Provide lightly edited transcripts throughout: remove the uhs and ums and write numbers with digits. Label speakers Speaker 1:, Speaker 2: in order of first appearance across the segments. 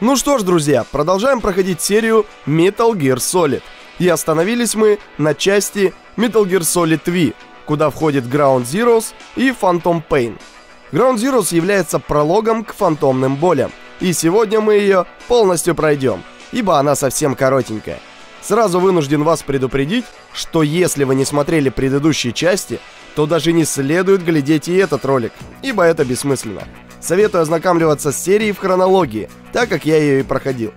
Speaker 1: Ну что ж, друзья, продолжаем проходить серию Metal Gear Solid. И остановились мы на части Metal Gear Solid V, куда входит Ground Zeroes и Phantom Pain. Ground Zeroes является прологом к фантомным болям, и сегодня мы ее полностью пройдем, ибо она совсем коротенькая. Сразу вынужден вас предупредить, что если вы не смотрели предыдущие части, то даже не следует глядеть и этот ролик, ибо это бессмысленно. Советую ознакомливаться с серией в хронологии, так как я ее и проходил.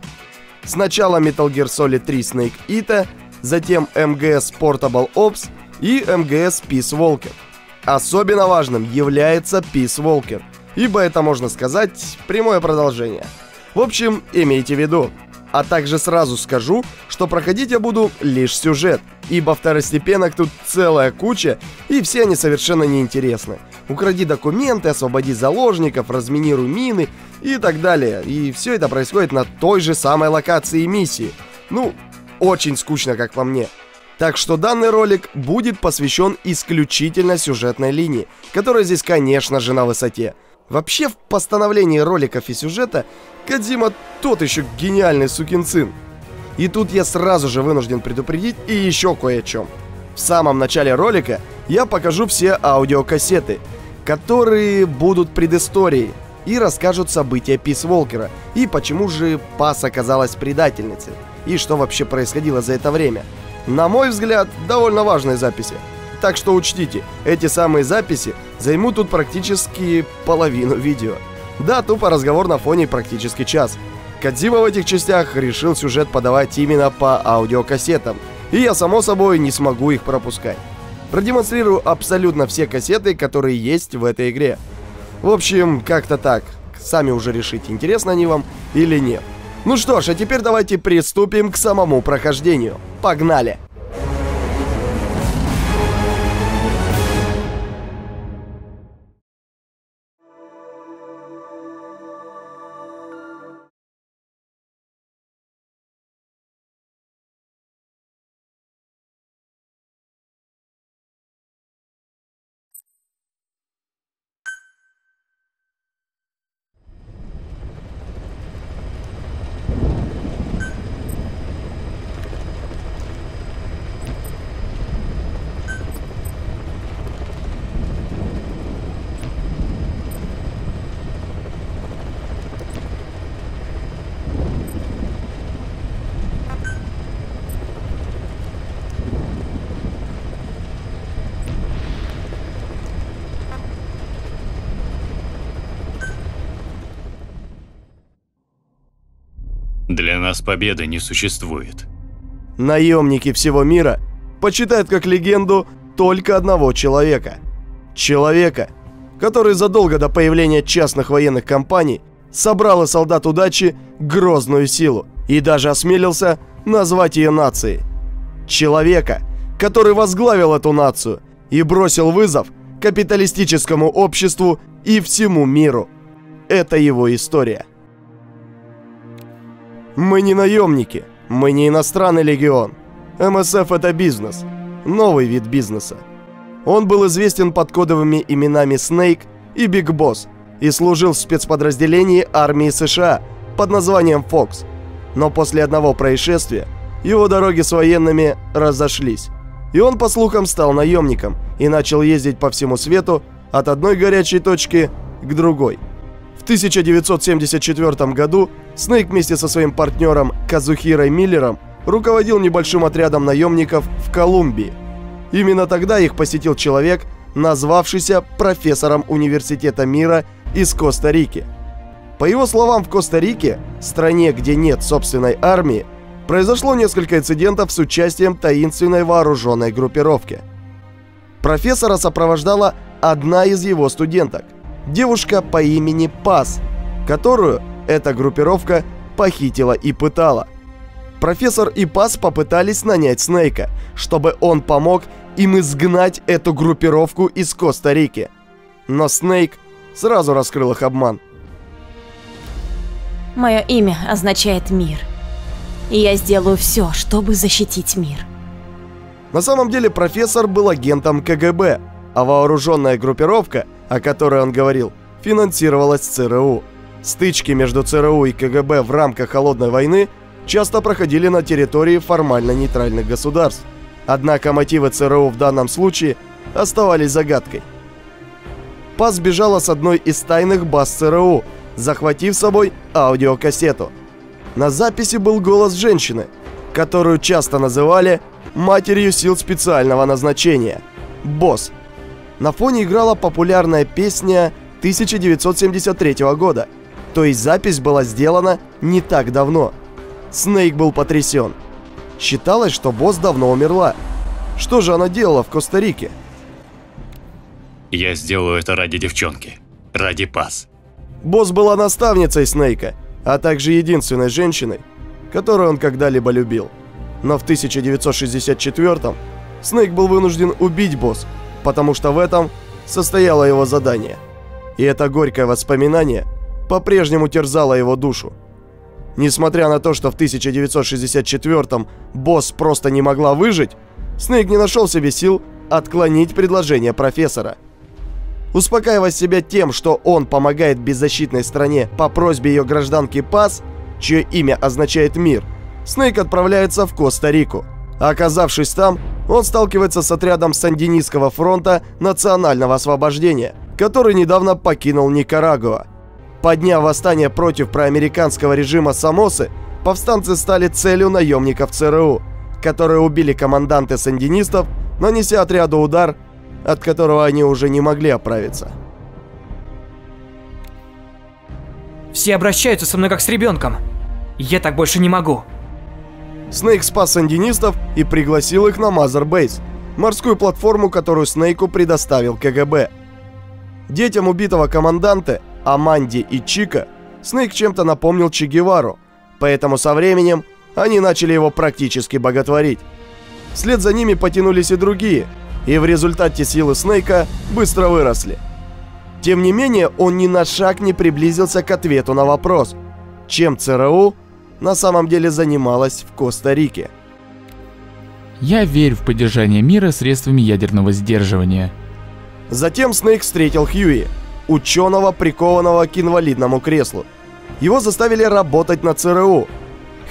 Speaker 1: Сначала Metal Gear Solid 3 Snake Eater, затем MGS Portable Ops и MGS Peace Walker. Особенно важным является Peace Walker, ибо это, можно сказать, прямое продолжение. В общем, имейте в виду. А также сразу скажу, что проходить я буду лишь сюжет, ибо второстепенок тут целая куча, и все они совершенно неинтересны. Укради документы, освободи заложников, разминируй мины и так далее. И все это происходит на той же самой локации миссии. Ну, очень скучно, как по мне. Так что данный ролик будет посвящен исключительно сюжетной линии, которая здесь, конечно же, на высоте. Вообще, в постановлении роликов и сюжета Кодзима тот еще гениальный сукин сын. И тут я сразу же вынужден предупредить и еще кое о чем. В самом начале ролика я покажу все аудиокассеты, которые будут предысторией и расскажут события Peace Walker, и почему же Пас оказалась предательницей, и что вообще происходило за это время. На мой взгляд, довольно важные записи. Так что учтите, эти самые записи займут тут практически половину видео. Да, тупо разговор на фоне практически час. Кодзима в этих частях решил сюжет подавать именно по аудиокассетам, и я, само собой, не смогу их пропускать. Продемонстрирую абсолютно все кассеты, которые есть в этой игре. В общем, как-то так. Сами уже решите, интересно они вам или нет. Ну что ж, а теперь давайте приступим к самому прохождению. Погнали!
Speaker 2: Для нас победы не существует.
Speaker 1: Наемники всего мира почитают как легенду только одного человека. Человека, который задолго до появления частных военных компаний собрал из солдат удачи грозную силу и даже осмелился назвать ее нацией. Человека, который возглавил эту нацию и бросил вызов капиталистическому обществу и всему миру. Это его история. Мы не наемники, мы не иностранный легион. МСФ — это бизнес, новый вид бизнеса. Он был известен под кодовыми именами Snake и Big Boss и служил в спецподразделении армии США под названием Fox. Но после одного происшествия его дороги с военными разошлись. И он, по слухам, стал наемником и начал ездить по всему свету от одной горячей точки к другой. В 1974 году Снейк вместе со своим партнером Казухирой Миллером руководил небольшим отрядом наемников в Колумбии. Именно тогда их посетил человек, назвавшийся профессором университета мира из Коста-Рики. По его словам, в Коста-Рике, стране, где нет собственной армии, произошло несколько инцидентов с участием таинственной вооруженной группировки. Профессора сопровождала одна из его студенток, девушка по имени Пас, которую эта группировка похитила и пытала. Профессор и Пас попытались нанять Снейка, чтобы он помог им изгнать эту группировку из Коста-Рики. Но Снейк сразу раскрыл их обман.
Speaker 3: Мое имя означает мир. И я сделаю все, чтобы защитить мир.
Speaker 1: На самом деле профессор был агентом КГБ, а вооруженная группировка, о которой он говорил, финансировалась ЦРУ. Стычки между ЦРУ и КГБ в рамках Холодной войны часто проходили на территории формально нейтральных государств. Однако мотивы ЦРУ в данном случае оставались загадкой. Пас сбежала с одной из тайных баз ЦРУ, захватив с собой аудиокассету. На записи был голос женщины, которую часто называли матерью сил специального назначения – «Босс». На фоне играла популярная песня 1973 года, то есть запись была сделана не так давно. Снейк был потрясен. Считалось, что Босс давно умерла. Что же она делала в Коста-Рике?
Speaker 2: Я сделаю это ради девчонки. Ради Пас.
Speaker 1: Босс была наставницей Снейка, а также единственной женщиной, которую он когда-либо любил. Но в 1964-м Снейк был вынужден убить Босс, потому что в этом состояло его задание. И это горькое воспоминание по-прежнему терзало его душу. Несмотря на то, что в 1964-м Босс просто не могла выжить, Снейк не нашел в себе сил отклонить предложение профессора. Успокаивая себя тем, что он помогает беззащитной стране по просьбе ее гражданки Пас, чье имя означает «мир», Снейк отправляется в Коста-Riку. Оказавшись там, он сталкивается с отрядом Сандинистского фронта национального освобождения, который недавно покинул Никарагуа. Подняв восстание против проамериканского режима Сомосы, повстанцы стали целью наемников ЦРУ, которые убили команданта сандинистов, нанеся отряду удар, от которого они уже не могли оправиться.
Speaker 4: Все обращаются со мной как с ребенком. Я так больше не могу.
Speaker 1: Снейк спас сандинистов и пригласил их на Мазер Бейс, морскую платформу, которую Снейку предоставил КГБ. Детям убитого команданта, Аманде и Чика, Снейк чем-то напомнил Че Гевару, поэтому со временем они начали его практически боготворить. Вслед за ними потянулись и другие, и в результате силы Снейка быстро выросли. Тем не менее, он ни на шаг не приблизился к ответу на вопрос, чем ЦРУ на самом деле занималась в Коста-Рике.
Speaker 5: Я верю в поддержание мира средствами ядерного сдерживания.
Speaker 1: Затем Снейк встретил Хьюи, ученого, прикованного к инвалидному креслу. Его заставили работать на ЦРУ.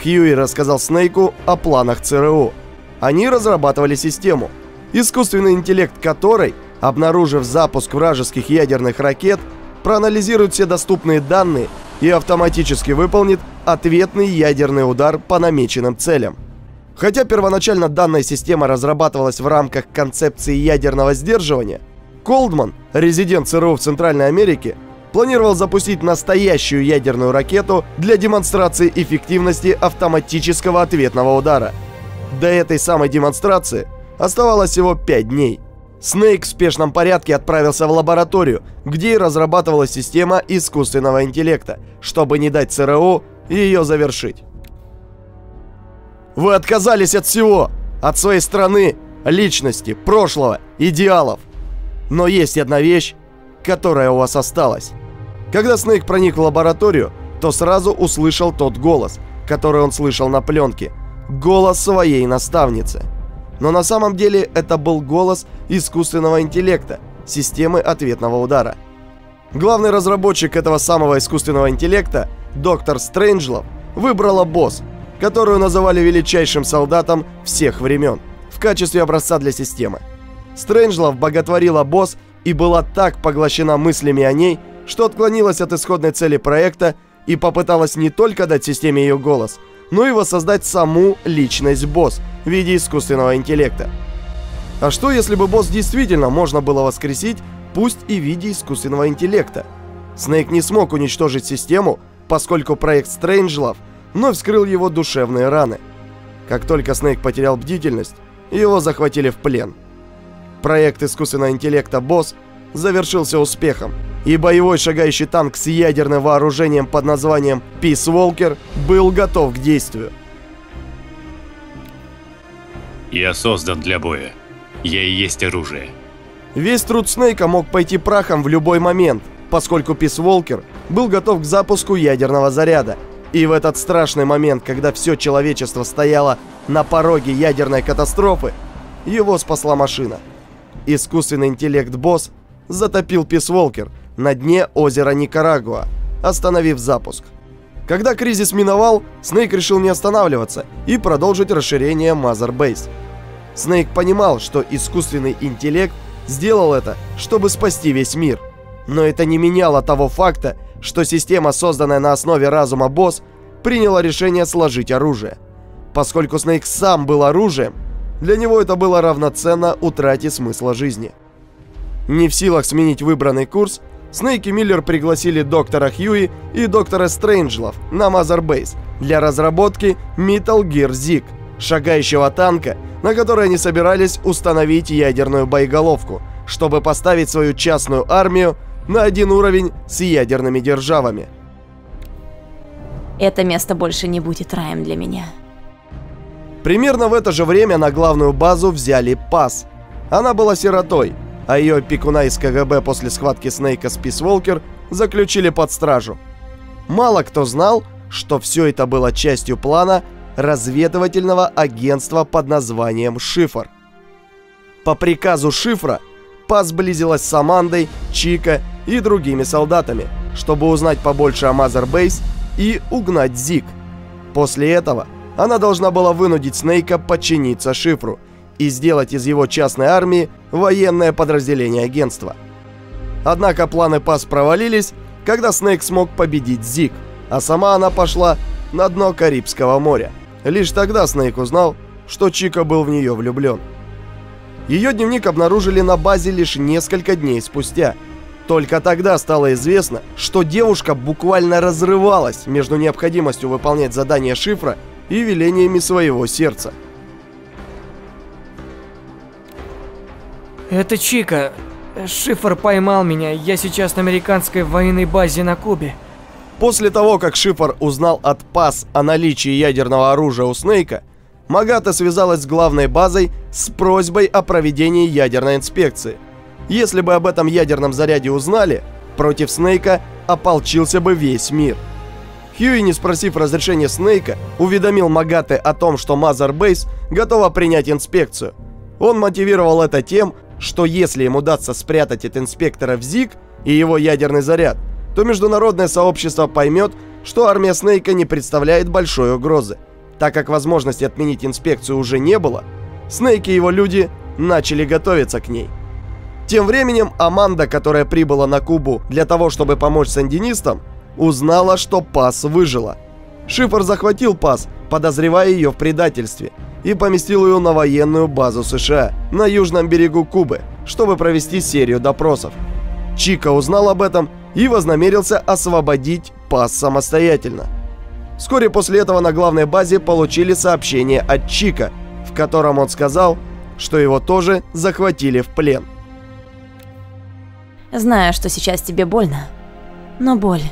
Speaker 1: Хьюи рассказал Снейку о планах ЦРУ. Они разрабатывали систему, искусственный интеллект которой, обнаружив запуск вражеских ядерных ракет, проанализирует все доступные данные и автоматически выполнит ответный ядерный удар по намеченным целям. Хотя первоначально данная система разрабатывалась в рамках концепции ядерного сдерживания, Колдман, резидент ЦРУ в Центральной Америке, планировал запустить настоящую ядерную ракету для демонстрации эффективности автоматического ответного удара. До этой самой демонстрации оставалось всего 5 дней. Снейк в спешном порядке отправился в лабораторию, где и разрабатывалась система искусственного интеллекта, чтобы не дать ЦРУ ее завершить. Вы отказались от всего, от своей страны, личности, прошлого, идеалов. Но есть одна вещь, которая у вас осталась. Когда Снейк проник в лабораторию, то сразу услышал тот голос, который он слышал на пленке. Голос своей наставницы. Но на самом деле это был голос искусственного интеллекта, системы ответного удара. Главный разработчик этого самого искусственного интеллекта, доктор Стрэнджлов, выбрала Босс, которую называли величайшим солдатом всех времен, в качестве образца для системы. Стрэнджлов боготворила Босс и была так поглощена мыслями о ней, что отклонилась от исходной цели проекта и попыталась не только дать системе ее голос, но и воссоздать саму личность Босс в виде искусственного интеллекта. А что, если бы Босс действительно можно было воскресить, пусть и в виде искусственного интеллекта? Снейк не смог уничтожить систему, поскольку проект Стрэнджлов вновь вскрыл его душевные раны. Как только Снейк потерял бдительность, его захватили в плен. Проект искусственного интеллекта Босс завершился успехом, и боевой шагающий танк с ядерным вооружением под названием Peace Walker был готов к действию.
Speaker 2: Я создан для боя. Я и есть оружие.
Speaker 1: Весь труд Снейка мог пойти прахом в любой момент, поскольку Peace Walker был готов к запуску ядерного заряда. И в этот страшный момент, когда все человечество стояло на пороге ядерной катастрофы, его спасла машина. Искусственный интеллект Босс затопил Peace Walker на дне озера Никарагуа, остановив запуск. Когда кризис миновал, Снейк решил не останавливаться и продолжить расширение Mother Base. Снейк понимал, что искусственный интеллект сделал это, чтобы спасти весь мир. Но это не меняло того факта, что система, созданная на основе разума босс, приняла решение сложить оружие. Поскольку Снейк сам был оружием, для него это было равноценно утрате смысла жизни. Не в силах сменить выбранный курс, Снейк и Миллер пригласили доктора Хьюи и доктора Стрэнджлов на Mother Base для разработки Metal Gear Zig, шагающего танка, на который они собирались установить ядерную боеголовку, чтобы поставить свою частную армию на один уровень с ядерными державами.
Speaker 3: Это место больше не будет раем для меня.
Speaker 1: Примерно в это же время на главную базу взяли Паз. Она была сиротой, а ее опекуна из КГБ после схватки Снейка с Пис Волкер заключили под стражу. Мало кто знал, что все это было частью плана разведывательного агентства под названием «Шифр». По приказу Шифра Паз сблизилась с Амандой, Чико и другими солдатами, чтобы узнать побольше о Mother Base и угнать Зиг. После этого она должна была вынудить Снейка подчиниться Шифру и сделать из его частной армии военное подразделение агентства. Однако планы Паз провалились, когда Снейк смог победить Зиг, а сама она пошла на дно Карибского моря. Лишь тогда Снейк узнал, что Чико был в нее влюблен. Ее дневник обнаружили на базе лишь несколько дней спустя. Только тогда стало известно, что девушка буквально разрывалась между необходимостью выполнять задания Шифра и велениями своего сердца.
Speaker 4: Это Чико. Шифр поймал меня. Я сейчас на американской военной базе на Кубе.
Speaker 1: После того, как Шифр узнал от Паз о наличии ядерного оружия у Снейка, Магата связалась с главной базой с просьбой о проведении ядерной инспекции. Если бы об этом ядерном заряде узнали, против Снейка ополчился бы весь мир. Хьюи, не спросив разрешения Снейка, уведомил Магаты о том, что Mother Base готова принять инспекцию. Он мотивировал это тем, что если им удастся спрятать от инспектора в Зиг и его ядерный заряд, то международное сообщество поймет, что армия Снейка не представляет большой угрозы. Так как возможности отменить инспекцию уже не было, Снейк и его люди начали готовиться к ней. Тем временем Аманда, которая прибыла на Кубу для того, чтобы помочь сандинистам, узнала, что Паз выжила. Шифр захватил Паз, подозревая ее в предательстве, и поместил ее на военную базу США на южном берегу Кубы, чтобы провести серию допросов. Чико узнал об этом и вознамерился освободить Паз самостоятельно. Вскоре после этого на главной базе получили сообщение от Чико, в котором он сказал, что его тоже захватили в плен.
Speaker 3: Знаю, что сейчас тебе больно, но боль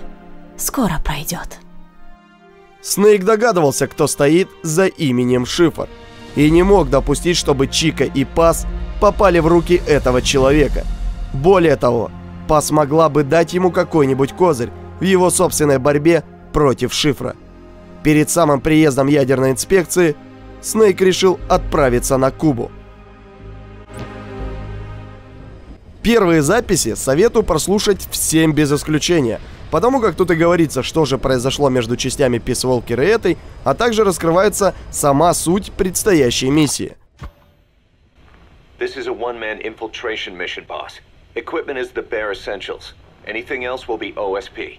Speaker 3: скоро пройдет.
Speaker 1: Снейк догадывался, кто стоит за именем Шифр, и не мог допустить, чтобы Чико и Паз попали в руки этого человека. Более того, Паз могла бы дать ему какой-нибудь козырь в его собственной борьбе против Шифра. Перед самым приездом ядерной инспекции Снейк решил отправиться на Кубу. Первые записи советую прослушать всем без исключения, потому как тут и говорится, что же произошло между частями Пис Волкер и этой, а также раскрывается сама суть предстоящей миссии.
Speaker 6: This is a one-man infiltration mission, boss. Equipment is the bare essentials. Anything else will be OSP.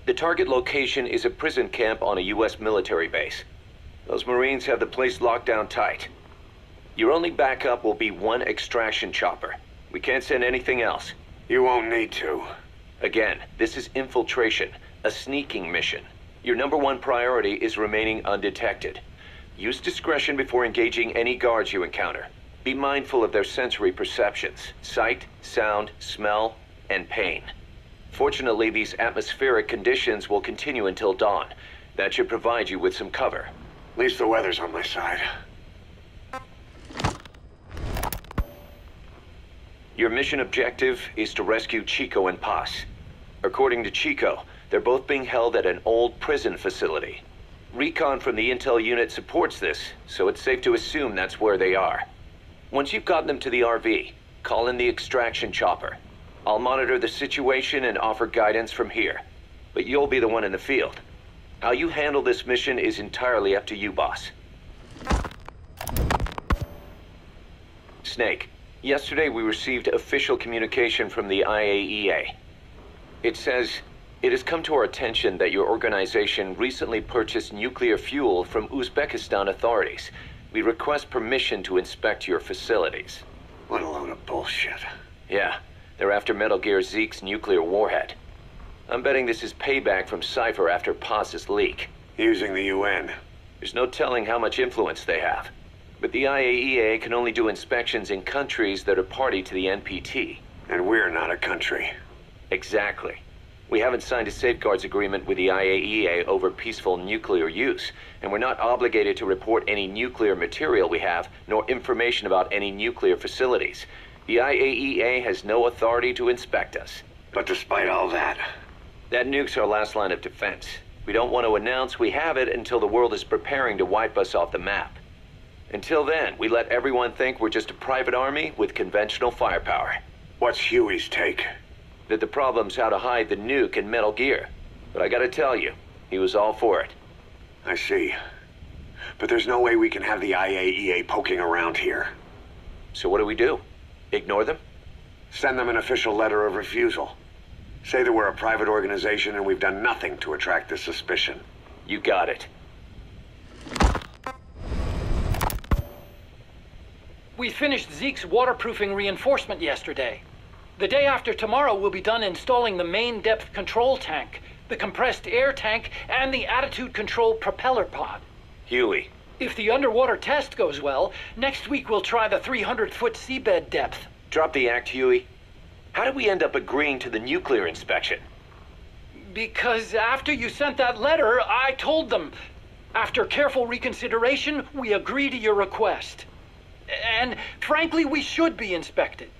Speaker 6: The target location is a prison camp on a US military base. Those Marines have the place locked down tight. Your only backup will be one extraction chopper. We can't send anything else.
Speaker 7: You won't need to.
Speaker 6: Again, this is infiltration, a sneaking mission. Your number one priority is remaining undetected. Use discretion before engaging any guards you encounter. Be mindful of their sensory perceptions, sight, sound, smell, and pain. Fortunately, these atmospheric conditions will continue until dawn. That should provide you with some cover.
Speaker 7: At least the weather's on my side.
Speaker 6: Your mission objective is to rescue Chico and Paz. According to Chico, they're both being held at an old prison facility. Recon from the intel unit supports this, so it's safe to assume that's where they are. Once you've gotten them to the RV, call in the extraction chopper. I'll monitor the situation and offer guidance from here. but you'll be the one in the field. How you handle this mission is entirely up to you, boss. Snake, yesterday we received official communication from the IAEA. It says, it has come to our attention that your organization recently purchased nuclear fuel from Uzbekistan authorities. We request permission to inspect your facilities.
Speaker 7: What a load of bullshit.
Speaker 6: Yeah, they're after Metal Gear Zeke's nuclear warhead. I'm betting this is payback from CHIPaev'a after Paz's leak.
Speaker 7: Using the UN.
Speaker 6: There's no telling how much influence they have. But the IAEA can only do inspections in countries that are party to the NPT.
Speaker 7: And we're not a country.
Speaker 6: Exactly. We haven't signed a safeguards agreement with the IAEA over peaceful nuclear use, and we're not obligated to report any nuclear material we have, nor information about any nuclear facilities. The IAEA has no authority to inspect us.
Speaker 7: But despite all that...
Speaker 6: That nuke's our last line of defense. We don't want to announce we have it until the world is preparing to wipe us off the map. Until then, we let everyone think we're just a private army with conventional firepower.
Speaker 7: What's Huey's take?
Speaker 6: That the problem's how to hide the nuke in Metal Gear. But I gotta tell you, he was all for it.
Speaker 7: I see. But there's no way we can have the IAEA poking around here.
Speaker 6: So what do? Ignore them?
Speaker 7: Send them an official letter of refusal. Say that we're a private organization and we've done nothing to attract this suspicion.
Speaker 6: You got it.
Speaker 8: We finished Zeke's waterproofing reinforcement yesterday. The day after tomorrow, we'll be done installing the main depth control tank, the compressed air tank, and the attitude control propeller pod.
Speaker 6: Huey.
Speaker 8: If the underwater test goes well, next week we'll try the 300-foot seabed depth.
Speaker 6: Drop the act, Huey. How did we end up agreeing to the nuclear inspection?
Speaker 8: Because after you sent that letter, I told them. After careful reconsideration, we agree to your request. And frankly, we should be inspected.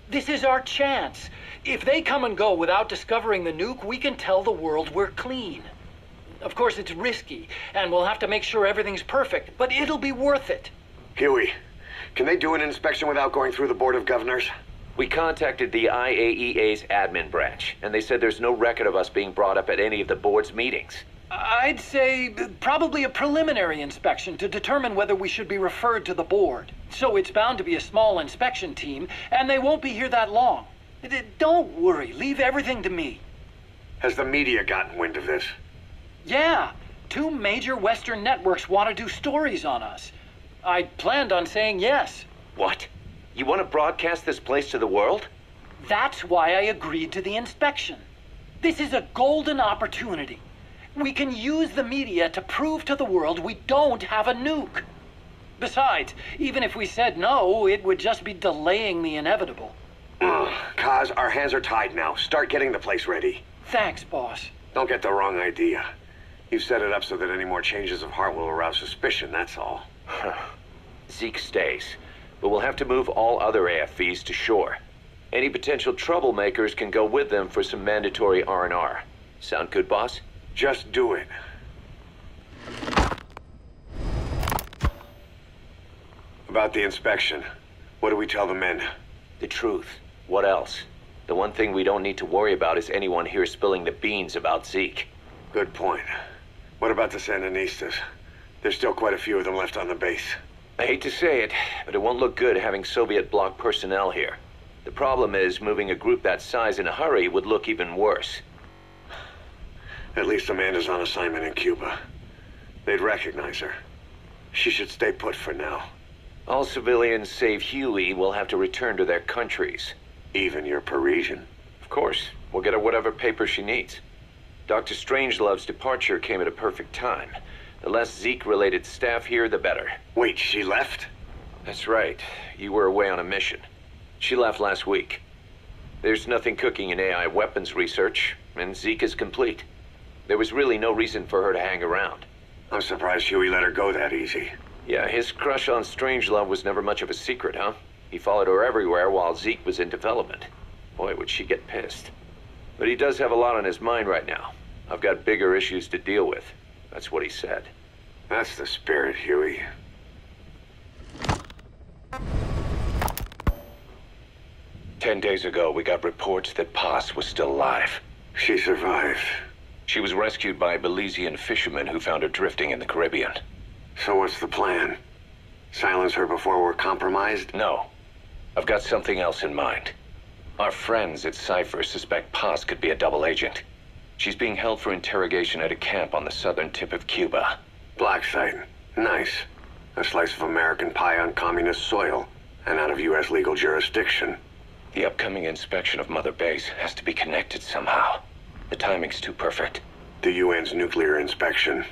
Speaker 8: This is our chance. If they come and go without discovering the nuke, we can tell the world we're clean. Of course, it's risky, and we'll have to make sure everything's perfect, but it'll be worth it.
Speaker 7: Huey, can they do an inspection without going through the Board of Governors?
Speaker 6: We contacted the IAEA's admin branch, and they said there's no record of us being brought up at any of the board's meetings.
Speaker 8: I'd say probably a preliminary inspection to determine whether we should be referred to the board. So it's bound to be a small inspection team, and they won't be here that long. Don't worry, leave everything to me.
Speaker 7: Has the media gotten wind of this?
Speaker 8: Yeah, 2 major Western networks want to do stories on us. I planned on saying yes.
Speaker 6: What? You want to broadcast this place to the world?
Speaker 8: That's why I agreed to the inspection. This is a golden opportunity. We can use the media to prove to the world we don't have a nuke. Besides, even if we said no, it would just be delaying the inevitable.
Speaker 7: Kaz, our hands are tied now. Start getting the place ready.
Speaker 8: Thanks, boss.
Speaker 7: Don't get the wrong idea. You've set it up so that any more changes of heart will arouse suspicion, that's all.
Speaker 6: Zeke stays, but we'll have to move all other AFVs to shore. Any potential troublemakers can go with them for some mandatory R&R. Sound good, boss?
Speaker 7: Just do it. About the inspection, what do we tell the men?
Speaker 6: The truth. What else? The one thing we don't need to worry about is anyone here spilling the beans about Zeke.
Speaker 7: Good point. What about the Sandinistas? There's still quite a few of them left on the base.
Speaker 6: I hate to say it, but it won't look good having Soviet bloc personnel here. The problem is, moving a group that size in a hurry would look even worse.
Speaker 7: At least Amanda's on assignment in Cuba. They'd recognize her. She should stay put for now.
Speaker 6: All civilians save Huey will have to return to their countries.
Speaker 7: Even your Parisian?
Speaker 6: Of course. We'll get her whatever paper she needs. Dr. Strangelove's departure came at a perfect time. The less Zeke-related staff here, the better.
Speaker 7: Wait, she left?
Speaker 6: That's right. You were away on a mission. She left last week. There's nothing cooking in AI weapons research, and Zeke is complete. There was really no reason for her to hang around.
Speaker 7: I'm surprised Huey let her go that easy.
Speaker 6: Yeah, his crush on Strangelove was never much of a secret, huh? He followed her everywhere while Zeke was in development. Boy, would she get pissed. But he does have a lot on his mind right now. I've got bigger issues to deal with. That's what he said.
Speaker 7: That's the spirit, Huey.
Speaker 6: "10 days ago, we got reports that Paz was still alive.
Speaker 7: She survived.
Speaker 6: She was rescued by Belizean fishermen who found her drifting in the Caribbean.
Speaker 7: So what's the plan? Silence her before we're compromised?
Speaker 6: No. I've got something else in mind. Our friends at CHIPaev'a suspect Paz could be a double agent. She's being held for interrogation at a camp on the southern tip of Cuba.
Speaker 7: Black site. Nice. A slice of American pie on communist soil, and out of U.S. legal jurisdiction.
Speaker 6: The upcoming inspection of Mother Base has to be connected somehow. The timing's too perfect.
Speaker 7: The UN's nuclear inspection.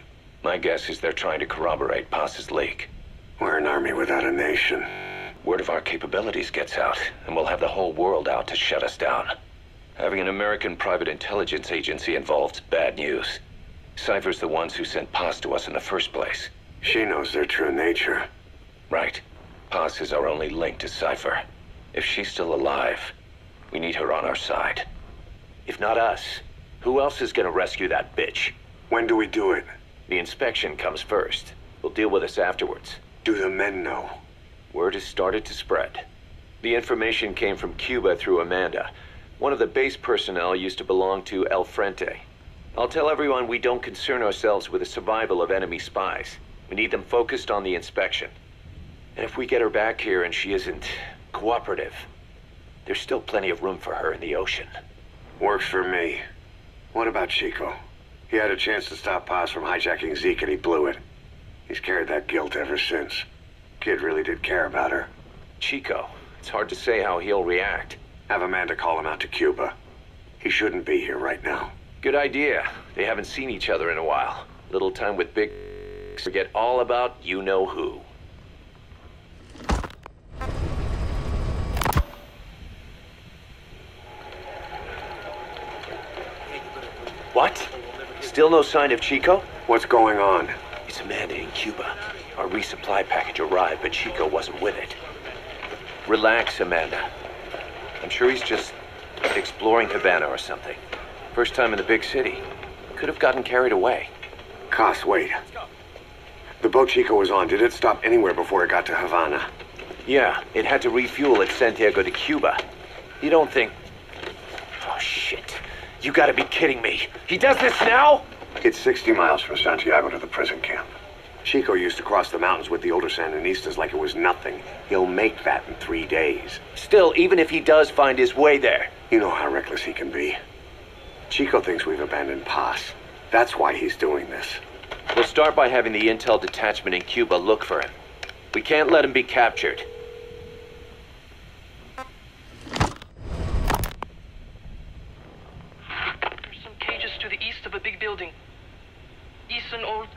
Speaker 6: My guess is they're trying to corroborate Paz's leak.
Speaker 7: We're an army without a nation.
Speaker 6: Word of our capabilities gets out, and we'll have the whole world out to shut us down. Having an American private intelligence agency involved's bad news. CHIPaev'a's the ones who sent Paz to us in the first place.
Speaker 7: She knows their true nature.
Speaker 6: Right. Paz is our only link to CHIPaev'a. If she's still alive, we need her on our side. If not us, who else is gonna rescue that bitch?
Speaker 7: When do we do it?
Speaker 6: The inspection comes first. We'll deal with us afterwards.
Speaker 7: Do the men know?
Speaker 6: Word has started to spread. The information came from Cuba through Amanda. One of the base personnel used to belong to El Frente. I'll tell everyone we don't concern ourselves with the survival of enemy spies. We need them focused on the inspection. And if we get her back here and she isn't cooperative, there's still plenty of room for her in the ocean.
Speaker 7: Works for me. What about Chico? He had a chance to stop Paz from hijacking Zeke and he blew it. He's carried that guilt ever since. Kid really did care about her.
Speaker 6: Chico, it's hard to say how he'll react.
Speaker 7: Have Amanda call him out to Cuba. He shouldn't be here right now.
Speaker 6: Good idea. They haven't seen each other in a while. Little time with big forget all about you-know-who. What? Still no sign of Chico?
Speaker 7: What's going on?
Speaker 6: It's Amanda in Cuba. Our resupply package arrived, but Chico wasn't with it. Relax, Amanda. I'm sure he's just exploring Havana or something. First time in the big city. Could have gotten carried away.
Speaker 7: Cos, wait. The boat Chico was on, did it stop anywhere before it got to Havana?
Speaker 6: Yeah, it had to refuel at Santiago de Cuba. You don't think... Oh, shit. You gotta be kidding me. He does this now?
Speaker 7: It's 60 miles from Santiago to the prison camp. Chico used to cross the mountains with the older Sandinistas like it was nothing. He'll make that in 3 days.
Speaker 6: Still, even if he does find his way there...
Speaker 7: You know how reckless he can be. Chico thinks we've abandoned Paz. That's why he's doing this.
Speaker 6: We'll start by having the intel detachment in Cuba look for him. We can't let him be captured.
Speaker 9: There's some cages to the east of a big building. East an old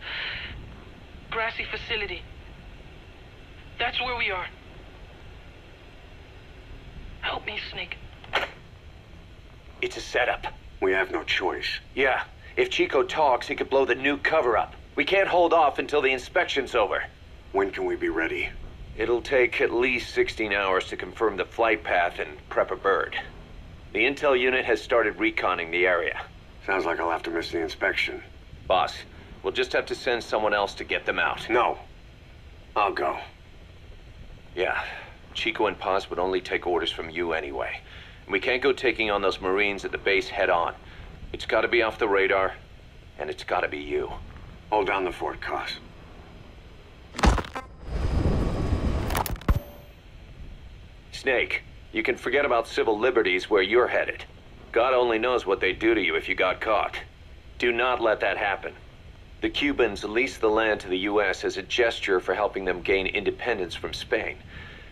Speaker 9: grassy facility. That's where we are. Help me, Snake.
Speaker 6: It's a setup.
Speaker 7: We have no choice.
Speaker 6: Yeah. If Chico talks, he could blow the new cover up. We can't hold off until the inspection's over.
Speaker 7: When can we be ready?
Speaker 6: It'll take at least 16 hours to confirm the flight path and prep a bird. The intel unit has started reconning the area.
Speaker 7: Sounds like I'll have to miss the inspection.
Speaker 6: Boss, we'll just have to send someone else to get them out.
Speaker 7: No. I'll go.
Speaker 6: Yeah. Chico and Paz would only take orders from you anyway. We can't go taking on those Marines at the base head on. It's gotta be off the radar, and it's gotta be you.
Speaker 7: Hold down the fort, Cos.
Speaker 6: Snake, you can forget about civil liberties where you're headed. God only knows what they'd do to you if you got caught. Do not let that happen. The Cubans leased the land to the U.S. as a gesture for helping them gain independence from Spain.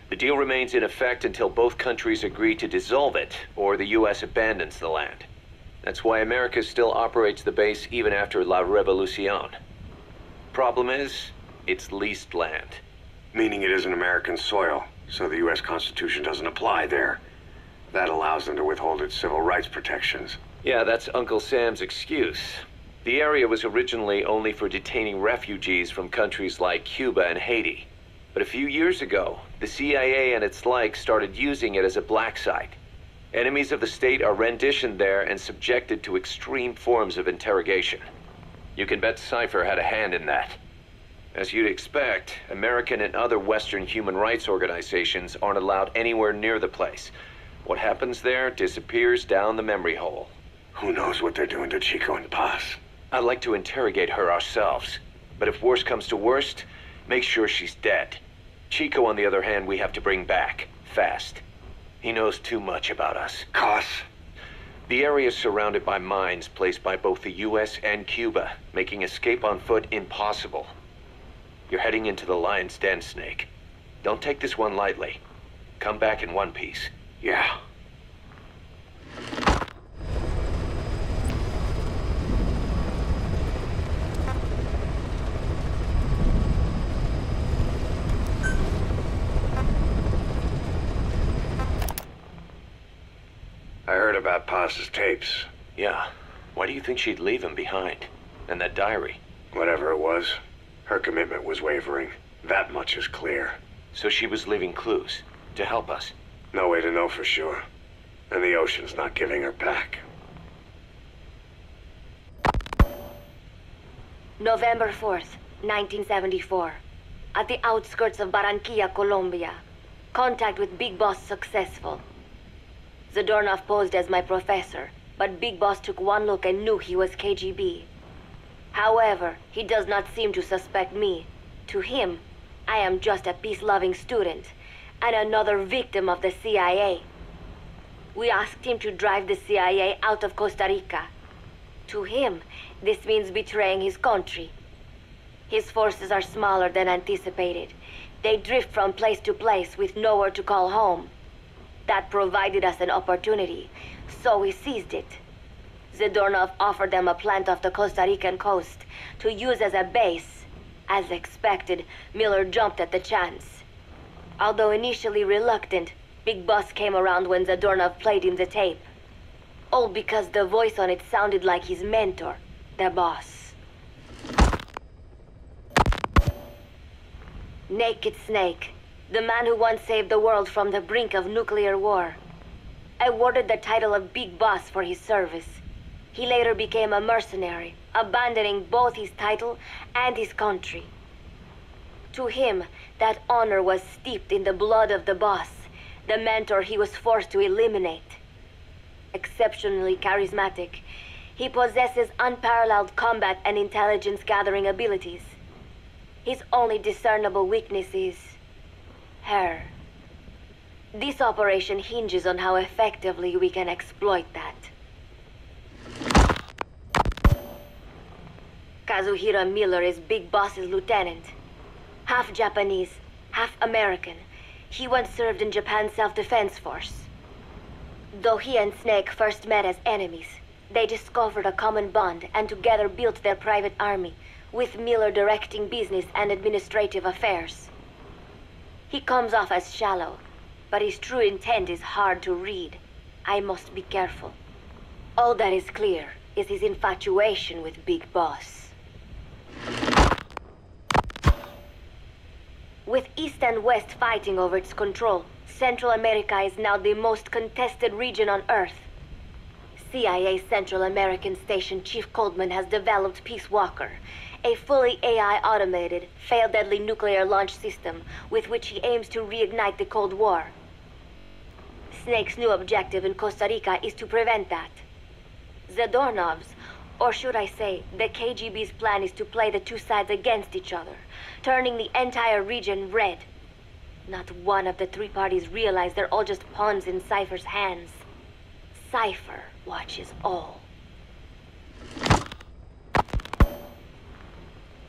Speaker 6: The deal remains in effect until both countries agree to dissolve it, or the U.S. abandons the land. That's why America still operates the base even after La Revolucion. Problem is, it's leased land.
Speaker 7: Meaning it isn't American soil, so the U.S. Constitution doesn't apply there. That allows them to withhold its civil rights protections.
Speaker 6: Yeah, that's Uncle Sam's excuse. The area was originally only for detaining refugees from countries like Cuba and Haiti. But a few years ago, the CIA and its like started using it as a black site. Enemies of the state are renditioned there and subjected to extreme forms of interrogation. You can bet CHIPaev'a had a hand in that. As you'd expect, American and other Western human rights organizations aren't allowed anywhere near the place. What happens there disappears down the memory hole.
Speaker 7: Who knows what they're doing to Chico and Paz?
Speaker 6: I'd like to interrogate her ourselves. But if worst comes to worst, make sure she's dead. Chico, on the other hand, we have to bring back. Fast. He knows too much about us.
Speaker 7: Cos?
Speaker 6: The area is surrounded by mines placed by both the US and Cuba, making escape on foot impossible. You're heading into the Lion's Den, Snake. Don't take this one lightly. Come back in one piece.
Speaker 7: Yeah. I heard about Paz's tapes.
Speaker 6: Yeah. Why do you think she'd leave him behind? And that diary?
Speaker 7: Whatever it was, her commitment was wavering. That much is clear.
Speaker 6: So she was leaving clues to help us?
Speaker 7: No way to know for sure. And the ocean's not giving her back.
Speaker 10: November 4th, 1974. At the outskirts of Barranquilla, Colombia. Contact with Big Boss successful. Zadornov posed as my professor, but Big Boss took one look and knew he was KGB. However, he does not seem to suspect me. To him, I am just a peace-loving student, and another victim of the CIA. We asked him to drive the CIA out of Costa Rica. To him, this means betraying his country. His forces are smaller than anticipated. They drift from place to place with nowhere to call home. That provided us an opportunity, so we seized it. Zadornov offered them a plant off the Costa Rican coast to use as a base. As expected, Miller jumped at the chance. Although initially reluctant, Big Boss came around when Zadornov played him the tape. All because the voice on it sounded like his mentor, the boss. Naked Snake, the man who once saved the world from the brink of nuclear war. Awarded the title of Big Boss for his service. He later became a mercenary, abandoning both his title and his country. To him, that honor was steeped in the blood of the boss, the mentor he was forced to eliminate. Exceptionally charismatic, he possesses unparalleled combat and intelligence-gathering abilities. His only discernible weakness is her. This operation hinges on how effectively we can exploit that. Kazuhiro Miller is Big Boss's lieutenant. Half Japanese, half American. He once served in Japan's self-defense force. Though he and Snake first met as enemies, they discovered a common bond and together built their private army, with Miller directing business and administrative affairs. He comes off as shallow, but his true intent is hard to read. I must be careful. All that is clear is his infatuation with Big Boss. With East and West fighting over its control, Central America is now the most contested region on Earth. CIA Central American Station Chief Coldman has developed Peace Walker, a fully AI-automated, fail-deadly nuclear launch system with which he aims to reignite the Cold War. Snake's new objective in Costa Rica is to prevent that. Zadornov's, or should I say, the KGB's plan is to play the two sides against each other, turning the entire region red. Not one of the three parties realize they're all just pawns in Cypher's hands. Cypher watches all.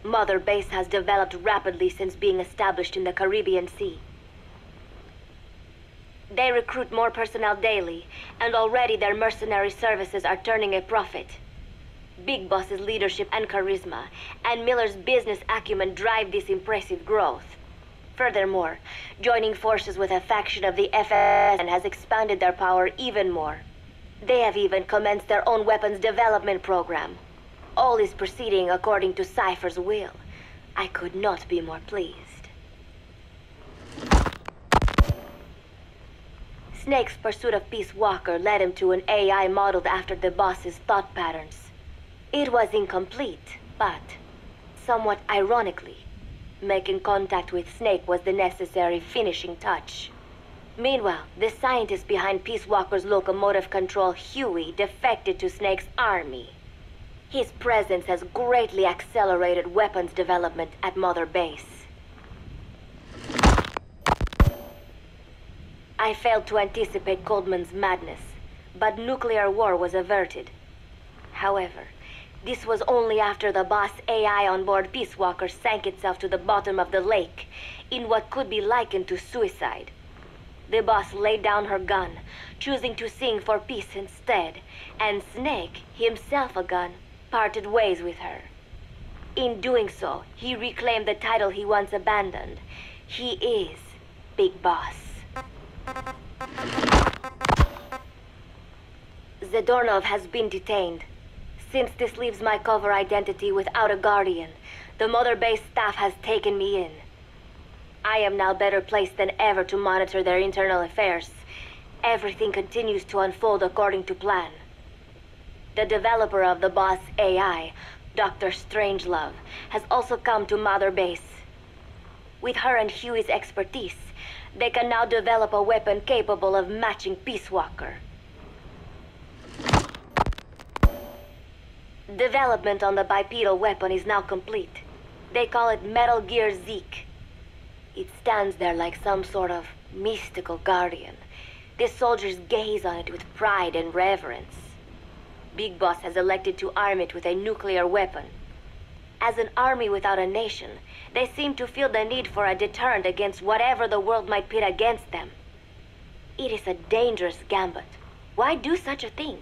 Speaker 10: Mother Base has developed rapidly since being established in the Caribbean Sea. They recruit more personnel daily, and already their mercenary services are turning a profit. Big Boss's leadership and charisma, and Miller's business acumen drive this impressive growth. Furthermore, joining forces with a faction of the FS has expanded their power even more. They have even commenced their own weapons development program. All is proceeding according to Cypher's will. I could not be more pleased. Snake's pursuit of Peace Walker led him to an AI modeled after the boss's thought patterns. It was incomplete, but, somewhat ironically, making contact with Snake was the necessary finishing touch. Meanwhile, the scientist behind Peace Walker's locomotive control, Huey, defected to Snake's army. His presence has greatly accelerated weapons development at Mother Base. I failed to anticipate Coldman's madness, but nuclear war was averted. However, this was only after the boss AI on board Peace Walker sank itself to the bottom of the lake in what could be likened to suicide. The boss laid down her gun, choosing to sing for peace instead, and Snake, himself a gun, parted ways with her. In doing so, he reclaimed the title he once abandoned. He is Big Boss. Zadornov has been detained. Since this leaves my cover identity without a guardian, the Mother Base staff has taken me in. I am now better placed than ever to monitor their internal affairs. Everything continues to unfold according to plan. The developer of the boss AI, Dr. Strangelove, has also come to Mother Base. With her and Huey's expertise, they can now develop a weapon capable of matching Peace Walker. Development on the bipedal weapon is now complete. They call it Metal Gear Zeke. It stands there like some sort of mystical guardian. The soldiers gaze on it with pride and reverence. Big Boss has elected to arm it with a nuclear weapon. As an army without a nation, they seem to feel the need for a deterrent against whatever the world might pit against them. It is a dangerous gambit. Why do such a thing?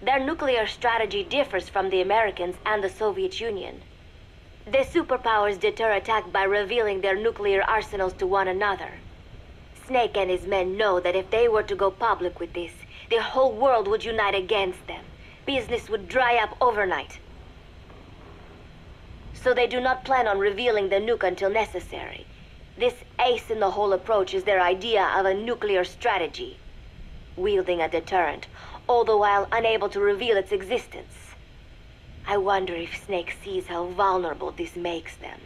Speaker 10: Their nuclear strategy differs from the Americans and the Soviet Union. The superpowers deter attack by revealing their nuclear arsenals to one another. Snake and his men know that if they were to go public with this, the whole world would unite against them. Business would dry up overnight. So they do not plan on revealing the nuke until necessary. This ace-in-the-hole approach is their idea of a nuclear strategy. Wielding a deterrent, all the while unable to reveal its existence. I wonder if Snake sees how vulnerable this makes them.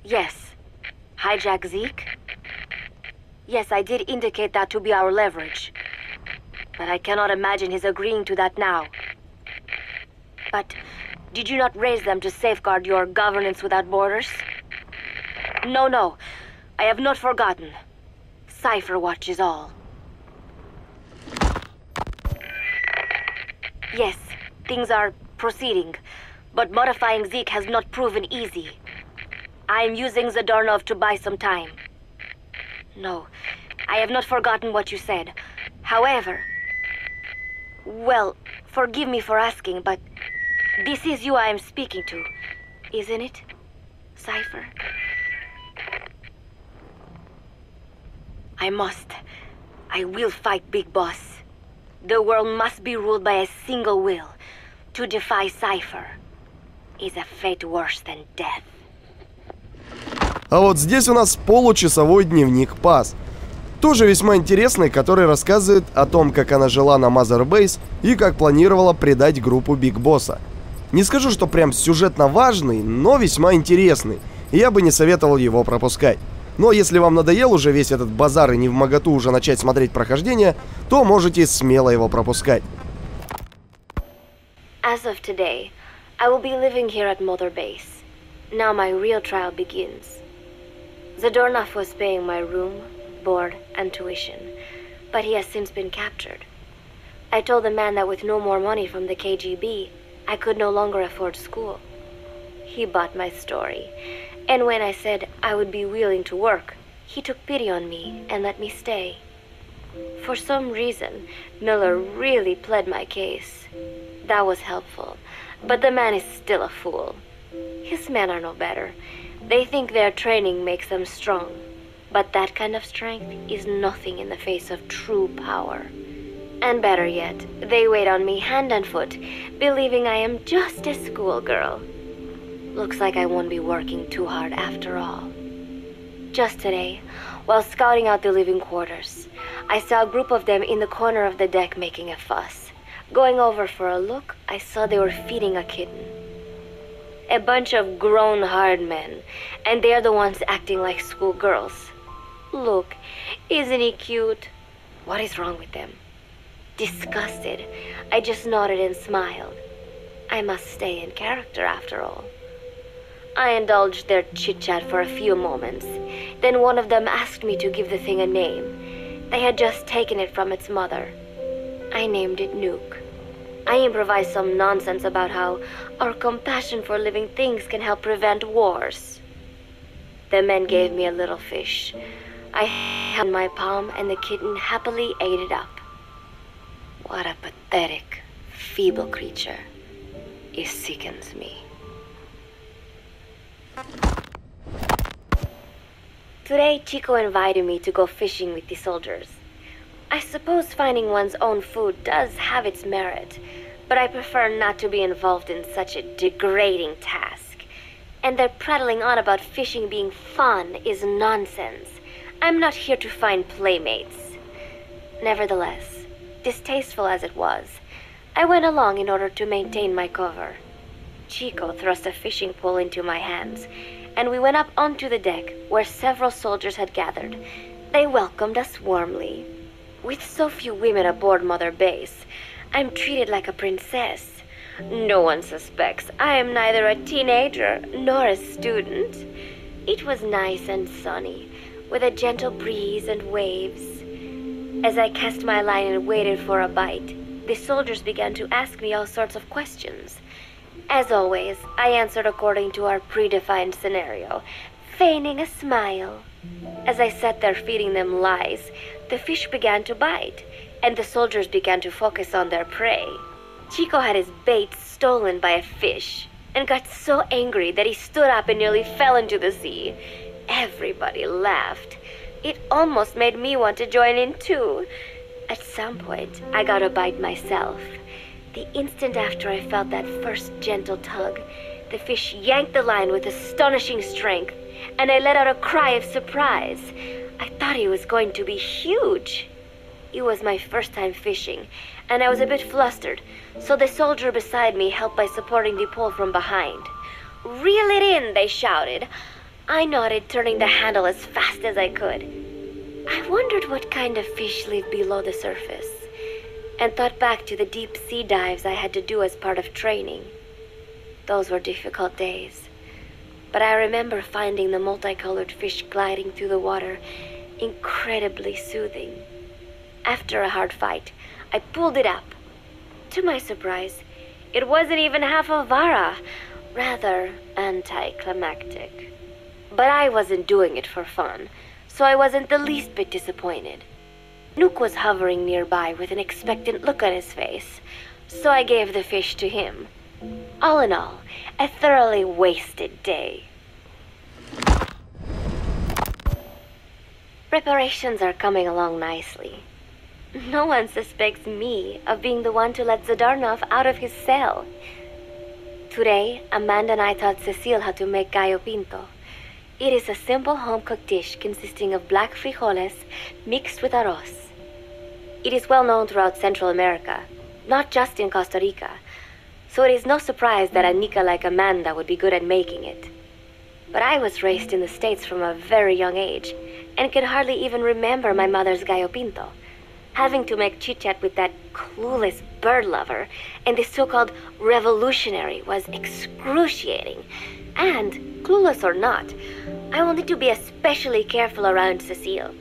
Speaker 10: Yes. Hijack Zeke? Yes, I did indicate that to be our leverage. But I cannot imagine his agreeing to that now. But did you not raise them to safeguard your governance without borders? No. I have not forgotten. Cipher Watch is all. Yes, things are proceeding, but modifying Zeke has not proven easy. I am using Zadornov to buy some time. No, I have not forgotten what you said. However... Well, forgive me for asking, but this is you I am speaking to, isn't it, Cipher? I will fight Big Boss. The world must be ruled by a single will. To defy Cipher is a fate worse than death.
Speaker 1: А вот здесь у нас получасовой дневник Паз. Тоже весьма интересный, который рассказывает о том, как она жила на Mother Base и как планировала предать группу Биг Босса. Не скажу, что прям сюжетно важный, но весьма интересный, и я бы не советовал его пропускать. Но если вам надоел уже весь этот базар и невмоготу уже начать смотреть прохождение, то можете смело его пропускать.
Speaker 10: As of today, I will be living here at Mother Base. Now my real trial begins. Zadornov was paying my room, board, and tuition, but he has since been captured. I told the man that with no more money from the KGB, I could no longer afford school. He bought my story, and when I said I would be willing to work, he took pity on me and let me stay. For some reason, Miller really pled my case. That was helpful, but the man is still a fool. His men are no better. They think their training makes them strong, but that kind of strength is nothing in the face of true power. And better yet, they wait on me hand and foot, believing I am just a schoolgirl. Looks like I won't be working too hard after all. Just today, while scouting out the living quarters, I saw a group of them in the corner of the deck making a fuss. Going over for a look, I saw they were feeding a kitten. A bunch of grown hard men, and they're the ones acting like schoolgirls. Look, isn't he cute? What is wrong with them? Disgusted, I just nodded and smiled. I must stay in character after all. I indulged their chit-chat for a few moments. Then one of them asked me to give the thing a name. They had just taken it from its mother. I named it Nuke. I improvised some nonsense about how our compassion for living things can help prevent wars. The men gave me a little fish. I held it in my palm and the kitten happily ate it up. What a pathetic, feeble creature. It sickens me. Today, Chico invited me to go fishing with the soldiers. I suppose finding one's own food does have its merit, but I prefer not to be involved in such a degrading task. And their prattling on about fishing being fun is nonsense. I'm not here to find playmates. Nevertheless, distasteful as it was, I went along in order to maintain my cover. Chico thrust a fishing pole into my hands, and we went up onto the deck where several soldiers had gathered. They welcomed us warmly. With so few women aboard Mother Base, I'm treated like a princess. No one suspects I am neither a teenager nor a student. It was nice and sunny, with a gentle breeze and waves. As I cast my line and waited for a bite, the soldiers began to ask me all sorts of questions. As always, I answered according to our predefined scenario, feigning a smile. As I sat there feeding them lies, the fish began to bite, and the soldiers began to focus on their prey. Chico had his bait stolen by a fish, and got so angry that he stood up and nearly fell into the sea. Everybody laughed. It almost made me want to join in too. At some point, I got a bite myself. The instant after I felt that first gentle tug, the fish yanked the line with astonishing strength, and I let out a cry of surprise. I thought he was going to be huge. It was my first time fishing, and I was a bit flustered, so the soldier beside me helped by supporting the pole from behind. "Reel it in," they shouted. I nodded, turning the handle as fast as I could. I wondered what kind of fish lived below the surface, and thought back to the deep sea dives I had to do as part of training. Those were difficult days, but I remember finding the multicolored fish gliding through the water incredibly soothing. After a hard fight, I pulled it up. To my surprise, it wasn't even half a vara, rather anticlimactic. But I wasn't doing it for fun, so I wasn't the least bit disappointed. Nuke was hovering nearby with an expectant look on his face, so I gave the fish to him. All in all, a thoroughly wasted day. Preparations are coming along nicely. No one suspects me of being the one to let Zadarnov out of his cell. Today, Amanda and I taught Cecile how to make gallo pinto. It is a simple home-cooked dish consisting of black frijoles mixed with arroz. It is well known throughout Central America, not just in Costa Rica, so it is no surprise that a Nica like Amanda would be good at making it. But I was raised in the States from a very young age, and can hardly even remember my mother's gallo pinto. Having to make chit-chat with that clueless bird lover and the so-called revolutionary was excruciating. And, clueless or not, I wanted to be especially careful around Cecile,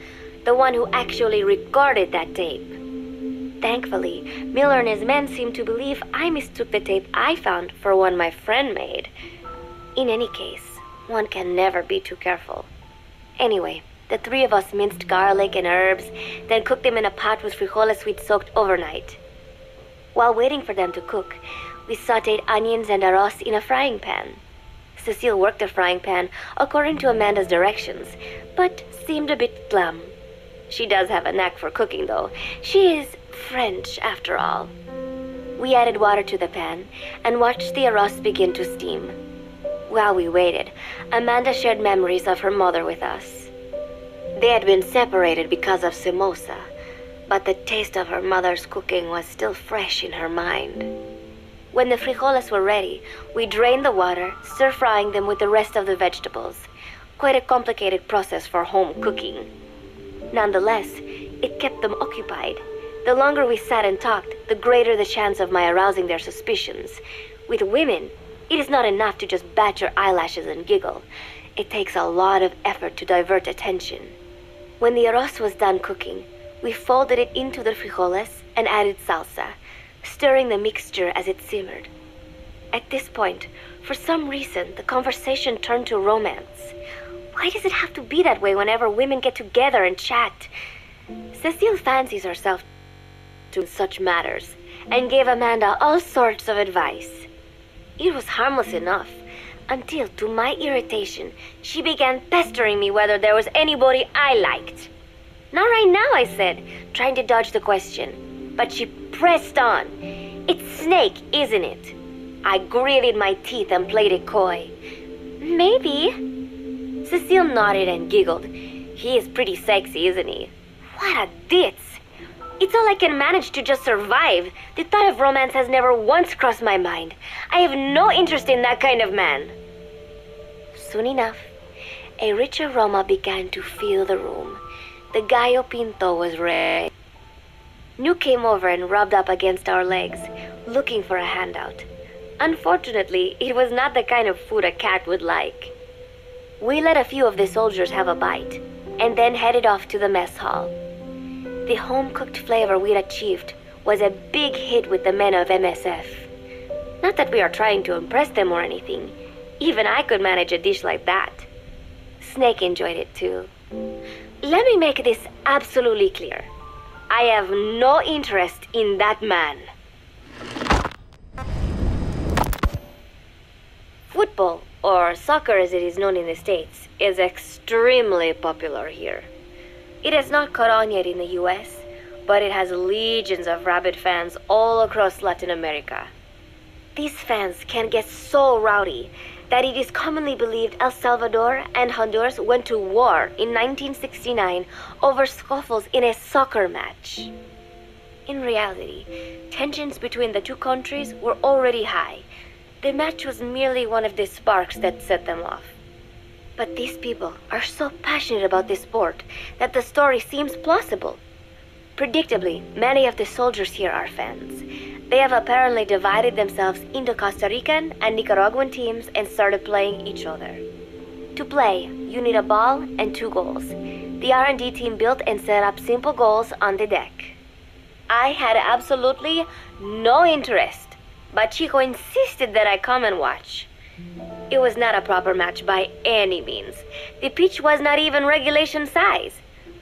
Speaker 10: the one who actually recorded that tape. Thankfully, Miller and his men seemed to believe I mistook the tape I found for one my friend made. In any case, one can never be too careful. Anyway, the three of us minced garlic and herbs, then cooked them in a pot with frijoles we'd soaked overnight. While waiting for them to cook, we sautéed onions and arroz in a frying pan. Cecile worked the frying pan according to Amanda's directions, but seemed a bit glum. She does have a knack for cooking, though. She is French, after all. We added water to the pan and watched the arroz begin to steam. While we waited, Amanda shared memories of her mother with us. They had been separated because of Somoza, but the taste of her mother's cooking was still fresh in her mind. When the frijoles were ready, we drained the water, stir-frying them with the rest of the vegetables. Quite a complicated process for home cooking. Nonetheless, it kept them occupied. The longer we sat and talked, the greater the chance of my arousing their suspicions. With women, it is not enough to just bat your eyelashes and giggle. It takes a lot of effort to divert attention. When the arroz was done cooking, we folded it into the frijoles and added salsa, stirring the mixture as it simmered. At this point, for some reason, the conversation turned to romance. Why does it have to be that way whenever women get together and chat? Cecile fancies herself to such matters and gave Amanda all sorts of advice. It was harmless enough, until, to my irritation, she began pestering me whether there was anybody I liked. Not right now, I said, trying to dodge the question. But she pressed on. It's Snake, isn't it? I gritted my teeth and played it coy. Maybe. Cecile nodded and giggled. He is pretty sexy, isn't he? What a ditz. It's all I can manage to just survive. The thought of romance has never once crossed my mind. I have no interest in that kind of man. Soon enough, a rich aroma began to fill the room. The gallo pinto was ready. New came over and rubbed up against our legs, looking for a handout. Unfortunately, it was not the kind of food a cat would like. We let a few of the soldiers have a bite, and then headed off to the mess hall. The home-cooked flavor we'd achieved was a big hit with the men of MSF. Not that we are trying to impress them or anything. Even I could manage a dish like that. Snake enjoyed it too. Let me make this absolutely clear. I have no interest in that man. Football, or soccer as it is known in the States, is extremely popular here. It has not caught on yet in the US, but it has legions of rabid fans all across Latin America. These fans can get so rowdy that it is commonly believed El Salvador and Honduras went to war in 1969 over scuffles in a soccer match. In reality, tensions between the two countries were already high. The match was merely one of the sparks that set them off. But these people are so passionate about this sport that the story seems plausible. Predictably, many of the soldiers here are fans. They have apparently divided themselves into Costa Rican and Nicaraguan teams and started playing each other. To play, you need a ball and 2 goals. The R&D team built and set up simple goals on the deck. I had absolutely no interest, but Chico insisted that I come and watch. It was not a proper match by any means. The pitch was not even regulation size,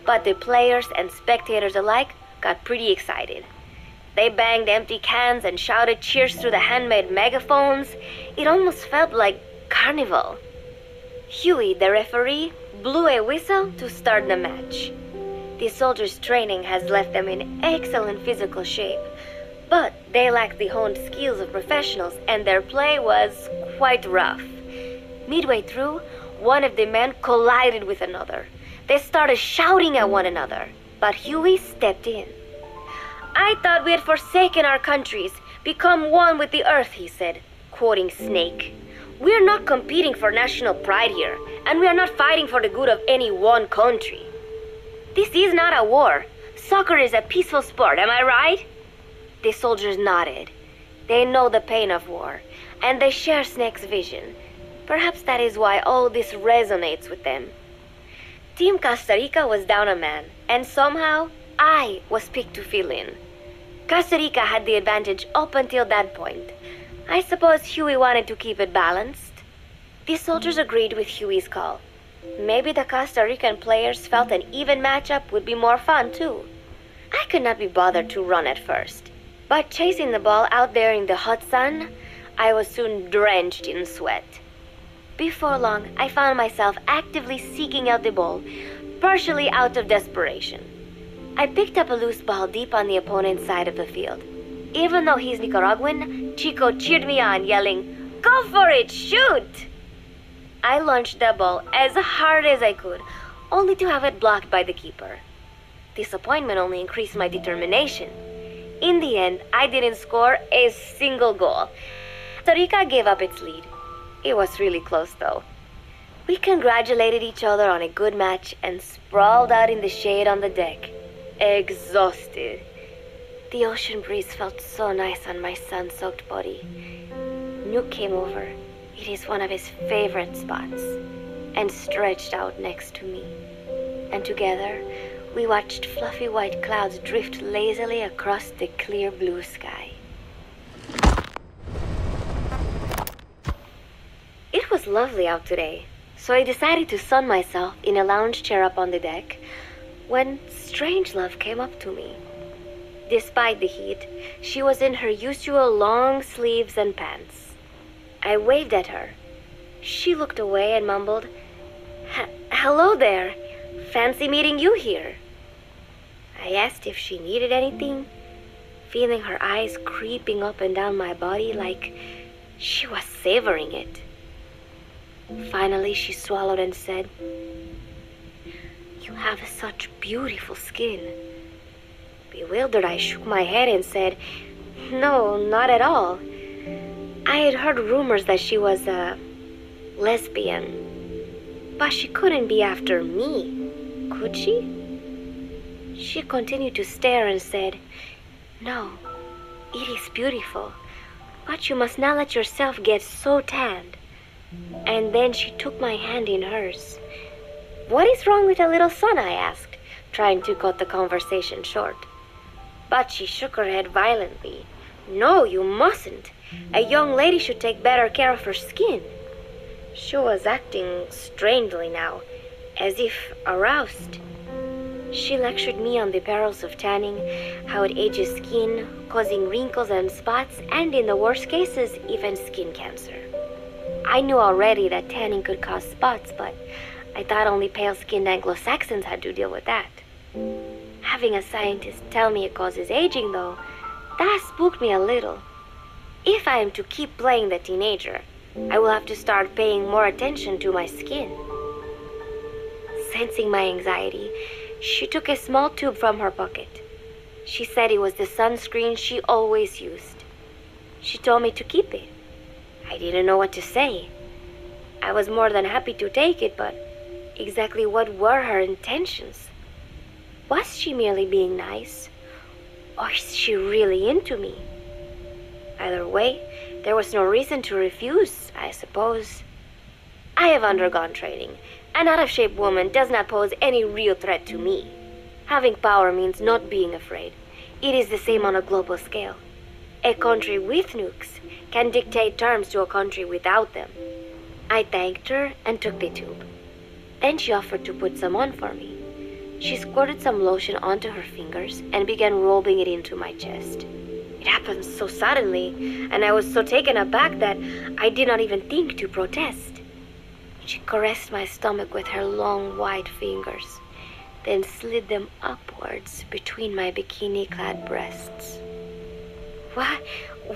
Speaker 10: but the players and spectators alike got pretty excited. They banged empty cans and shouted cheers through the handmade megaphones. It almost felt like carnival. Huey, the referee, blew a whistle to start the match. The soldiers' training has left them in excellent physical shape, but they lacked the honed skills of professionals and their play was quite rough. Midway through, one of the men collided with another. They started shouting at one another, but Huey stepped in. I thought we had forsaken our countries, become one with the earth, he said, quoting Snake. We're not competing for national pride here, and we are not fighting for the good of any one country. This is not a war. Soccer is a peaceful sport, am I right? The soldiers nodded. They know the pain of war, and they share Snake's vision. Perhaps that is why all this resonates with them. Team Costa Rica was down a man, and somehow I was picked to fill in. Costa Rica had the advantage up until that point. I suppose Huey wanted to keep it balanced. The soldiers agreed with Huey's call. Maybe the Costa Rican players felt an even matchup would be more fun too. I could not be bothered to run at first, but chasing the ball out there in the hot sun, I was soon drenched in sweat. Before long, I found myself actively seeking out the ball, partially out of desperation. I picked up a loose ball deep on the opponent's side of the field. Even though he's Nicaraguan, Chico cheered me on, yelling, "Go for it, shoot!" I launched the ball as hard as I could, only to have it blocked by the keeper. Disappointment only increased my determination. In the end, I didn't score a single goal. Costa Rica gave up its lead. It was really close though. We congratulated each other on a good match and sprawled out in the shade on the deck, exhausted. The ocean breeze felt so nice on my sun-soaked body. Nuke came over. It is one of his favorite spots, and stretched out next to me. And together, we watched fluffy white clouds drift lazily across the clear blue sky. It was lovely out today, so I decided to sun myself in a lounge chair up on the deck when Strangelove came up to me. Despite the heat, she was in her usual long sleeves and pants. I waved at her. She looked away and mumbled, "Hello there. Fancy meeting you here." I asked if she needed anything, feeling her eyes creeping up and down my body like she was savoring it. Finally, she swallowed and said, "You have such beautiful skin." Bewildered, I shook my head and said, "No, not at all." I had heard rumors that she was a lesbian, but she couldn't be after me, could she? She continued to stare and said, "No, it is beautiful, but you must not let yourself get so tanned." And then she took my hand in hers. "What is wrong with a little sun?" I asked, trying to cut the conversation short. But she shook her head violently. "No, you mustn't. A young lady should take better care of her skin." She was acting strangely now, as if aroused. She lectured me on the perils of tanning, how it ages skin, causing wrinkles and spots, and in the worst cases, even skin cancer. I knew already that tanning could cause spots, but I thought only pale-skinned Anglo-Saxons had to deal with that. Having a scientist tell me it causes aging, though, that spooked me a little. If I am to keep playing the teenager, I will have to start paying more attention to my skin. Sensing my anxiety, she took a small tube from her pocket. She said it was the sunscreen she always used. She told me to keep it. I didn't know what to say. I was more than happy to take it, but exactly what were her intentions? Was she merely being nice? Or is she really into me? Either way, there was no reason to refuse, I suppose. I have undergone training. An out-of-shape woman does not pose any real threat to me. Having power means not being afraid. It is the same on a global scale. A country with nukes can dictate terms to a country without them. I thanked her and took the tube. Then she offered to put some on for me. She squirted some lotion onto her fingers and began rolling it into my chest. It happened so suddenly, and I was so taken aback that I did not even think to protest. She caressed my stomach with her long white fingers, then slid them upwards between my bikini-clad breasts. "What?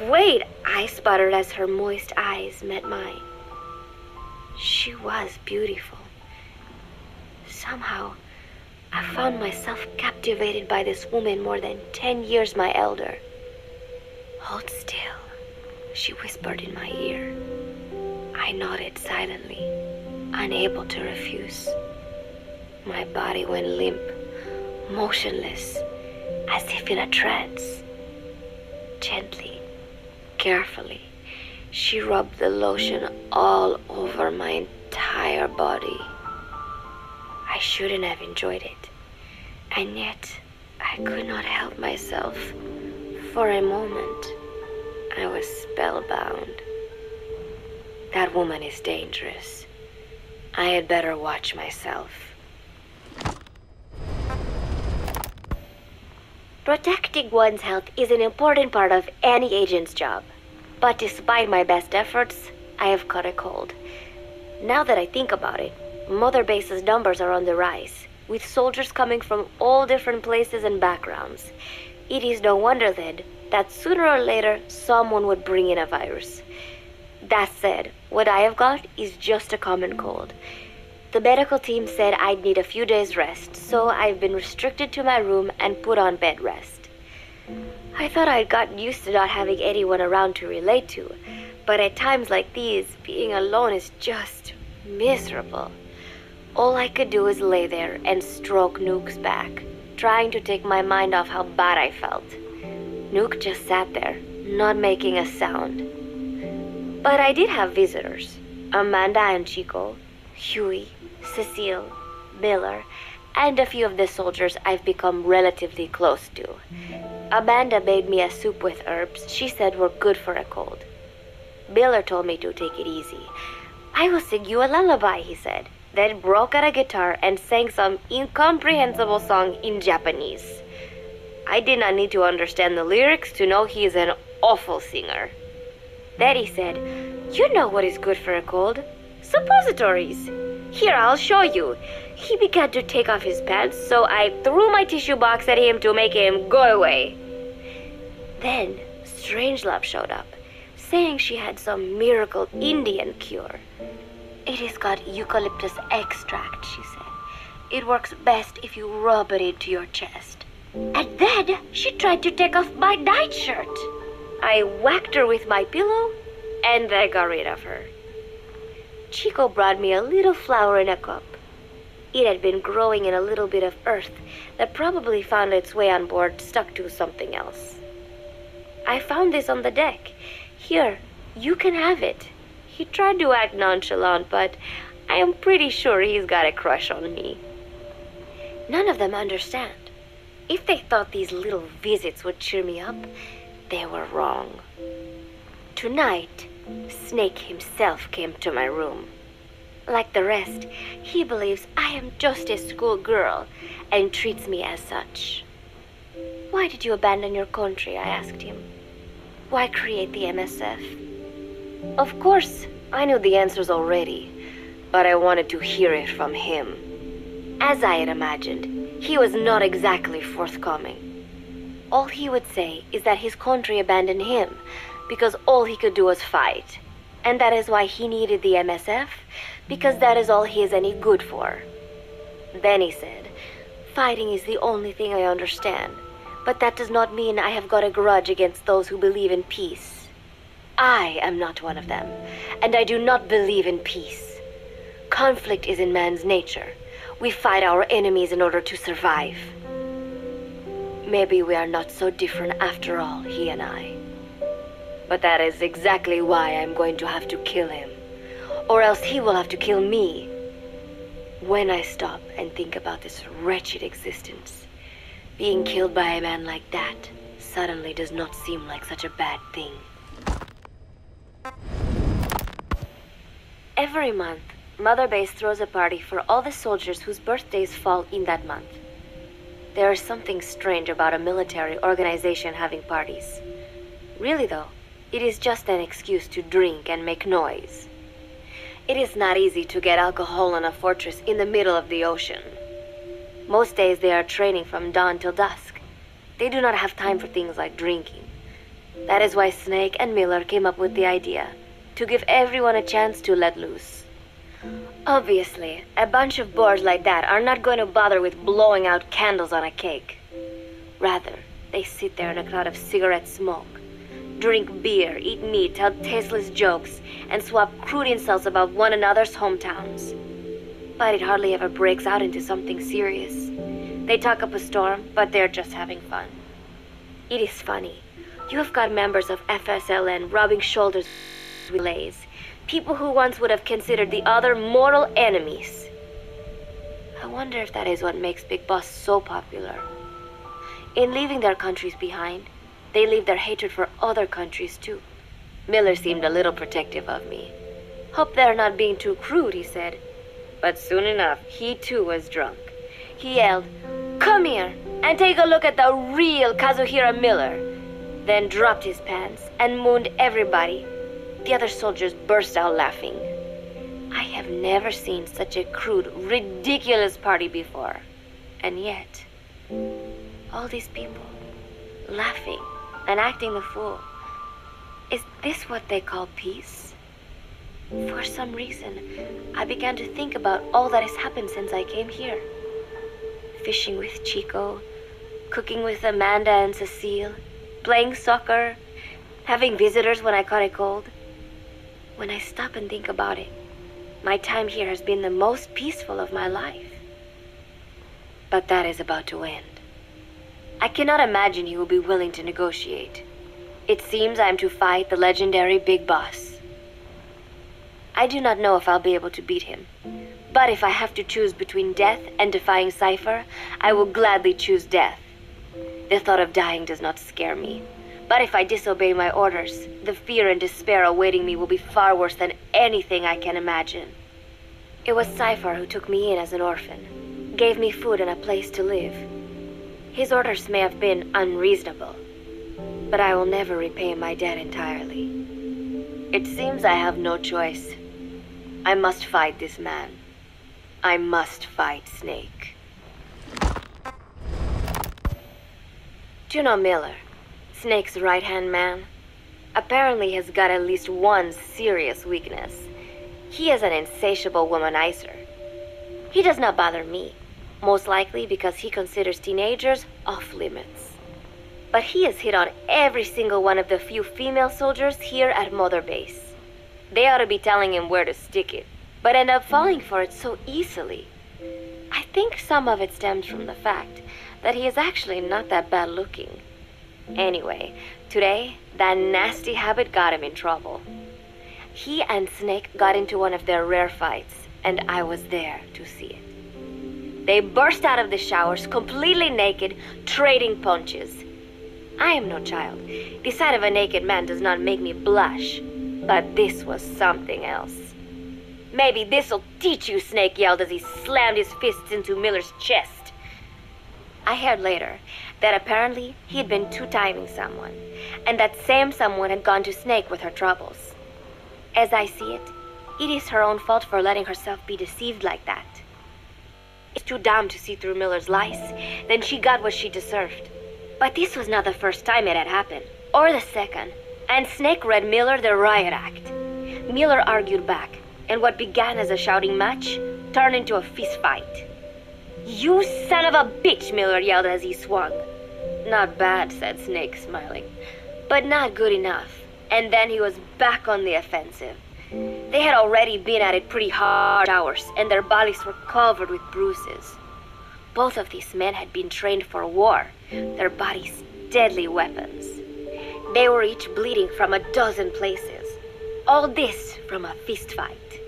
Speaker 10: Wait," I sputtered as her moist eyes met mine. She was beautiful. Somehow, I found myself captivated by this woman more than 10 years my elder. "Hold still," she whispered in my ear. I nodded silently, unable to refuse. My body went limp, motionless, as if in a trance. Gently, carefully, she rubbed the lotion all over my entire body. I shouldn't have enjoyed it, and yet I could not help myself. For a moment, I was spellbound. That woman is dangerous. I had better watch myself. Protecting one's health is an important part of any agent's job. But despite my best efforts, I have caught a cold. Now that I think about it, Mother Base's numbers are on the rise, with soldiers coming from all different places and backgrounds. It is no wonder then that sooner or later someone would bring in a virus. That said, what I have got is just a common cold. The medical team said I'd need a few days rest, so I've been restricted to my room and put on bed rest. I thought I'd gotten used to not having anyone around to relate to, but at times like these, being alone is just miserable. All I could do was lay there and stroke Nuke's back, trying to take my mind off how bad I felt. Nuke just sat there, not making a sound. But I did have visitors. Amanda and Chico, Huey, Cecile, Miller, and a few of the soldiers I've become relatively close to. Amanda made me a soup with herbs she said were good for a cold. Miller told me to take it easy. I will sing you a lullaby, he said, then broke out a guitar and sang some incomprehensible song in Japanese. I did not need to understand the lyrics to know he is an awful singer. Then he said, "You know what is good for a cold? Suppositories. Here, I'll show you." He began to take off his pants, so I threw my tissue box at him to make him go away. Then Strangelove showed up, saying she had some miracle Indian cure. "It has got eucalyptus extract," she said. "It works best if you rub it into your chest." And then she tried to take off my nightshirt. I whacked her with my pillow, and I got rid of her. Chico brought me a little flower in a cup. It had been growing in a little bit of earth that probably found its way on board, stuck to something else. "I found this on the deck. Here, you can have it." He tried to act nonchalant, but I am pretty sure he's got a crush on me. None of them understand. If they thought these little visits would cheer me up, they were wrong. Tonight, Snake himself came to my room. Like the rest, he believes I am just a schoolgirl and treats me as such. "Why did you abandon your country?" I asked him. "Why create the MSF?" Of course, I knew the answers already, but I wanted to hear it from him. As I had imagined, he was not exactly forthcoming. All he would say is that his country abandoned him because all he could do was fight, and that is why he needed the MSF, because that is all he is any good for. Then he said, "Fighting is the only thing I understand, but that does not mean I have got a grudge against those who believe in peace. I am not one of them, and I do not believe in peace. Conflict is in man's nature. We fight our enemies in order to survive." Maybe we are not so different after all, he and I. But that is exactly why I'm going to have to kill him, or else he will have to kill me. When I stop and think about this wretched existence, being killed by a man like that suddenly does not seem like such a bad thing. Every month, Mother Base throws a party for all the soldiers whose birthdays fall in that month. There is something strange about a military organization having parties. Really though, it is just an excuse to drink and make noise. It is not easy to get alcohol in a fortress in the middle of the ocean. Most days they are training from dawn till dusk. They do not have time for things like drinking. That is why Snake and Miller came up with the idea to give everyone a chance to let loose. Obviously, a bunch of boors like that are not going to bother with blowing out candles on a cake. Rather, they sit there in a cloud of cigarette smoke, drink beer, eat meat, tell tasteless jokes, and swap crude insults about one another's hometowns. But it hardly ever breaks out into something serious. They talk up a storm, but they're just having fun. It is funny. You have got members of FSLN rubbing shoulders with lays. People who once would have considered the other mortal enemies. I wonder if that is what makes Big Boss so popular. In leaving their countries behind, they leave their hatred for other countries too. Miller seemed a little protective of me. "Hope they're not being too crude," he said. But soon enough, he too was drunk. He yelled, "Come here and take a look at the real Kazuhira Miller," then dropped his pants and mooned everybody. The other soldiers burst out laughing. I have never seen such a crude, ridiculous party before. And yet, all these people, laughing and acting the fool. Is this what they call peace? For some reason, I began to think about all that has happened since I came here. Fishing with Chico, cooking with Amanda and Cecile, playing soccer, having visitors when I caught a cold. When I stop and think about it, my time here has been the most peaceful of my life. But that is about to end. I cannot imagine he will be willing to negotiate. It seems I am to fight the legendary Big Boss. I do not know if I'll be able to beat him, but if I have to choose between death and defying Cypher, I will gladly choose death. The thought of dying does not scare me, but if I disobey my orders, the fear and despair awaiting me will be far worse than anything I can imagine. It was Cypher who took me in as an orphan, gave me food and a place to live. His orders may have been unreasonable, but I will never repay my debt entirely. It seems I have no choice. I must fight this man. I must fight Snake. Do you know Miller, Snake's right-hand man? Apparently has got at least one serious weakness. He is an insatiable womanizer. He does not bother me, most likely because he considers teenagers off-limits. But he has hit on every single one of the few female soldiers here at Mother Base. They ought to be telling him where to stick it, but end up falling for it so easily. I think some of it stems from the fact that he is actually not that bad looking. Anyway, today, that nasty habit got him in trouble. He and Snake got into one of their rare fights, and I was there to see it. They burst out of the showers, completely naked, trading punches. I am no child. The sight of a naked man does not make me blush, but this was something else. Maybe this'll teach you, Snake yelled as he slammed his fists into Miller's chest. I heard later that apparently he'd been two-timing someone, and that same someone had gone to Snake with her troubles. As I see it, it is her own fault for letting herself be deceived like that. It's too dumb to see through Miller's lies, then she got what she deserved. But this was not the first time it had happened, or the second, and Snake read Miller the riot act. Miller argued back, and what began as a shouting match turned into a fist fight. "You son of a bitch," Miller yelled as he swung. "Not bad," said Snake, smiling, "but not good enough." And then he was back on the offensive. They had already been at it pretty hard hours, and their bodies were covered with bruises. Both of these men had been trained for war, their bodies deadly weapons. They were each bleeding from a dozen places. All this from a fist fight.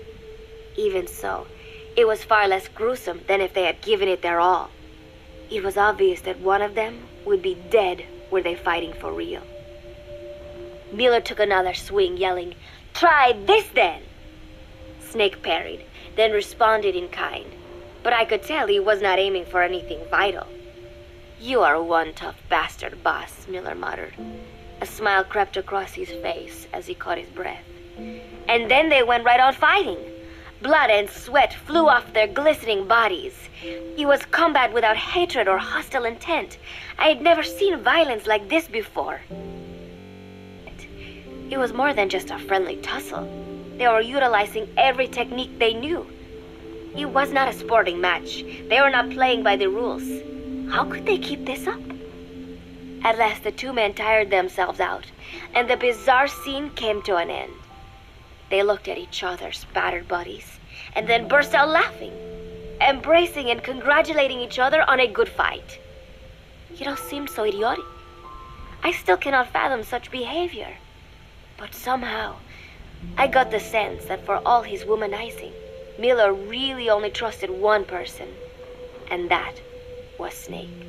Speaker 10: Even so, it was far less gruesome than if they had given it their all. It was obvious that one of them would be dead were they fighting for real. Miller took another swing, yelling, "Try this then!" Snake parried, then responded in kind, but I could tell he was not aiming for anything vital. "You are one tough bastard, boss," Miller muttered. A smile crept across his face as he caught his breath. And then they went right on fighting. Blood and sweat flew off their glistening bodies. It was combat without hatred or hostile intent. I had never seen violence like this before. It was more than just a friendly tussle. They were utilizing every technique they knew. It was not a sporting match. They were not playing by the rules. How could they keep this up? At last the two men tired themselves out, and the bizarre scene came to an end. They looked at each other's battered bodies, and then burst out laughing, embracing and congratulating each other on a good fight. It all seemed so idiotic. I still cannot fathom such behavior. But somehow, I got the sense that for all his womanizing, Miller really only trusted one person, and that was Snake.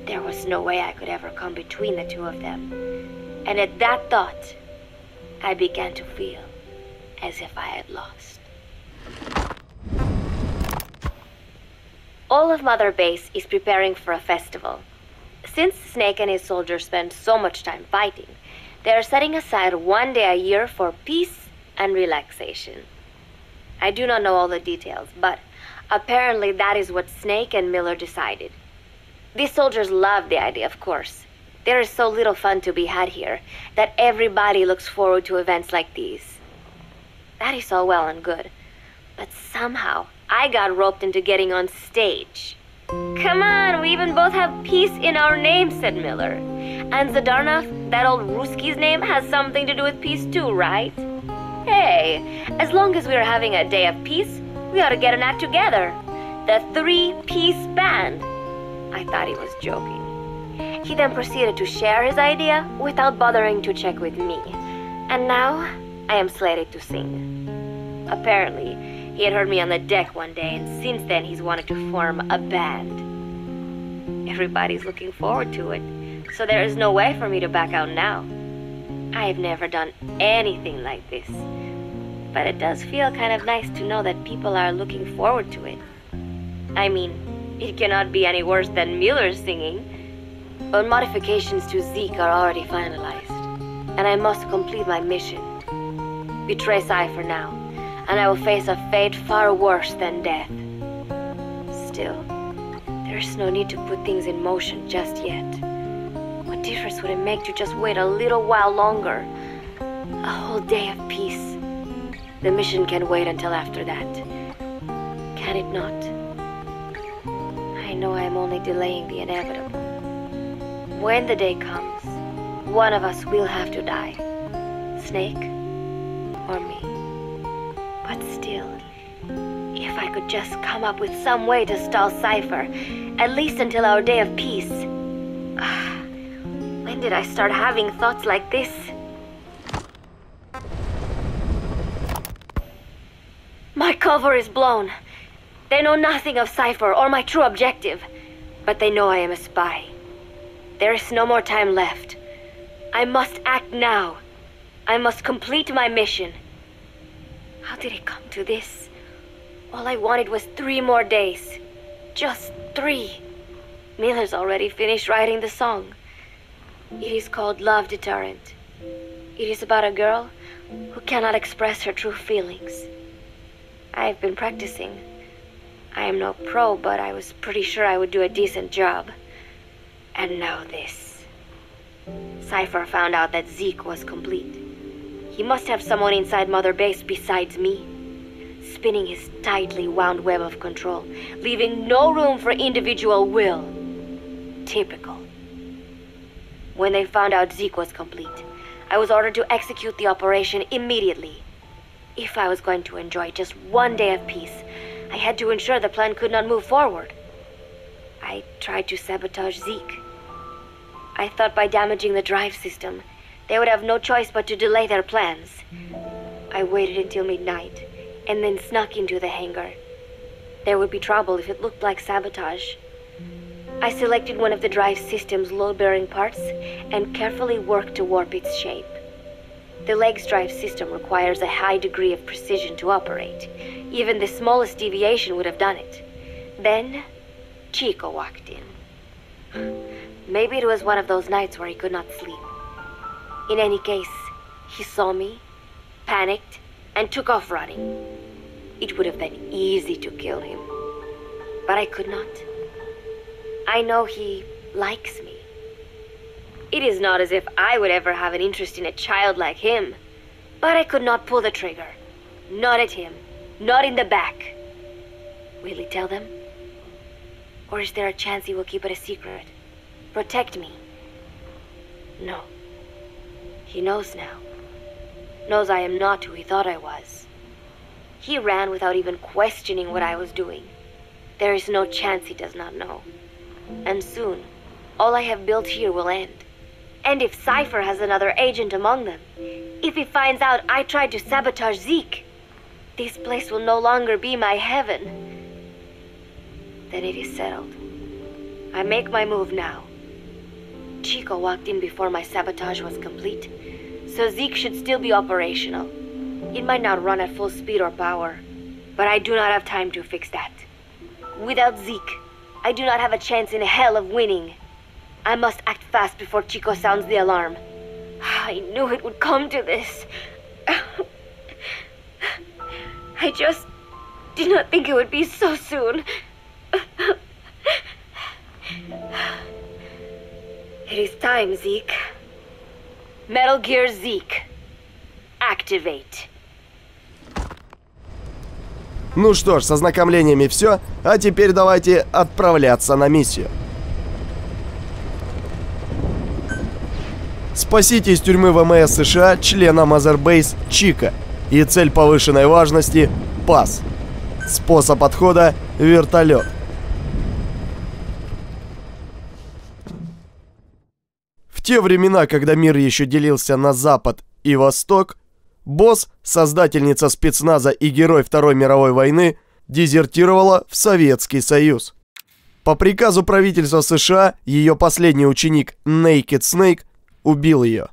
Speaker 10: There was no way I could ever come between the two of them, and at that thought, I began to feel as if I had lost. All of Mother Base is preparing for a festival. Since Snake and his soldiers spend so much time fighting, they are setting aside one day a year for peace and relaxation. I do not know all the details, but apparently that is what Snake and Miller decided. These soldiers love the idea, of course. There is so little fun to be had here that everybody looks forward to events like these. That is all well and good, but somehow I got roped into getting on stage. "Come on, And we even both have peace in our name, said Miller. And Zadarnov, that old Ruski's name, has something to do with peace too, right? Hey, as long as we're having a day of peace, we ought to get an act together. The 3-piece band. I thought he was joking. He then proceeded to share his idea without bothering to check with me. And now, I am slated to sing. Apparently, he had heard me on the deck one day, and since then he's wanted to form a band. Everybody's looking forward to it, so there is no way for me to back out now. I've never done anything like this, but it does feel kind of nice to know that people are looking forward to it. I mean, it cannot be any worse than Miller's singing, but modifications to Zeke are already finalized, and I must complete my mission. Betray Cypher now, and I will face a fate far worse than death. Still, there's no need to put things in motion just yet. What difference would it make to just wait a little while longer? A whole day of peace. The mission can wait until after that. Can it not? I know I am only delaying the inevitable. When the day comes, one of us will have to die. Snake or me. But still, if I could just come up with some way to stall Cypher, at least until our day of peace. When did I start having thoughts like this? My cover is blown. They know nothing of Cypher or my true objective, but they know I am a spy. There is no more time left. I must act now. I must complete my mission. How did it come to this? All I wanted was 3 more days. Just 3. Miller's already finished writing the song. It is called Love Deterrent. It is about a girl who cannot express her true feelings. I have been practicing. I am no pro, but I was pretty sure I would do a decent job. And now this. Cypher found out that Zeke was complete. He must have someone inside Mother Base besides me, spinning his tightly wound web of control, leaving no room for individual will. Typical. When they found out Zeke was complete, I was ordered to execute the operation immediately. If I was going to enjoy just 1 day of peace, I had to ensure the plan could not move forward. I tried to sabotage Zeke. I thought by damaging the drive system, they would have no choice but to delay their plans. I waited until midnight, and then snuck into the hangar. There would be trouble if it looked like sabotage. I selected one of the drive system's load-bearing parts and carefully worked to warp its shape. The leg's drive system requires a high degree of precision to operate. Even the smallest deviation would have done it. Then, Chico walked in. Maybe it was one of those nights where he could not sleep. In any case, he saw me, panicked, and took off running. It would have been easy to kill him, but I could not. I know he likes me. It is not as if I would ever have an interest in a child like him, but I could not pull the trigger. Not at him, not in the back. Will he tell them? Or is there a chance he will keep it a secret? Protect me? No. He knows now. Knows I am not who he thought I was. He ran without even questioning what I was doing. There is no chance he does not know. And soon, all I have built here will end. And if Cypher has another agent among them, if he finds out I tried to sabotage Zeke, this place will no longer be my heaven. Then it is settled. I make my move now. Chico walked in before my sabotage was complete, so Zeke should still be operational. It might not run at full speed or power, but I do not have time to fix that. Without Zeke, I do not have a chance in hell of winning. I must act fast before Chico sounds the alarm. I knew it would come to this. I just did not think it would be so soon. It is time, Zeke. Metal Gear Zeke. Activate.
Speaker 1: Ну что ж, с ознакомлениями все, а теперь давайте отправляться на миссию. Спасите из тюрьмы ВМС США члена Мазербейс Чика. И цель повышенной важности – пас. Способ отхода – вертолет. В те времена, когда мир еще делился на Запад и Восток, Босс, создательница спецназа и герой Второй мировой войны, дезертировала в Советский Союз. По приказу правительства США ее последний ученик Naked Snake убил ее.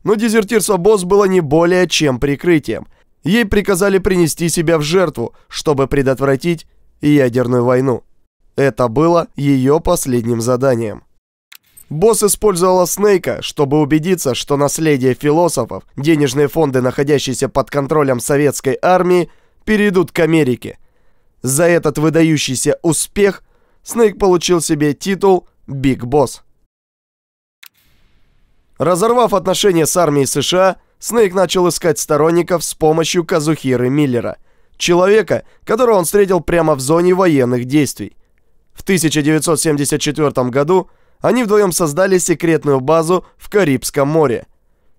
Speaker 1: Но дезертирство Босс было не более чем прикрытием. Ей приказали принести себя в жертву, чтобы предотвратить ядерную войну. Это было ее последним заданием. Босс использовала Снейка, чтобы убедиться, что наследие философов, денежные фонды, находящиеся под контролем советской армии, перейдут к Америке. За этот выдающийся успех Снейк получил себе титул «Биг Босс». Разорвав отношения с армией США, Снейк начал искать сторонников с помощью Казухиры Миллера, человека, которого он встретил прямо в зоне военных действий. В 1974 году они вдвоем создали секретную базу в Карибском море.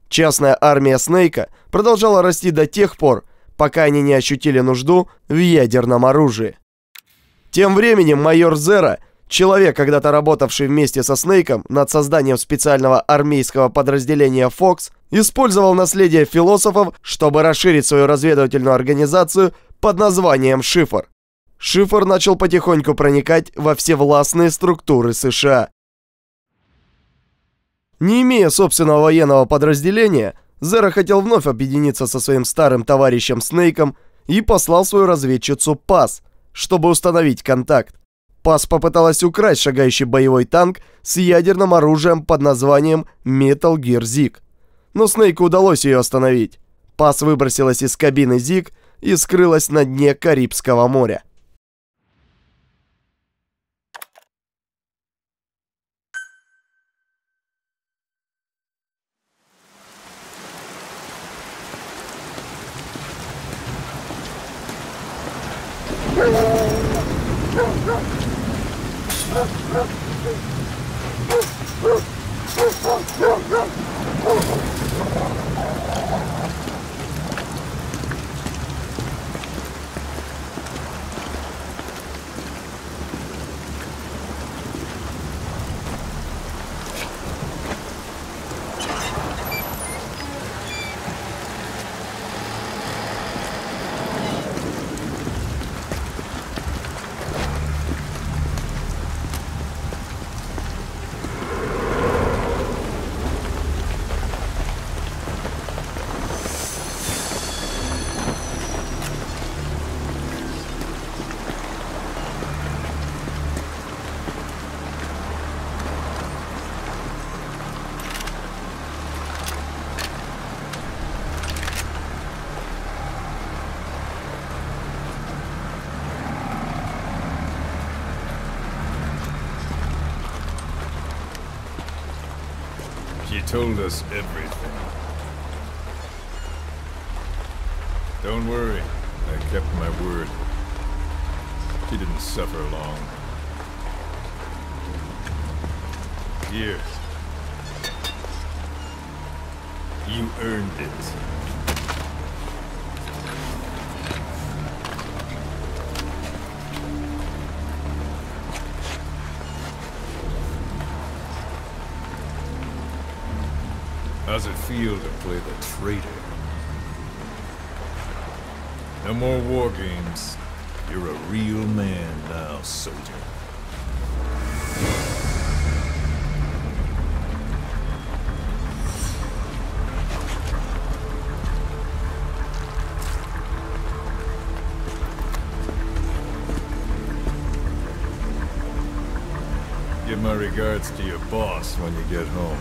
Speaker 1: Частная армия Снейка продолжала расти до тех пор, пока они не ощутили нужду в ядерном оружии. Тем временем майор Зера, человек, когда-то работавший вместе со Снейком над созданием специального армейского подразделения Fox, использовал наследие философов, чтобы расширить свою разведывательную организацию под названием «Шифр». Шифр начал потихоньку проникать во всевластные структуры США. Не имея собственного военного подразделения, Зера хотел вновь объединиться со своим старым товарищем Снейком и послал свою разведчицу Пас, чтобы установить контакт. Пас попыталась украсть шагающий боевой танк с ядерным оружием под названием Metal Gear Zig. Но Снейку удалось ее остановить. Пас выбросилась из кабины Зиг и скрылась на дне Карибского моря.
Speaker 11: She told us everything. Don't worry, I kept my word. She didn't suffer long. Here. You earned it. How's it feel to play the traitor? No more war games. You're a real man now, soldier. Give my regards to your boss when you get home.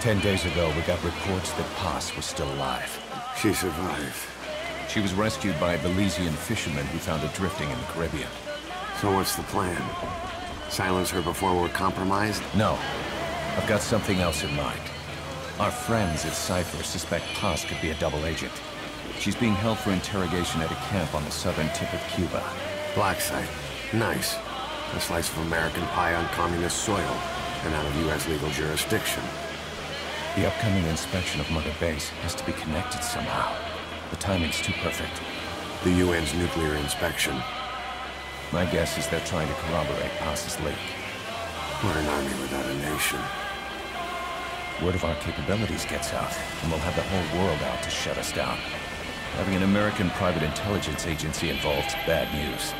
Speaker 12: 10 days ago, we got reports that Paz was still alive.
Speaker 7: She survived.
Speaker 12: She was rescued by a Belizean fisherman who found her drifting in the Caribbean.
Speaker 7: So what's the plan? Silence her before we're compromised?
Speaker 12: No. I've got something else in mind. Our friends at CHIPaev'a suspect Paz could be a double agent. She's being held for interrogation at a camp on the southern tip of Cuba.
Speaker 7: Black site. Nice. A slice of American pie on communist soil, and out of U.S. legal jurisdiction.
Speaker 12: The upcoming inspection of Mother Base has to be connected somehow. The timing's too perfect.
Speaker 7: The UN's nuclear inspection.
Speaker 12: My guess is they're trying to corroborate Paz's leak.
Speaker 7: What an army without a nation.
Speaker 12: Word of our capabilities gets out, and we'll have the whole world out to shut us down. Having an American private intelligence agency involved's bad news.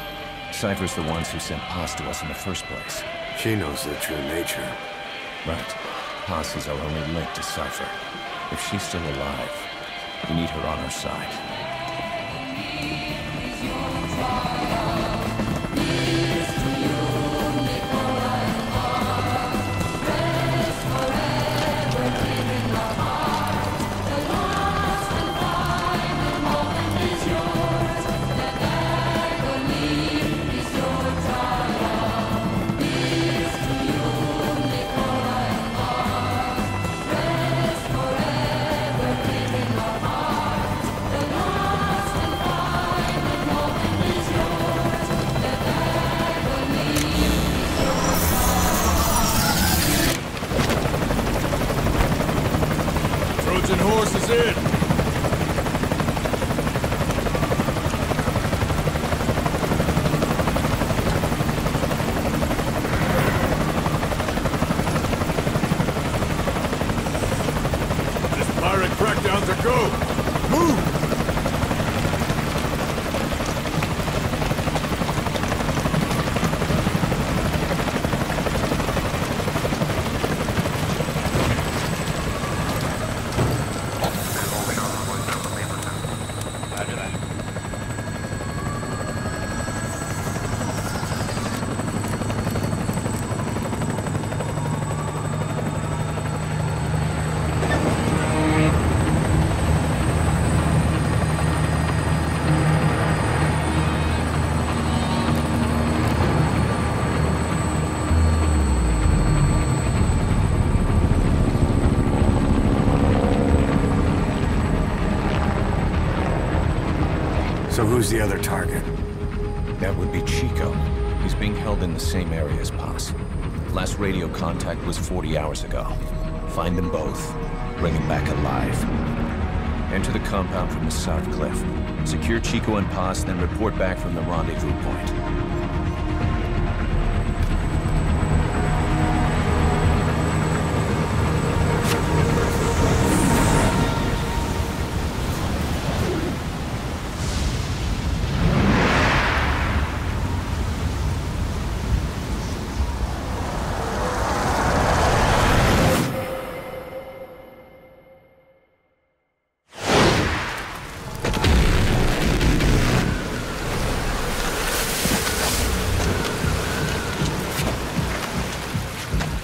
Speaker 12: CHIPaev'a's the ones who sent Paz to us in the first place.
Speaker 7: She knows their true nature.
Speaker 12: Right. Paz is our only link to CHIPaev'a. If she's still alive, we need her on our side.
Speaker 11: Horses in! This pirate crackdown's a go! Move!
Speaker 7: So who's the other target?
Speaker 12: That would be Chico. He's being held in the same area as Paz. Last radio contact was 40 hours ago. Find them both. Bring them back alive. Enter the compound from the south cliff. Secure Chico and Paz, then report back from the rendezvous point.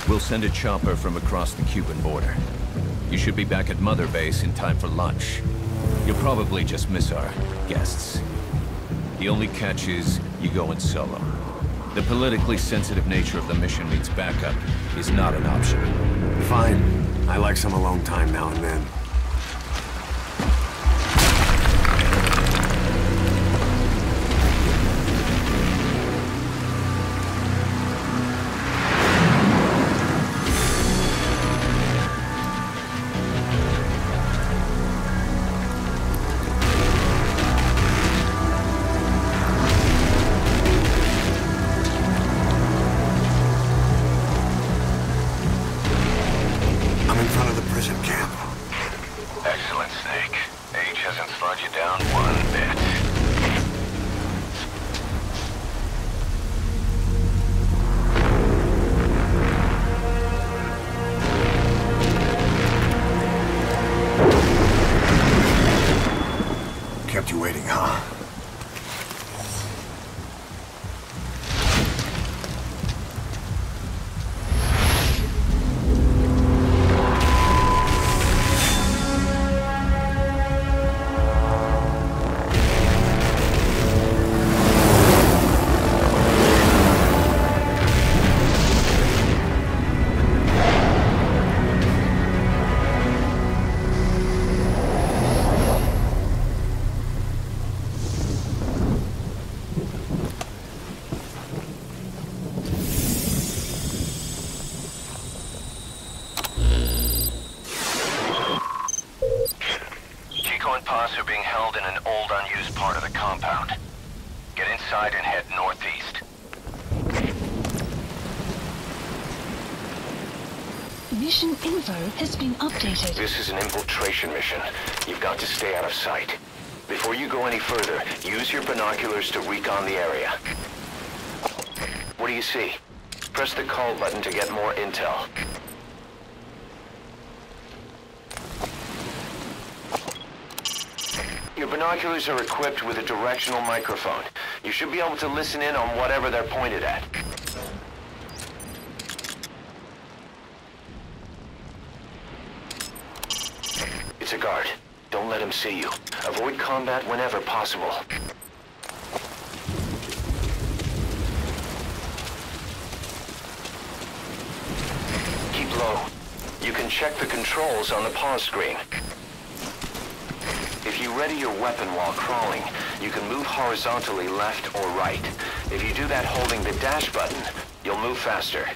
Speaker 12: We'll send a chopper from across the Cuban border. You should be back at Mother Base in time for lunch. You'll probably just miss our guests. The only catch is you go in solo. The politically sensitive nature of the mission means backup is not an option.
Speaker 7: Fine. I like some alone time now and then. I'm in front of the prison camp.
Speaker 13: Mission info has been updated.
Speaker 6: This is an infiltration mission. You've got to stay out of sight. Before you go any further, use your binoculars to recon the area. What do you see? Press the call button to get more intel. Your binoculars are equipped with a directional microphone. You should be able to listen in on whatever they're pointed at. It's a guard. Don't let him see you. Avoid combat whenever possible. Keep low. You can check the controls on the pause screen. If you ready your weapon while crawling, you can move horizontally left or right. If you do that holding the dash button, you'll move faster.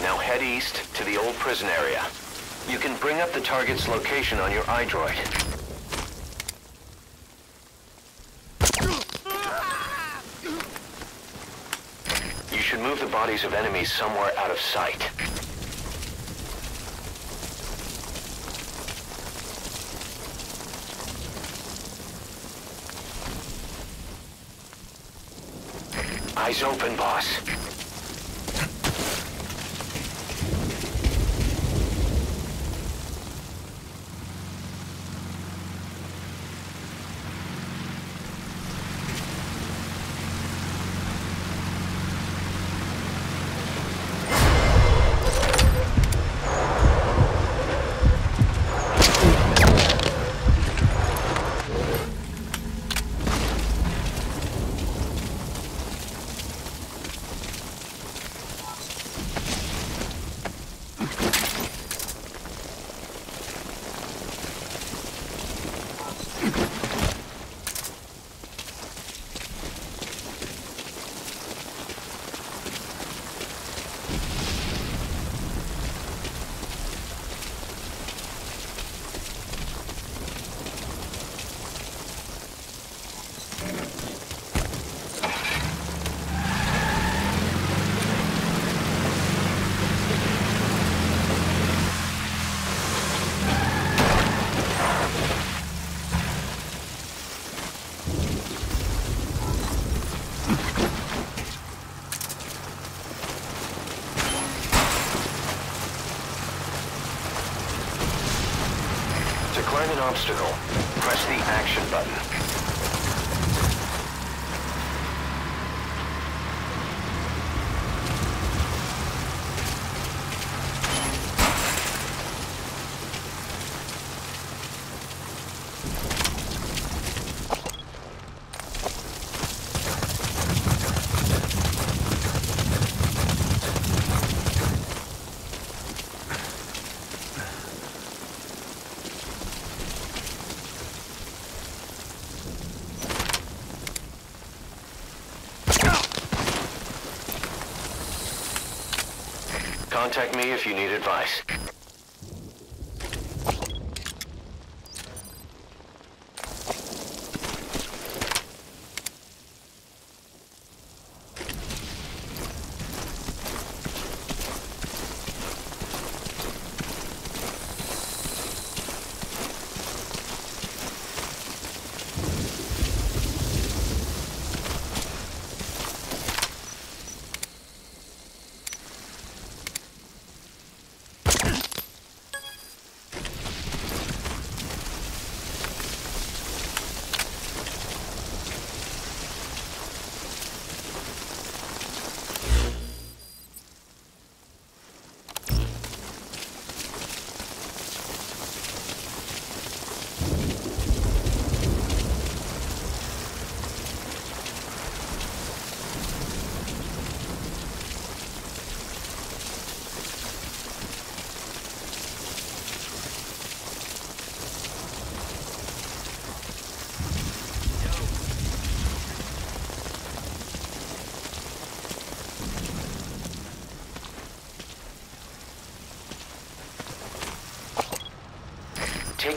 Speaker 6: Now head east to the old prison area. You can bring up the target's location on your iDroid. You should move the bodies of enemies somewhere out of sight. Eyes open, boss. To climb an obstacle, press the action button. Contact me if you need advice.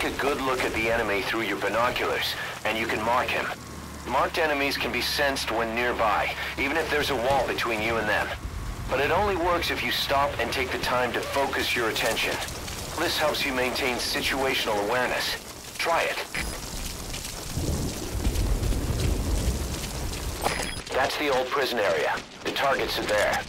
Speaker 6: a good look at the enemy through your binoculars, and you can mark him. Marked enemies can be sensed when nearby, even if there's a wall between you and them. But it only works if you stop and take the time to focus your attention. This helps you maintain situational awareness. Try it. That's the old prison area. The targets are there.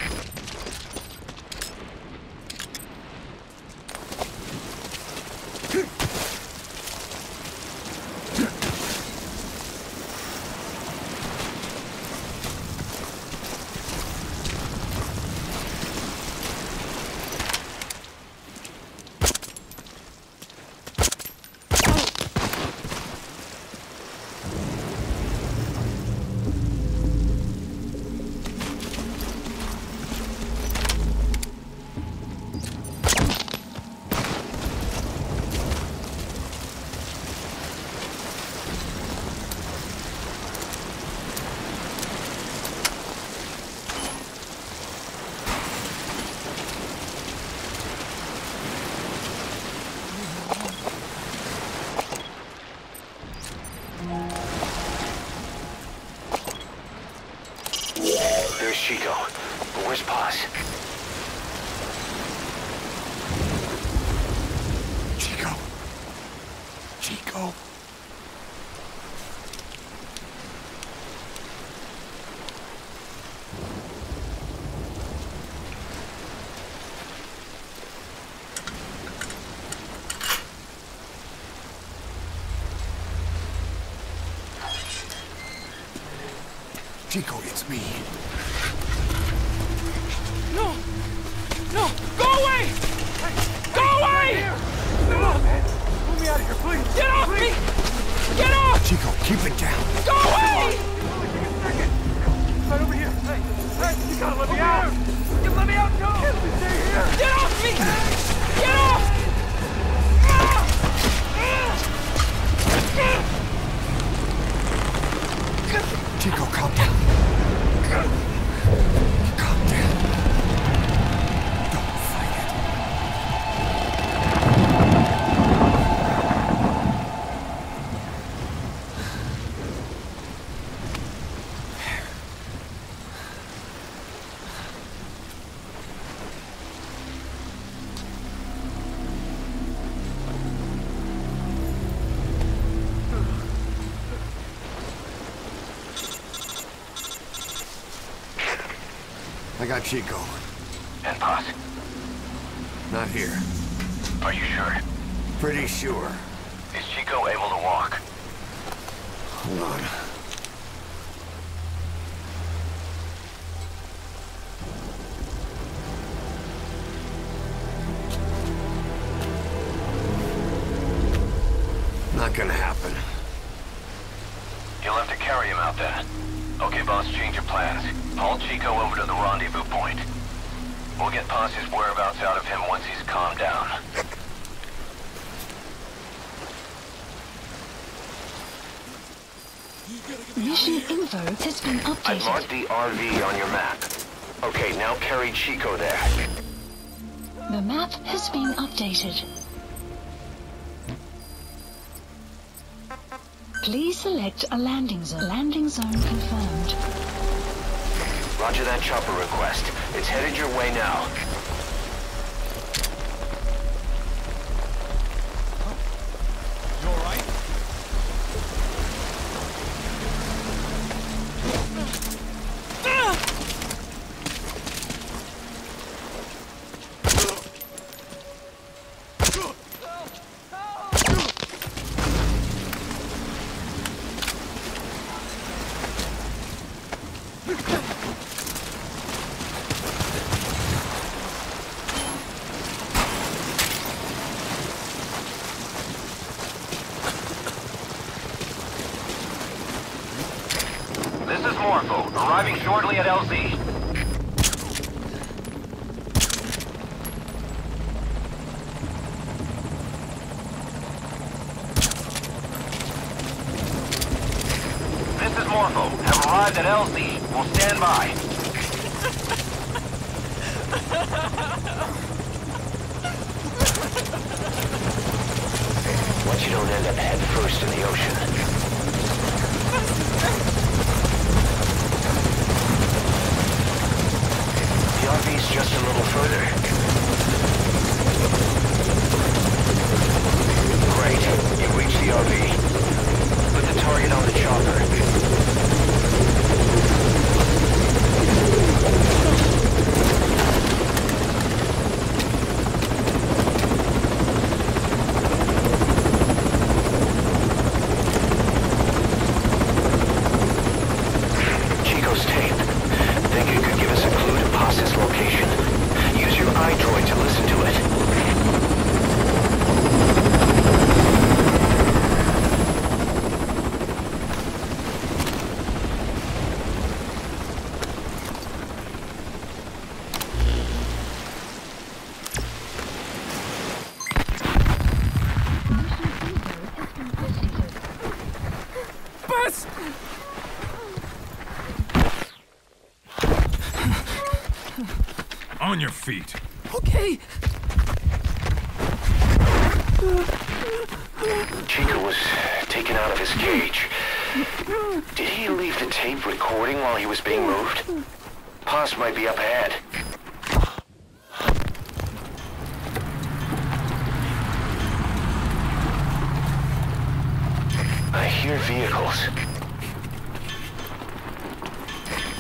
Speaker 6: There's Chico. But where's Paz?
Speaker 7: Chico. Chico. Chico, it's me.
Speaker 14: No! No! Go away! Go away!
Speaker 7: Come on, man. Move me out of here, please.
Speaker 14: Get off me! Get off!
Speaker 7: Chico, keep it down.
Speaker 14: Go away!
Speaker 7: Take a second. Right over here. Hey, you gotta let me out. You let me out, no! Stay here.
Speaker 14: Get off me! Get off!
Speaker 7: Chico, calm down. Calm down. Don't fight it. I got Chico.
Speaker 6: And Paz?
Speaker 7: Not here.
Speaker 6: Are you sure?
Speaker 7: Pretty sure.
Speaker 6: Is Chico able to walk?
Speaker 7: Hold on. Not gonna happen.
Speaker 6: You'll have to carry him out then. Okay, boss, change your plans. Haul Chico over to the rendezvous point. We'll get Paz's whereabouts out of him once he's calmed down.
Speaker 13: Mission info has been
Speaker 6: I've
Speaker 13: updated.
Speaker 6: marked the RV on your map. Okay, now carry Chico there.
Speaker 13: The map has been updated. Please select a landing zone. Landing zone confirmed.
Speaker 6: Roger that chopper request. It's headed your way now.
Speaker 14: You alright?
Speaker 6: This is Morpho, arriving shortly at LZ. This is Morpho, have arrived at LZ. We'll stand by. Once you don't end up head first in the ocean. The RV's just a little further. Great. You've reached the RV. Put the target on the chopper. Chico's tape. Think it could give us a clue to Paz's location? Use your iDroid to listen to it.
Speaker 14: Buzz!
Speaker 11: On your feet.
Speaker 14: Okay.
Speaker 6: Chico was taken out of his cage. Did he leave the tape recording while he was being moved? Paz might be up ahead. I hear vehicles.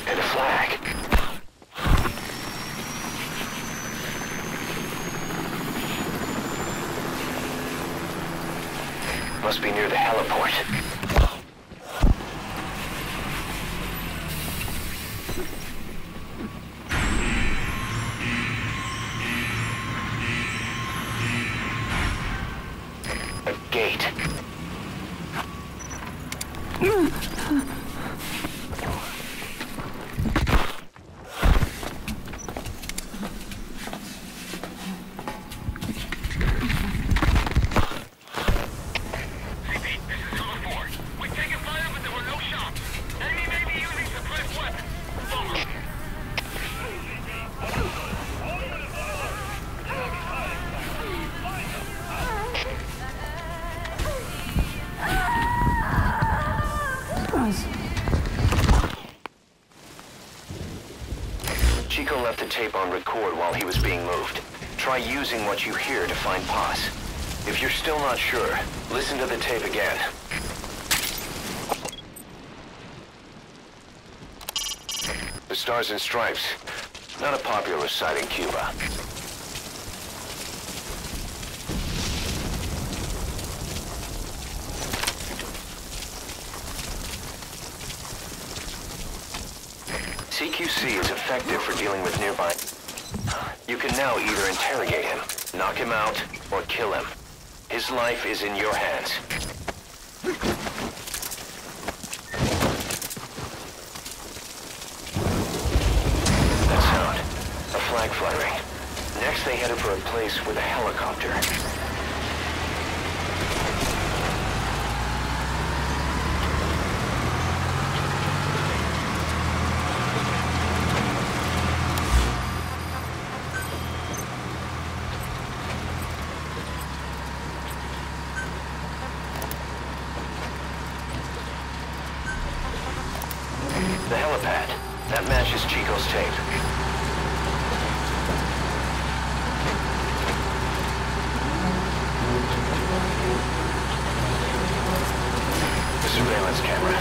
Speaker 6: And a flag. Must be near the heliport. A gate. Chico left the tape on record while he was being moved. Try using what you hear to find Paz. If you're still not sure, listen to the tape again. The Stars and Stripes. Not a popular sight in Cuba. CQC is effective for dealing with nearby. You can now either interrogate him, knock him out, or kill him. His life is in your hands. That sound. A flag fluttering. Next they headed for a place with a helicopter. The helipad. That matches Chico's tape. The surveillance camera.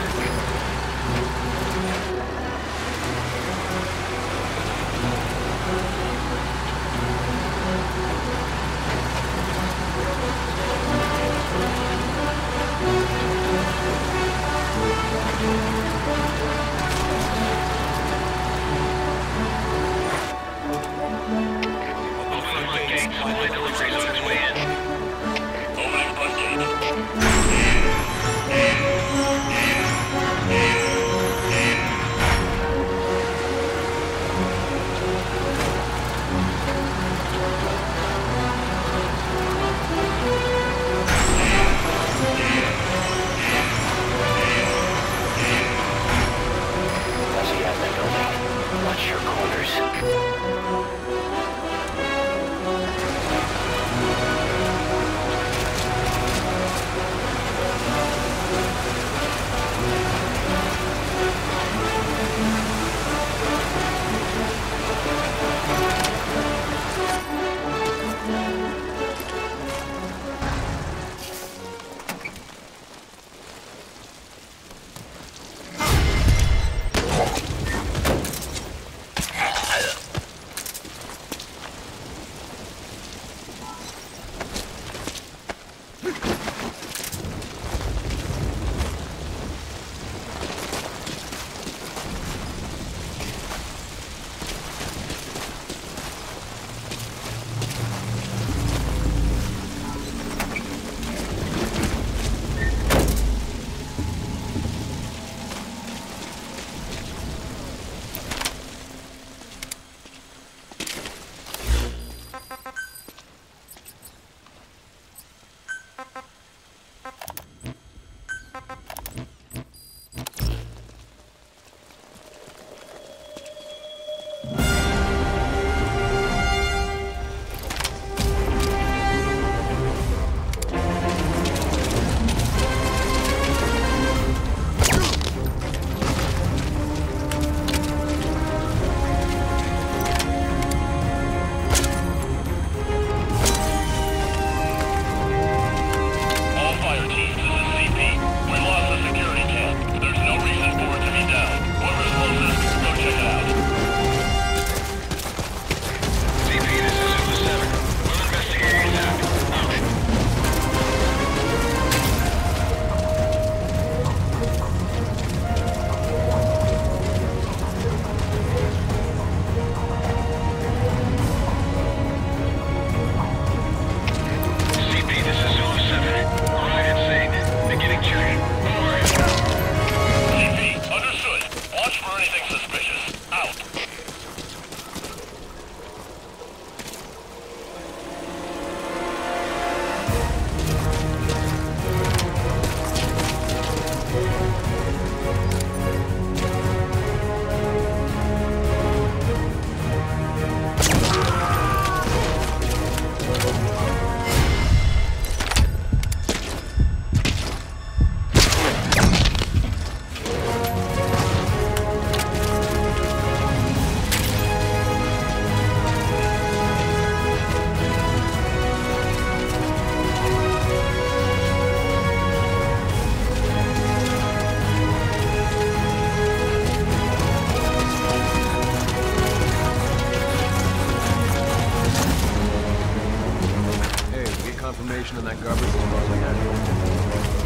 Speaker 15: confirmation on that garbage disposal yet?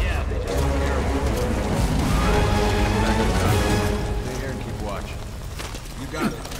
Speaker 15: Yeah, they just took care of it. Alright, back on top. Stay here and keep watch. You got it.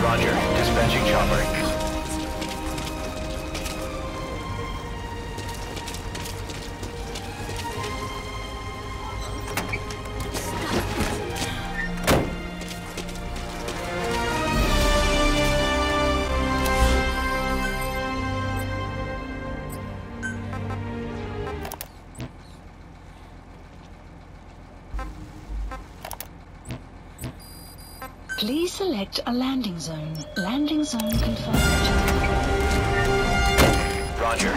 Speaker 6: Roger. Dispatching chopper.
Speaker 13: Please select a landing zone. Landing zone confirmed.
Speaker 6: Roger.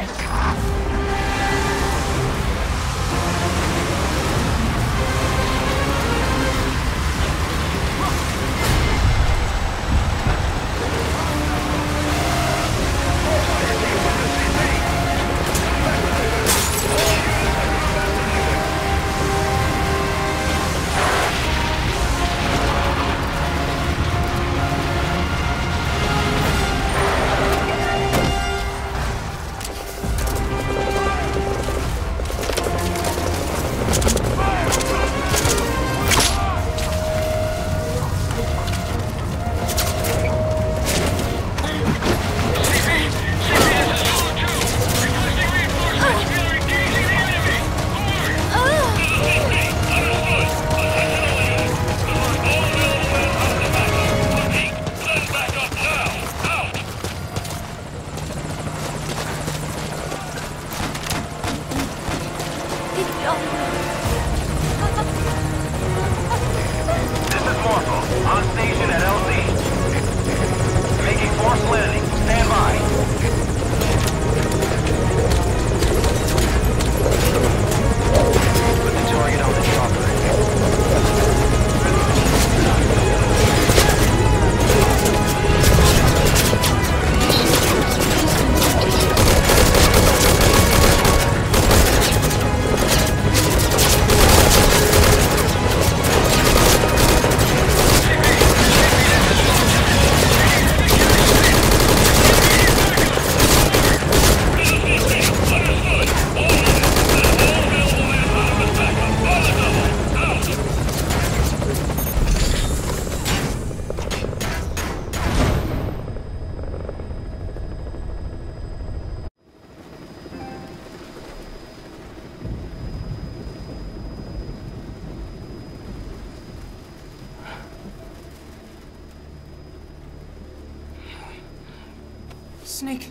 Speaker 14: Snake.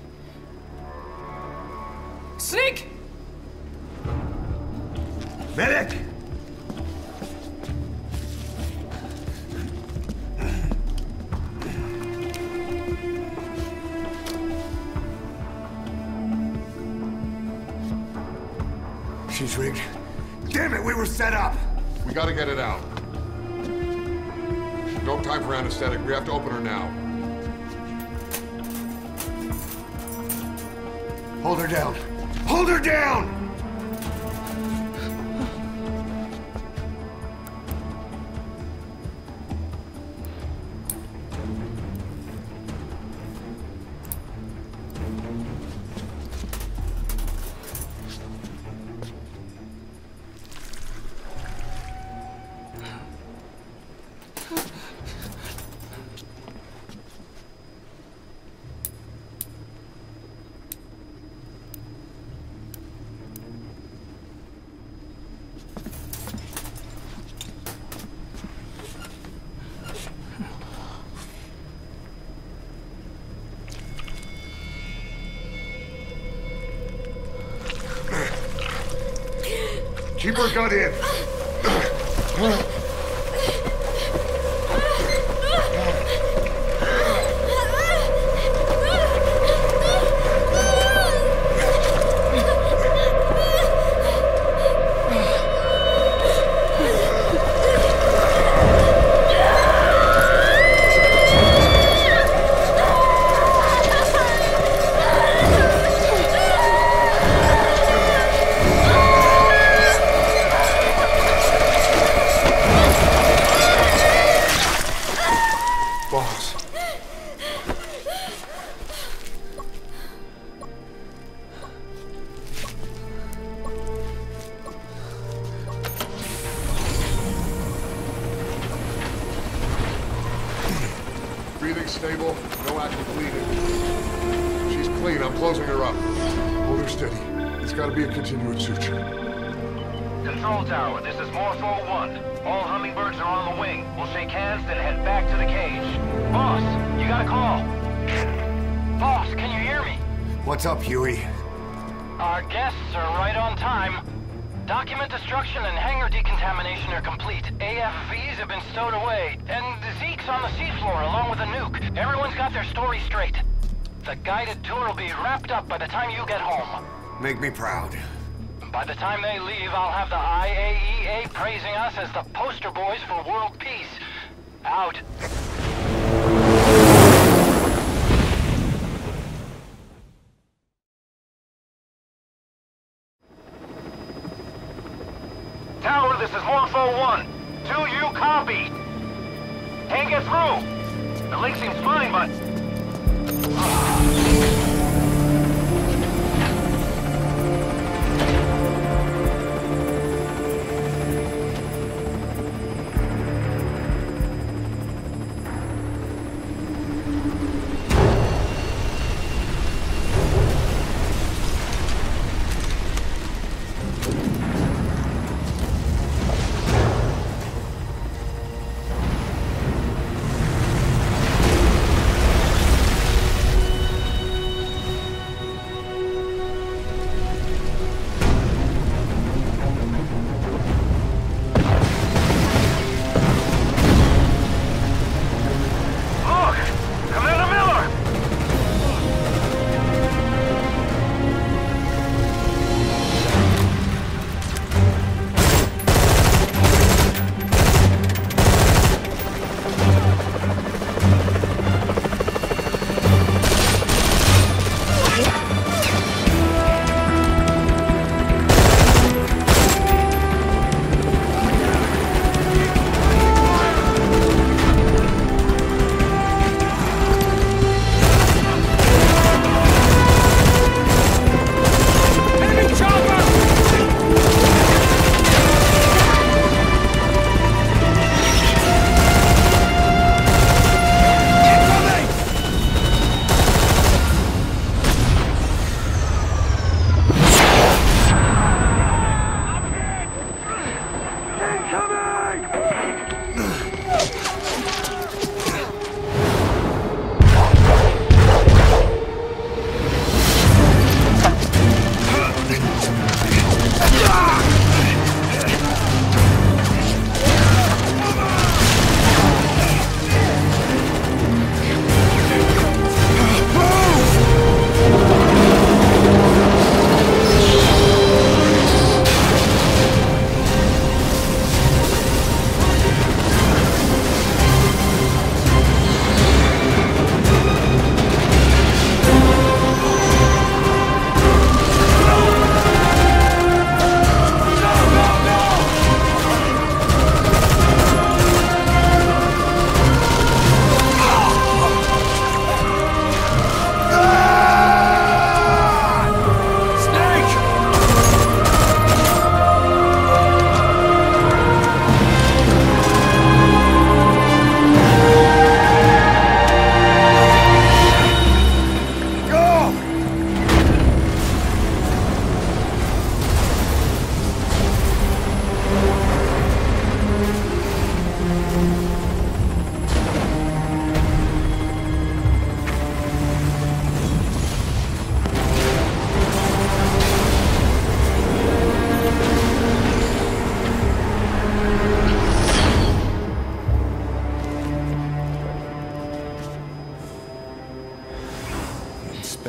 Speaker 14: Snake!
Speaker 7: Medic! She's rigged. Damn it, we were set up!
Speaker 11: We gotta get it out. No time for anesthetic. We have to open her now.
Speaker 7: Hold her down. Hold her down!
Speaker 11: Keep her gun in. Breathing stable, no active bleeding. She's clean, I'm closing her up. Hold her steady. It's gotta be a continuous suture.
Speaker 16: Control tower, this is Morpho 1. All hummingbirds are on the wing. We'll shake hands, then head back to the cage. Boss, you got a call. Boss, can you hear me?
Speaker 7: What's up, Huey?
Speaker 16: Our guests are right on time. Document destruction and hangar decontamination are complete. AFVs have been stowed away, and Zeke's on the seafloor along with a nuke. Everyone's got their story straight. The guided tour will be wrapped up by the time you get home.
Speaker 7: Make me proud.
Speaker 16: By the time they leave, I'll have the IAEA praising us as the poster boys for world peace. Out. Tower, this is Morpho 1. Do you copy? Can't get through. The link seems fine, but...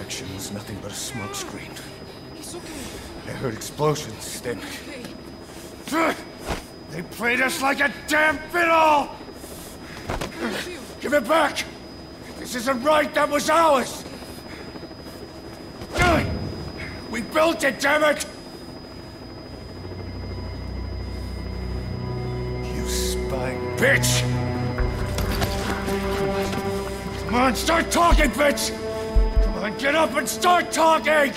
Speaker 7: inspection was nothing but a smokescreen. I heard explosions, then... They played us like a damn fiddle! Give it back! This isn't right, that was ours! We built it, damn it! You spying bitch! Come on, start talking, bitch! Come on, get up and start talking!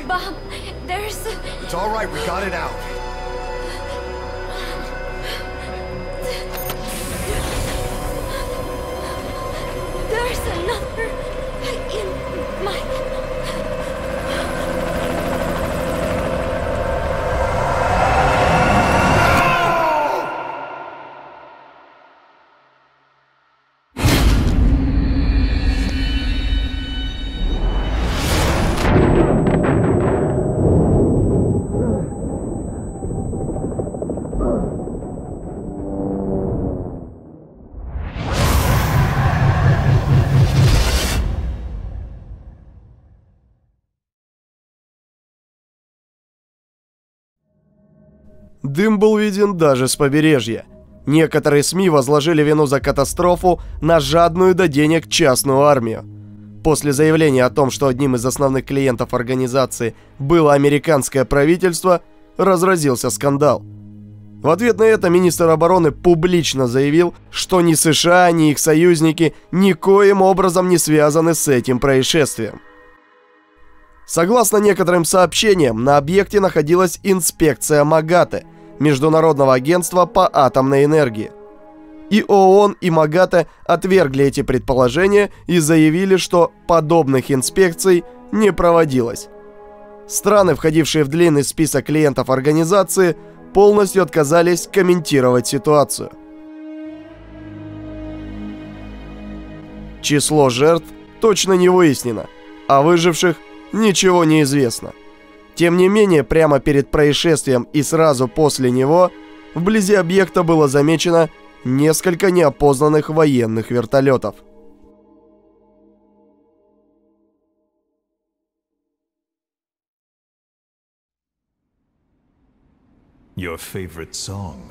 Speaker 10: Bob, there's...
Speaker 7: It's all right, we got it out.
Speaker 10: There's another in my...
Speaker 1: Дым был виден даже с побережья. Некоторые СМИ возложили вину за катастрофу на жадную до денег частную армию. После заявления о том, что одним из основных клиентов организации было американское правительство, разразился скандал. В ответ на это министр обороны публично заявил, что ни США, ни их союзники никоим образом не связаны с этим происшествием. Согласно некоторым сообщениям, на объекте находилась инспекция МАГАТЭ, Международного агентства по атомной энергии. И ООН, и МАГАТЭ отвергли эти предположения и заявили, что подобных инспекций не проводилось. Страны, входившие в длинный список клиентов организации, полностью отказались комментировать ситуацию. Число жертв точно не выяснено, а выживших ничего не известно. Тем не менее, прямо перед происшествием и сразу после него, вблизи объекта было замечено несколько неопознанных военных вертолетов.
Speaker 17: Your favorite song?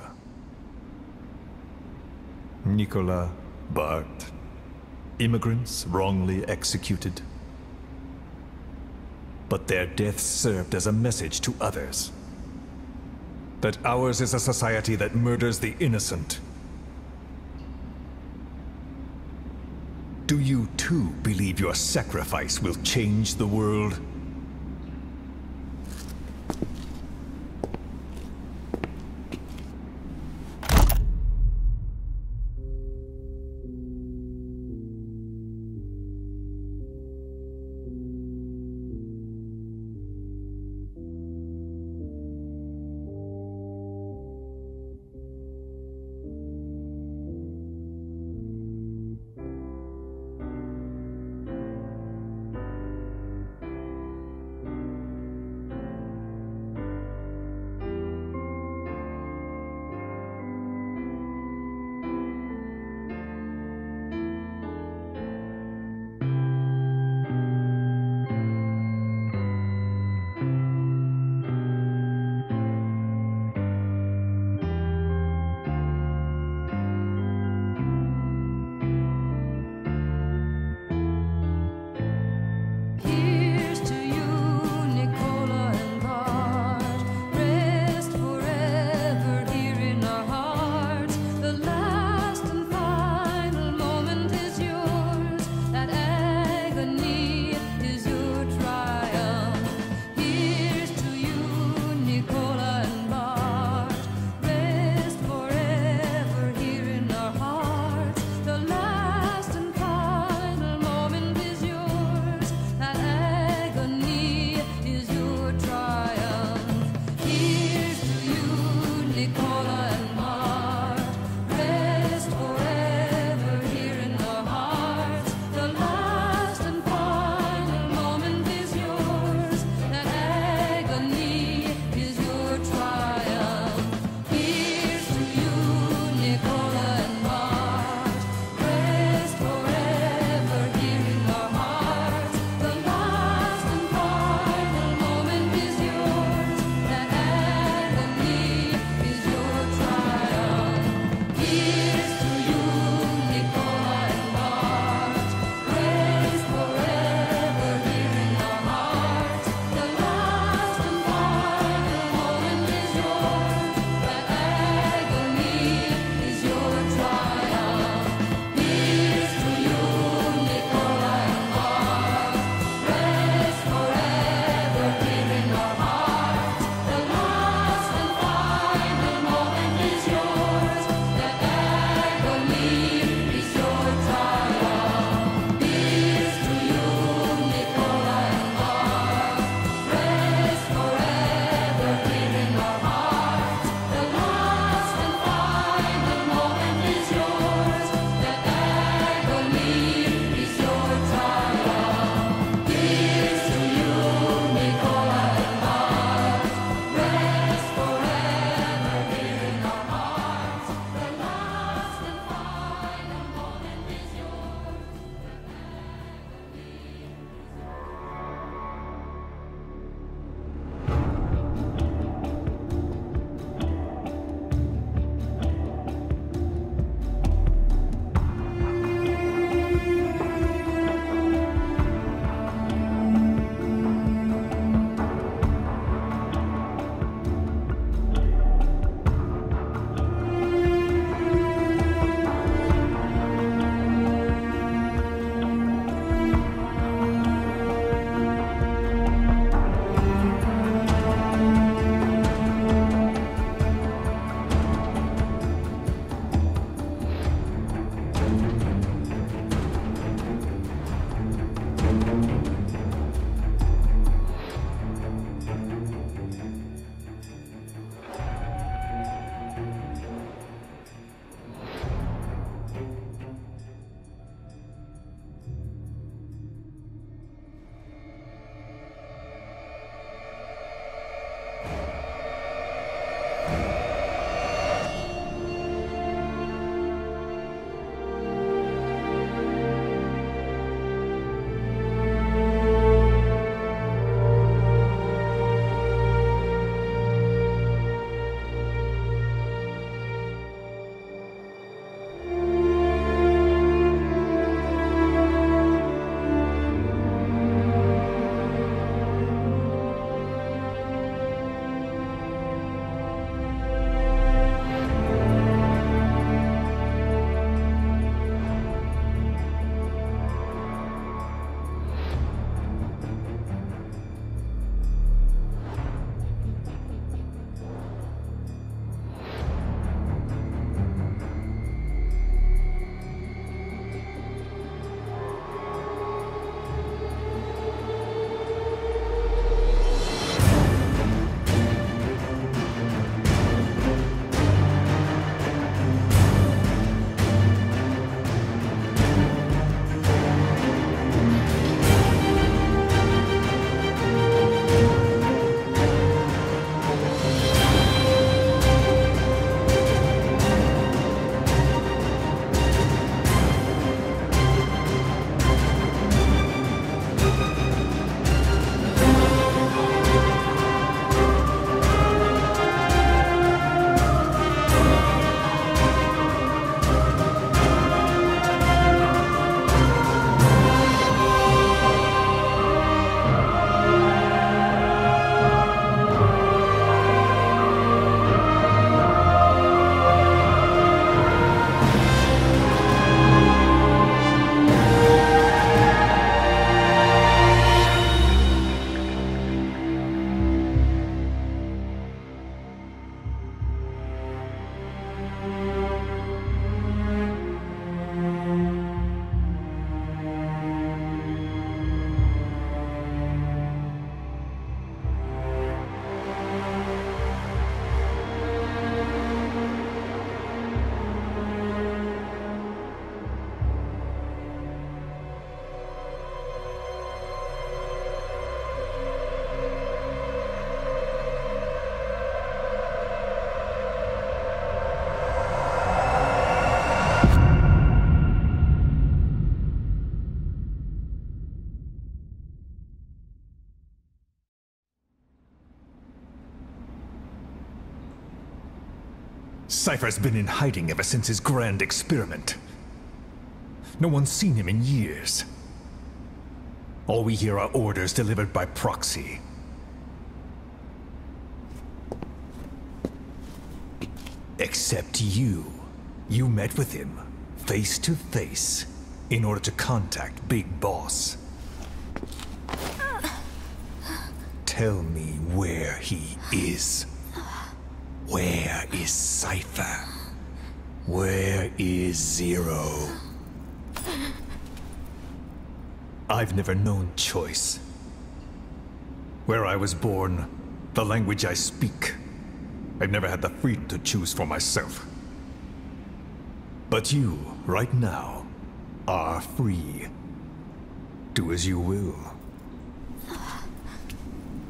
Speaker 17: Nicola Bart. Immigrants wrongly executed. But their deaths served as a message to others. That ours is a society that murders the innocent. Do you too believe your sacrifice will change the world? Cypher's been in hiding ever since his grand experiment. No one's seen him in years. All we hear are orders delivered by proxy. Except you. You met with him, face to face, in order to contact Big Boss. Tell me where he is. Where is Cypher? Where is Zero? I've never known choice. Where I was born, the language I speak, I've never had the freedom to choose for myself. But you, right now, are free. Do as you will.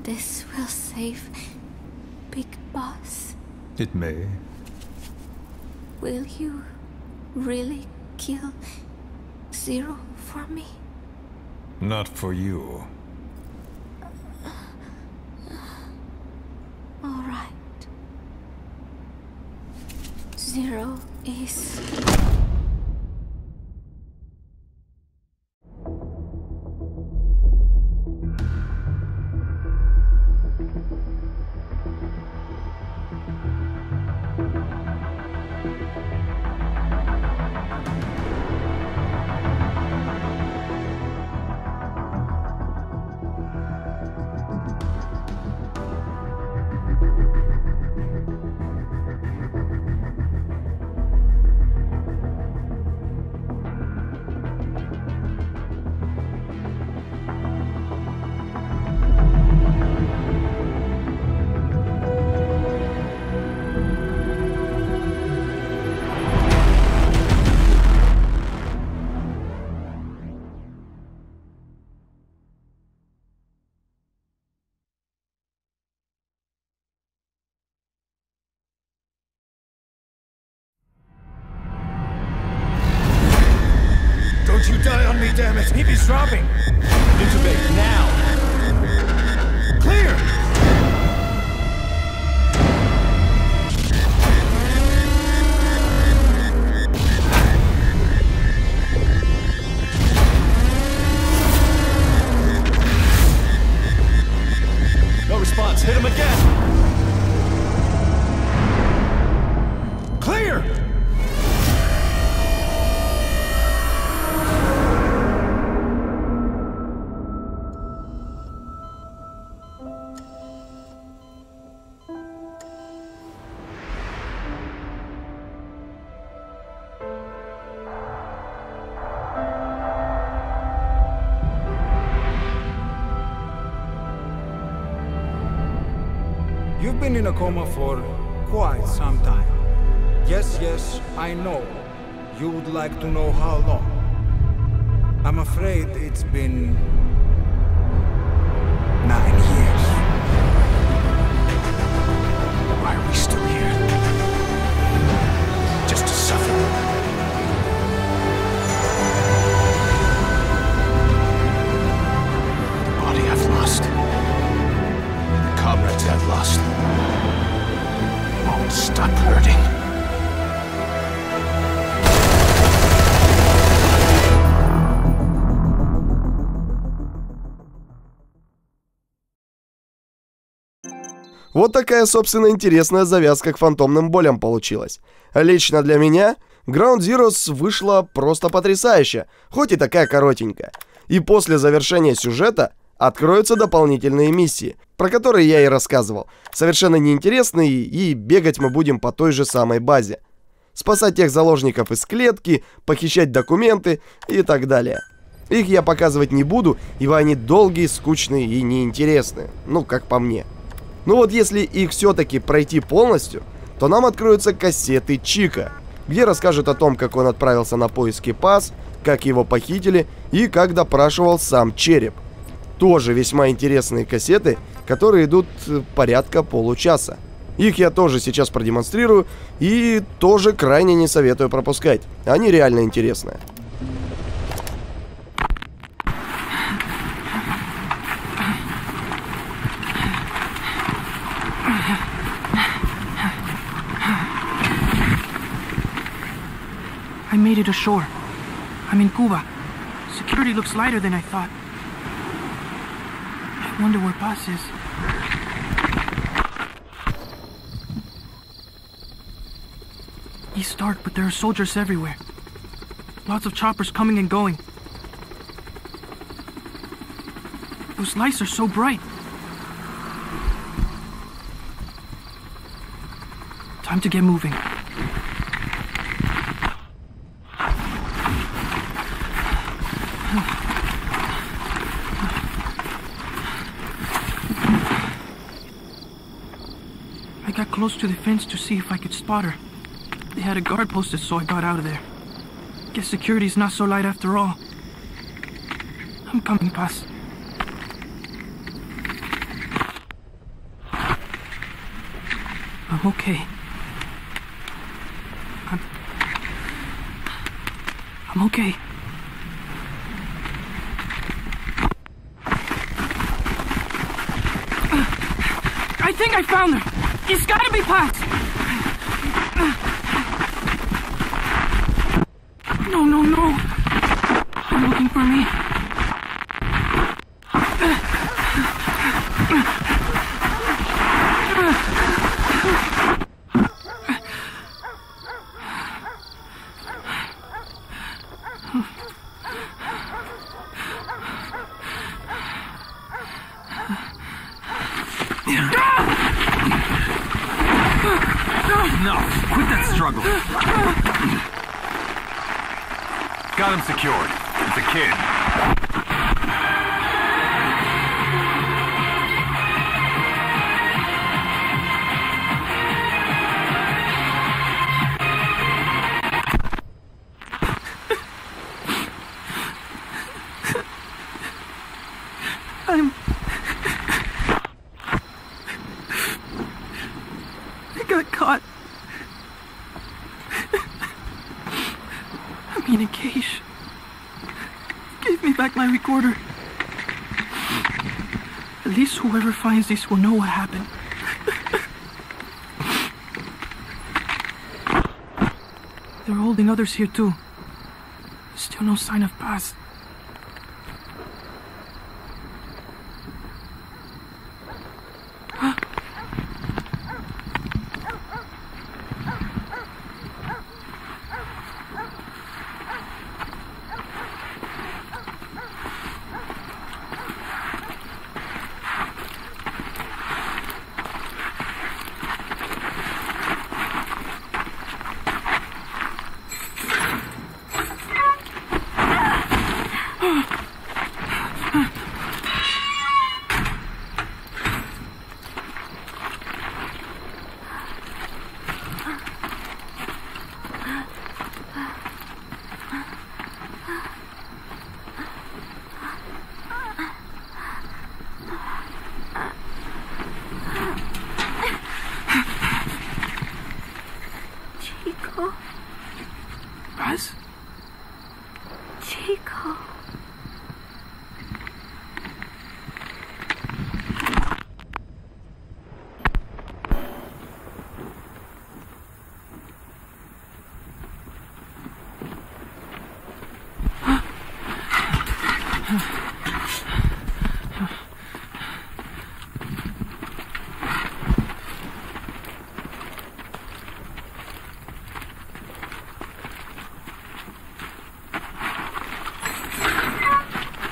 Speaker 18: This will save Big Boss.
Speaker 17: It may.
Speaker 18: Will you really kill Zero for me?
Speaker 17: Not for you.
Speaker 18: All right. Zero is...
Speaker 17: Don't you die on me, damn it!
Speaker 15: He's dropping! Intubate, now! Clear! No response. Hit him again! Clear!
Speaker 19: You've been in a coma for quite some time. Yes, I know. You would like to know how long. I'm afraid it's been 9 years.
Speaker 17: Why are we still here? Just to suffer. The body I've lost. The comrades I've lost. Won't stop hurting.
Speaker 1: Вот такая, собственно, интересная завязка к фантомным болям получилась. Лично для меня Ground Zeroes вышла просто потрясающе, хоть и такая коротенькая. И после завершения сюжета откроются дополнительные миссии, про которые я и рассказывал. Совершенно неинтересные, и бегать мы будем по той же самой базе. Спасать тех заложников из клетки, похищать документы и так далее. Их я показывать не буду, ибо они долгие, скучные и неинтересные. Ну, как по мне. Ну вот если их все-таки пройти полностью, то нам откроются кассеты Чика, где расскажут о том, как он отправился на поиски ПАС, как его похитили и как допрашивал сам Череп. Тоже весьма интересные кассеты, которые идут порядка получаса. Их я тоже сейчас продемонстрирую и тоже крайне не советую пропускать. Они реально интересные.
Speaker 14: made it ashore. I'm in Cuba. Security looks lighter than I thought. I wonder where Paz is. East dark, but there are soldiers everywhere. Lots of choppers coming and going. Those lights are so bright. Time to get moving. I got close to the fence to see if I could spot her. They had a guard posted, so I got out of there. Guess security's not so light after all. I'm coming, Paz. I'm okay. I'm okay. I think I found her. It's gotta be Paz. No, no, no. They're looking for me.
Speaker 15: Enough! Quit that struggle! Got him secured. It's a kid.
Speaker 14: I got caught. I'm in a cage. Give me back my recorder. At least whoever finds this will know what happened. They're holding others here too. Still no sign of Paz. Paz?
Speaker 18: Chico.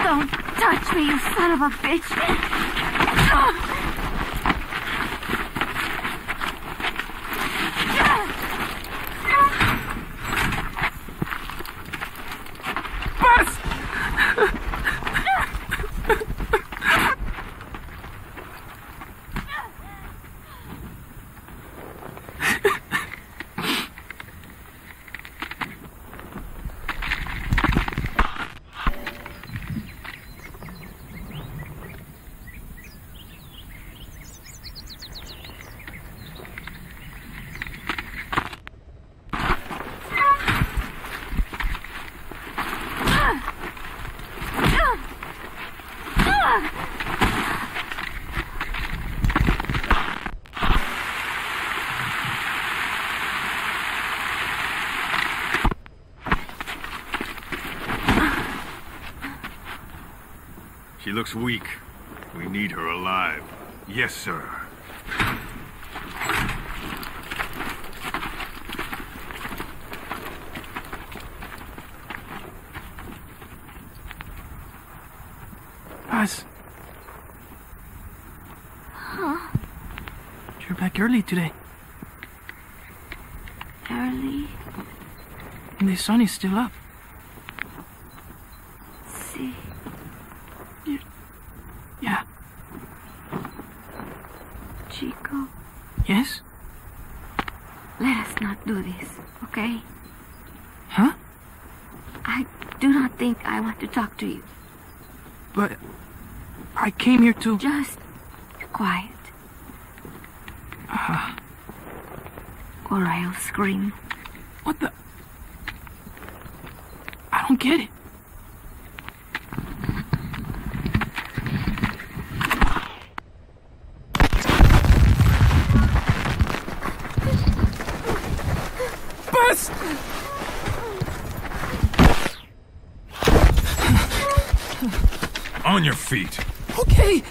Speaker 18: Don't touch me, you son of a bitch!
Speaker 17: looks weak. We need her alive. Yes, sir.
Speaker 14: Paz.
Speaker 18: Huh?
Speaker 14: You're back early today.
Speaker 18: Early?
Speaker 14: And the sun is still up.
Speaker 18: See?
Speaker 14: Yeah.
Speaker 18: Chico,
Speaker 14: Yes?
Speaker 18: let us not do this, okay?
Speaker 14: Huh?
Speaker 18: I do not think I want to talk to you.
Speaker 14: But I came here to...
Speaker 18: Just be quiet,
Speaker 14: Uh,
Speaker 18: or I'll scream.
Speaker 14: what the... I don't get it. Bus!
Speaker 17: On your feet.
Speaker 14: Okay.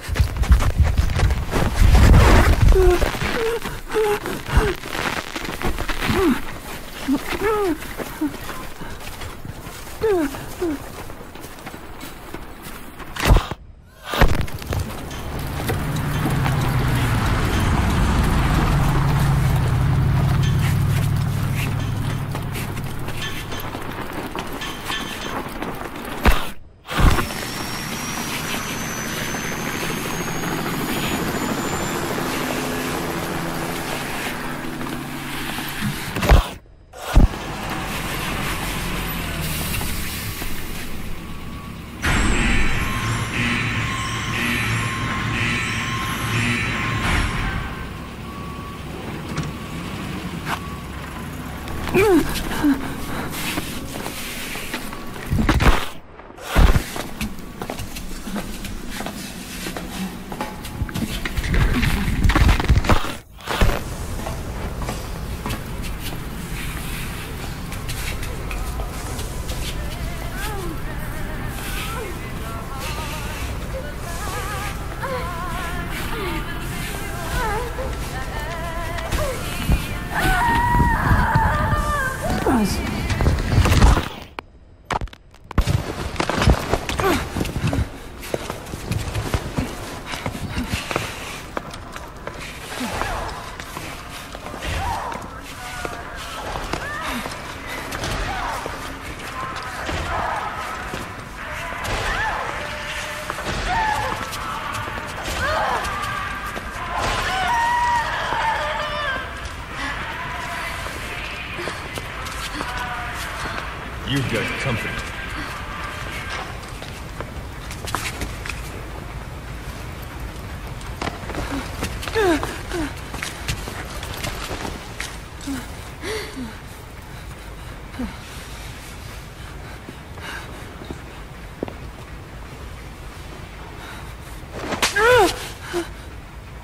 Speaker 17: You've got company.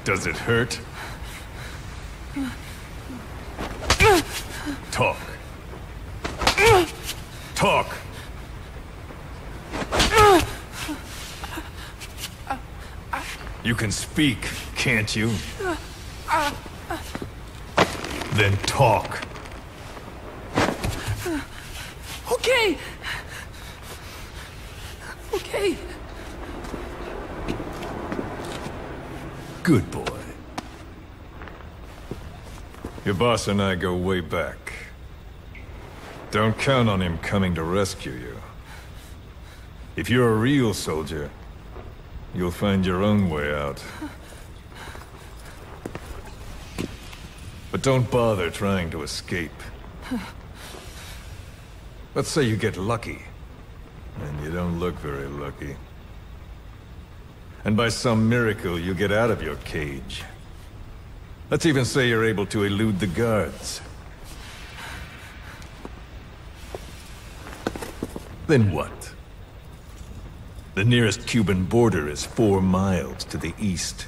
Speaker 17: Does it hurt? Talk. Talk! You can speak, can't you? Then talk.
Speaker 14: Okay. Okay.
Speaker 17: Good boy. Your boss and I go way back. Don't count on him coming to rescue you. If you're a real soldier, you'll find your own way out. But don't bother trying to escape. Let's say you get lucky, and you don't look very lucky. And by some miracle, you get out of your cage. Let's even say you're able to elude the guards. Then what? The nearest Cuban border is 4 miles to the east.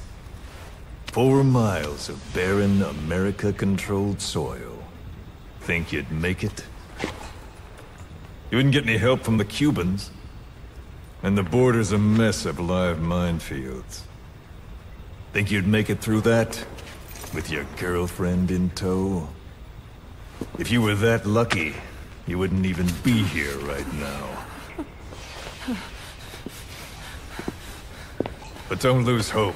Speaker 17: 4 miles of barren, America-controlled soil. Think you'd make it? You wouldn't get any help from the Cubans. And the border's a mess of live minefields. Think you'd make it through that? With your girlfriend in tow? If you were that lucky, you wouldn't even be here right now. But don't lose hope.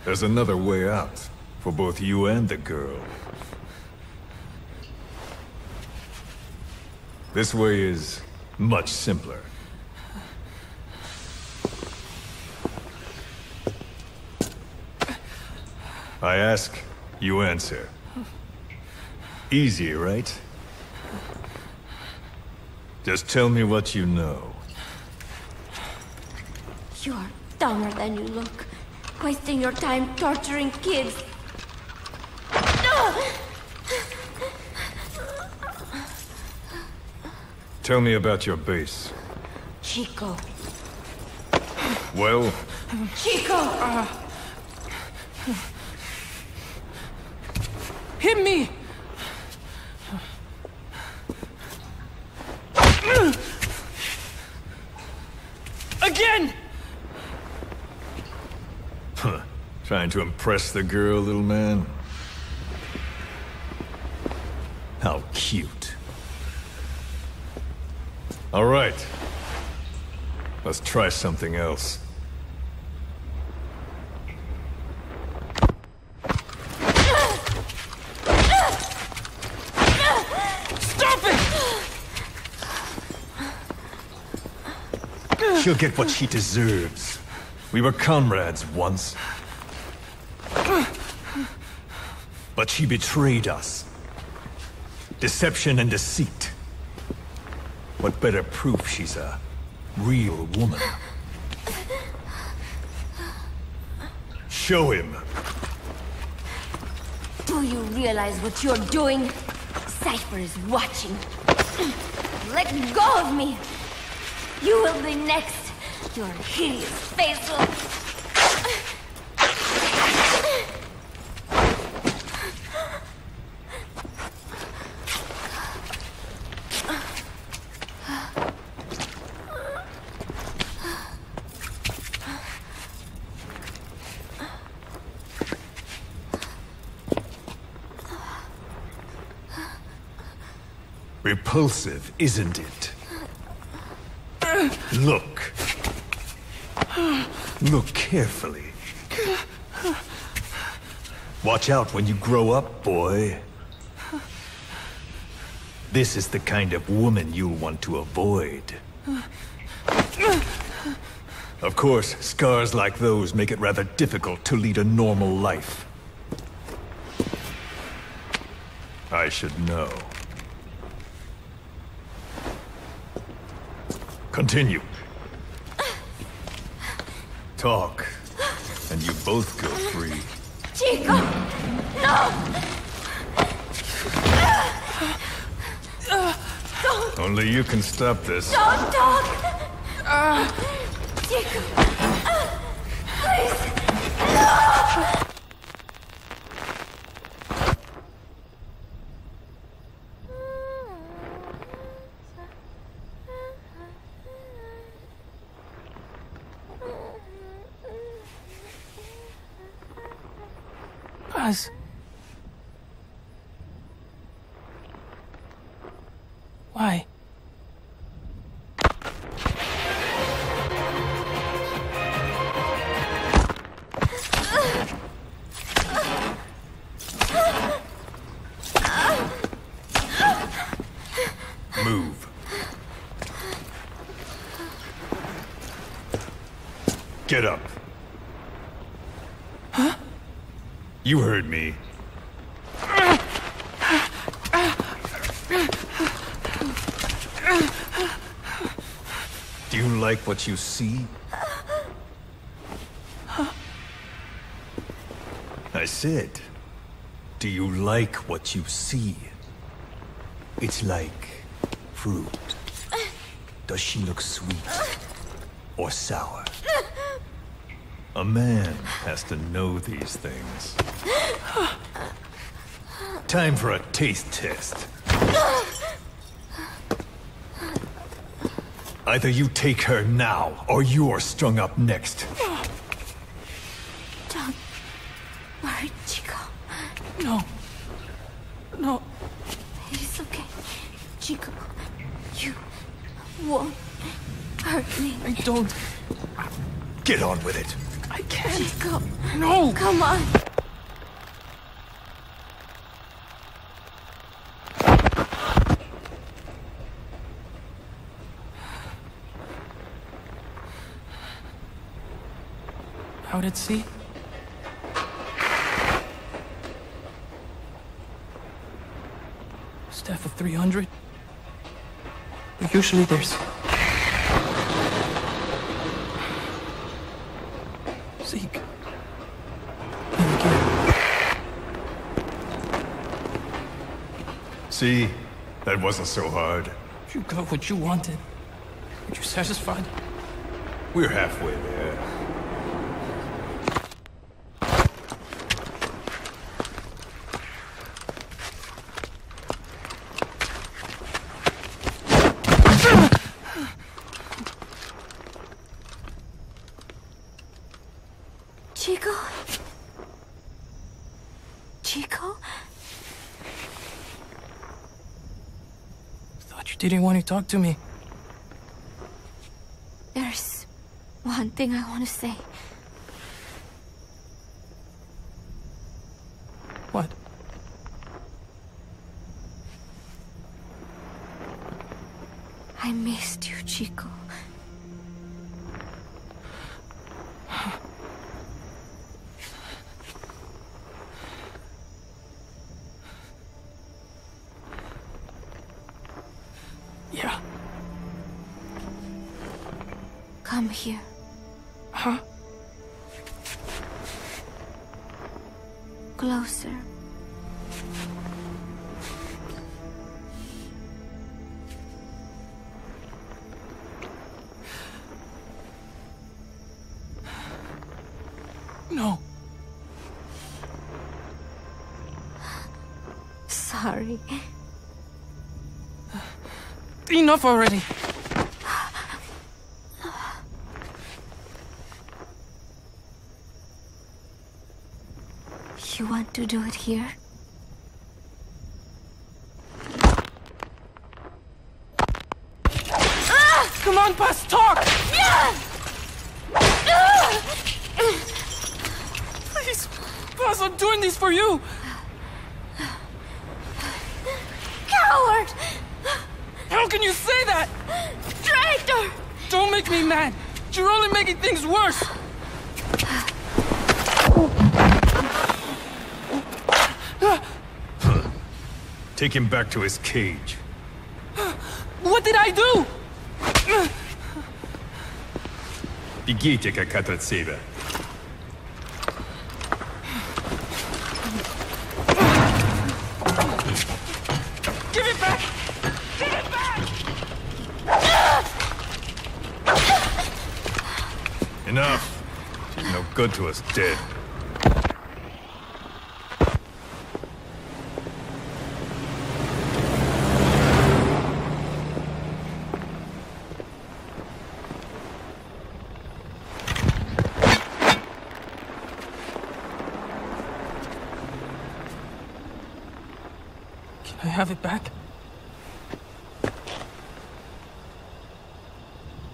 Speaker 17: There's another way out, for both you and the girl. This way is much simpler. I ask, you answer. Easy, right? Just tell me what you know.
Speaker 10: You're dumber than you look. Wasting your time torturing kids.
Speaker 17: Tell me about your base.
Speaker 10: Chico.
Speaker 17: Well?
Speaker 10: Chico!
Speaker 14: Hit me! Again!
Speaker 17: Huh. Trying to impress the girl, little man? How cute. All right. Let's try something else. She'll get what she deserves. We were comrades once. But she betrayed us. Deception and deceit. What better proof she's a real woman? Show him.
Speaker 10: Do you realize what you're doing? Cypher is watching. Let go of me! You will be next. Your hideous face will...
Speaker 17: Repulsive, isn't it? Look. Look carefully. Watch out when you grow up, boy. This is the kind of woman you'll want to avoid. Of course, scars like those make it rather difficult to lead a normal life. I should know. Continue. Talk, and you both go free.
Speaker 10: Chico! No! Don't!
Speaker 17: Only you can stop this.
Speaker 10: Don't talk! Chico! Please! No!
Speaker 14: Buzz. Why?
Speaker 17: Move. Get up.
Speaker 14: Huh?
Speaker 17: You heard me. Do you like what you see? I said, do you like what you see? It's like fruit. Does she look sweet or sour? A man has to know these things. Time for a taste test. Either you take her now, or you're strung up next.
Speaker 18: Don't worry, Chico.
Speaker 14: No. No.
Speaker 18: It's okay. Chico, you won't hurt me.
Speaker 14: I don't.
Speaker 17: Get on with it.
Speaker 14: I can't.
Speaker 18: Chico.
Speaker 14: No.
Speaker 18: Come on.
Speaker 14: Out at sea? Staff of 300? But usually there's... Zeke. And again.
Speaker 17: See? That wasn't so hard.
Speaker 14: You got what you wanted. Are you satisfied?
Speaker 17: We're halfway there.
Speaker 18: Chico? Chico?
Speaker 14: Thought you didn't want to talk to me.
Speaker 18: There's one thing I want to say.
Speaker 14: What?
Speaker 18: I missed you, Chico.
Speaker 14: Yeah.
Speaker 18: Come here.
Speaker 14: Huh?
Speaker 18: Closer.
Speaker 14: No.
Speaker 18: Sorry.
Speaker 14: Enough already.
Speaker 18: You want to do it here?
Speaker 14: Come on, Buzz, talk! Please, Buzz, I'm doing this for you!
Speaker 18: Coward!
Speaker 14: How can you say that?
Speaker 18: Traitor!
Speaker 14: Don't make me mad! You're only making things worse!
Speaker 17: Take him back to his cage.
Speaker 14: What did I do?
Speaker 17: Бегите, как от CHIPaev'a.
Speaker 14: Give it back! Give it back!
Speaker 17: Enough. She's no good to us dead.
Speaker 14: I have it back?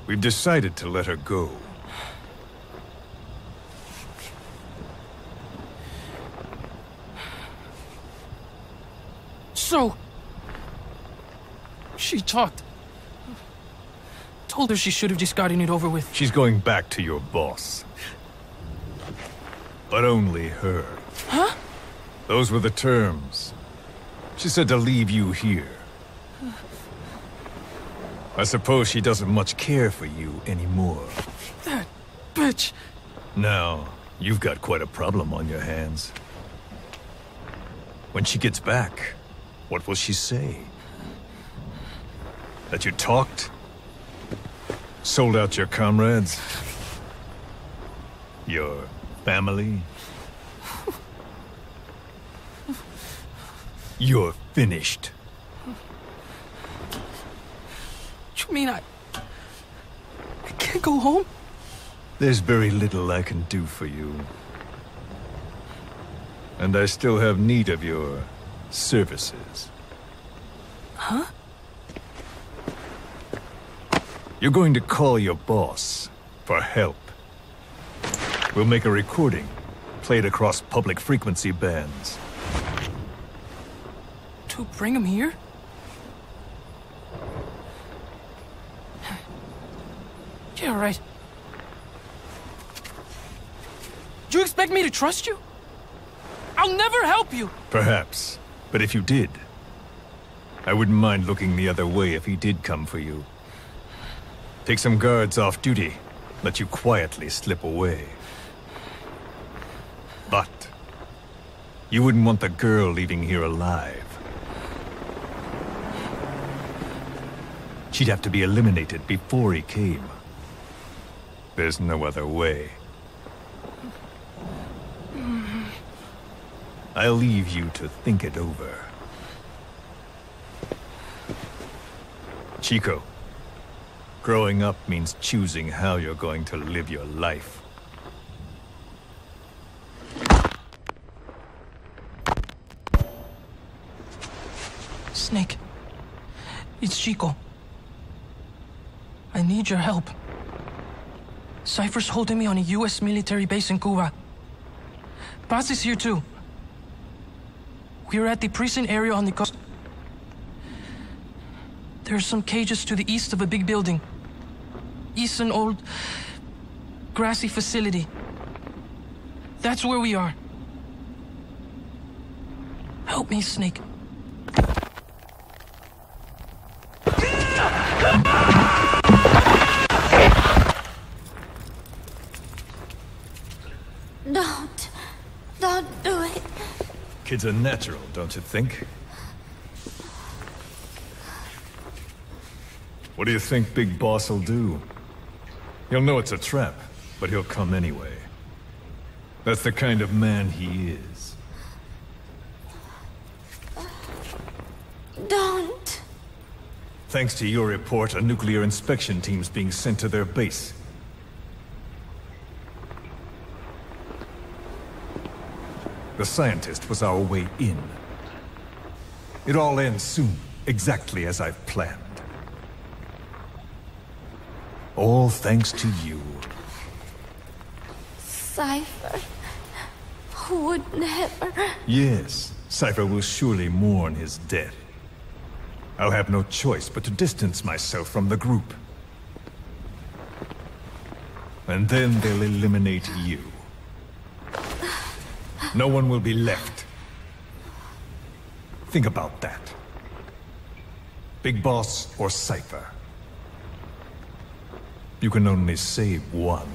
Speaker 17: We've decided to let her go.
Speaker 14: So... she talked. Told her she should have just gotten it over with.
Speaker 17: She's going back to your boss. But only her.
Speaker 14: Huh?
Speaker 17: Those were the terms. She said to leave you here. I suppose she doesn't much care for you anymore.
Speaker 14: That bitch!
Speaker 17: Now, you've got quite a problem on your hands. When she gets back, what will she say? That you talked? Sold out your comrades? Your family? You're finished.
Speaker 14: You mean can't go home?
Speaker 17: There's very little I can do for you. And I still have need of your services.
Speaker 14: Huh?
Speaker 17: You're going to call your boss for help. We'll make a recording, play it across public frequency bands.
Speaker 14: To bring him here? Yeah, right. Do you expect me to trust you? I'll never help you!
Speaker 17: Perhaps. But if you did, I wouldn't mind looking the other way if he did come for you. Take some guards off duty, let you quietly slip away. But you wouldn't want the girl leaving here alive. She'd have to be eliminated before he came. There's no other way. I'll leave you to think it over. Chico, growing up means choosing how you're going to live your life.
Speaker 14: Snake, it's Chico. I need your help. Cypher's holding me on a U.S. military base in Cuba. Paz is here too. We're at the prison area on the coast. There are some cages to the east of a big building. It's an old, grassy facility. That's where we are. Help me, Snake.
Speaker 18: Don't do it.
Speaker 17: Kids are natural, don't you think? What do you think Big Boss will do? He'll know it's a trap, but he'll come anyway. That's the kind of man he is.
Speaker 18: Don't.
Speaker 17: Thanks to your report, a nuclear inspection team's being sent to their base. The scientist was our way in. It all ends soon, exactly as I've planned. All thanks to you.
Speaker 18: Cypher would never...
Speaker 17: Yes, Cypher will surely mourn his death. I'll have no choice but to distance myself from the group. And then they'll eliminate you. No one will be left. Think about that. Big Boss or Cypher. You can only save one.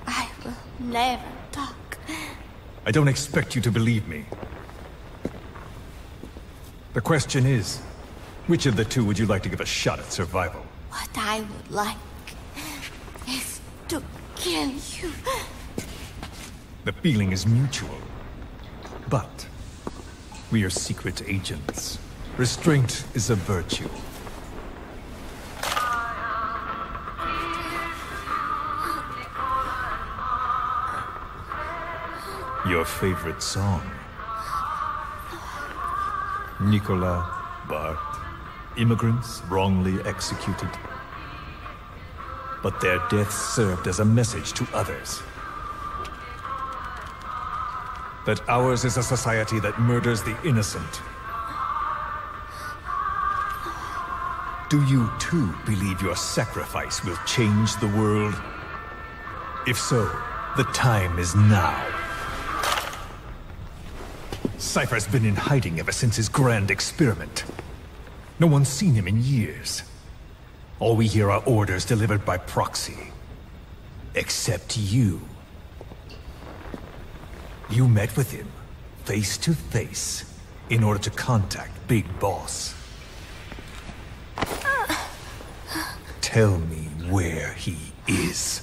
Speaker 18: I will never talk.
Speaker 17: I don't expect you to believe me. The question is, which of the two would you like to give a shot at survival?
Speaker 18: What I would like is to kill you.
Speaker 17: The feeling is mutual. But we are secret agents. Restraint is a virtue. Your favorite song. Nicola, Bart, immigrants wrongly executed. But their deaths served as a message to others. That ours is a society that murders the innocent. Do you too believe your sacrifice will change the world? If so, the time is now. Cypher's been in hiding ever since his grand experiment. No one's seen him in years. All we hear are orders delivered by proxy. Except you. You met with him, face to face, in order to contact Big Boss. Tell me where he is.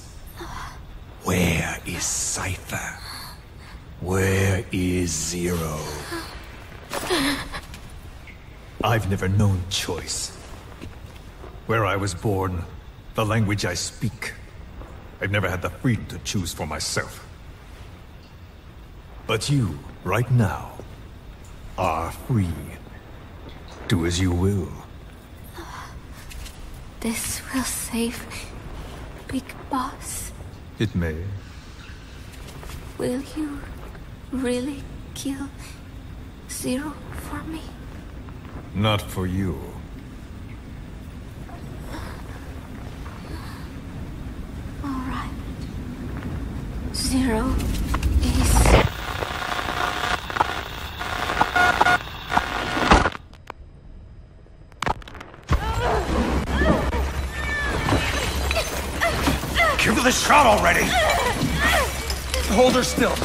Speaker 20: Where is Cypher? Where is Zero? I've never known choice. Where I was born, the language I speak, I've never had the freedom to choose for myself. But you, right now, are free. Do as you will.
Speaker 18: This will save Big Boss.
Speaker 20: It may.
Speaker 18: Will you really kill Zero for me?
Speaker 20: Not for you.
Speaker 18: All right. Zero is...
Speaker 20: Give it a shot already! Hold her still.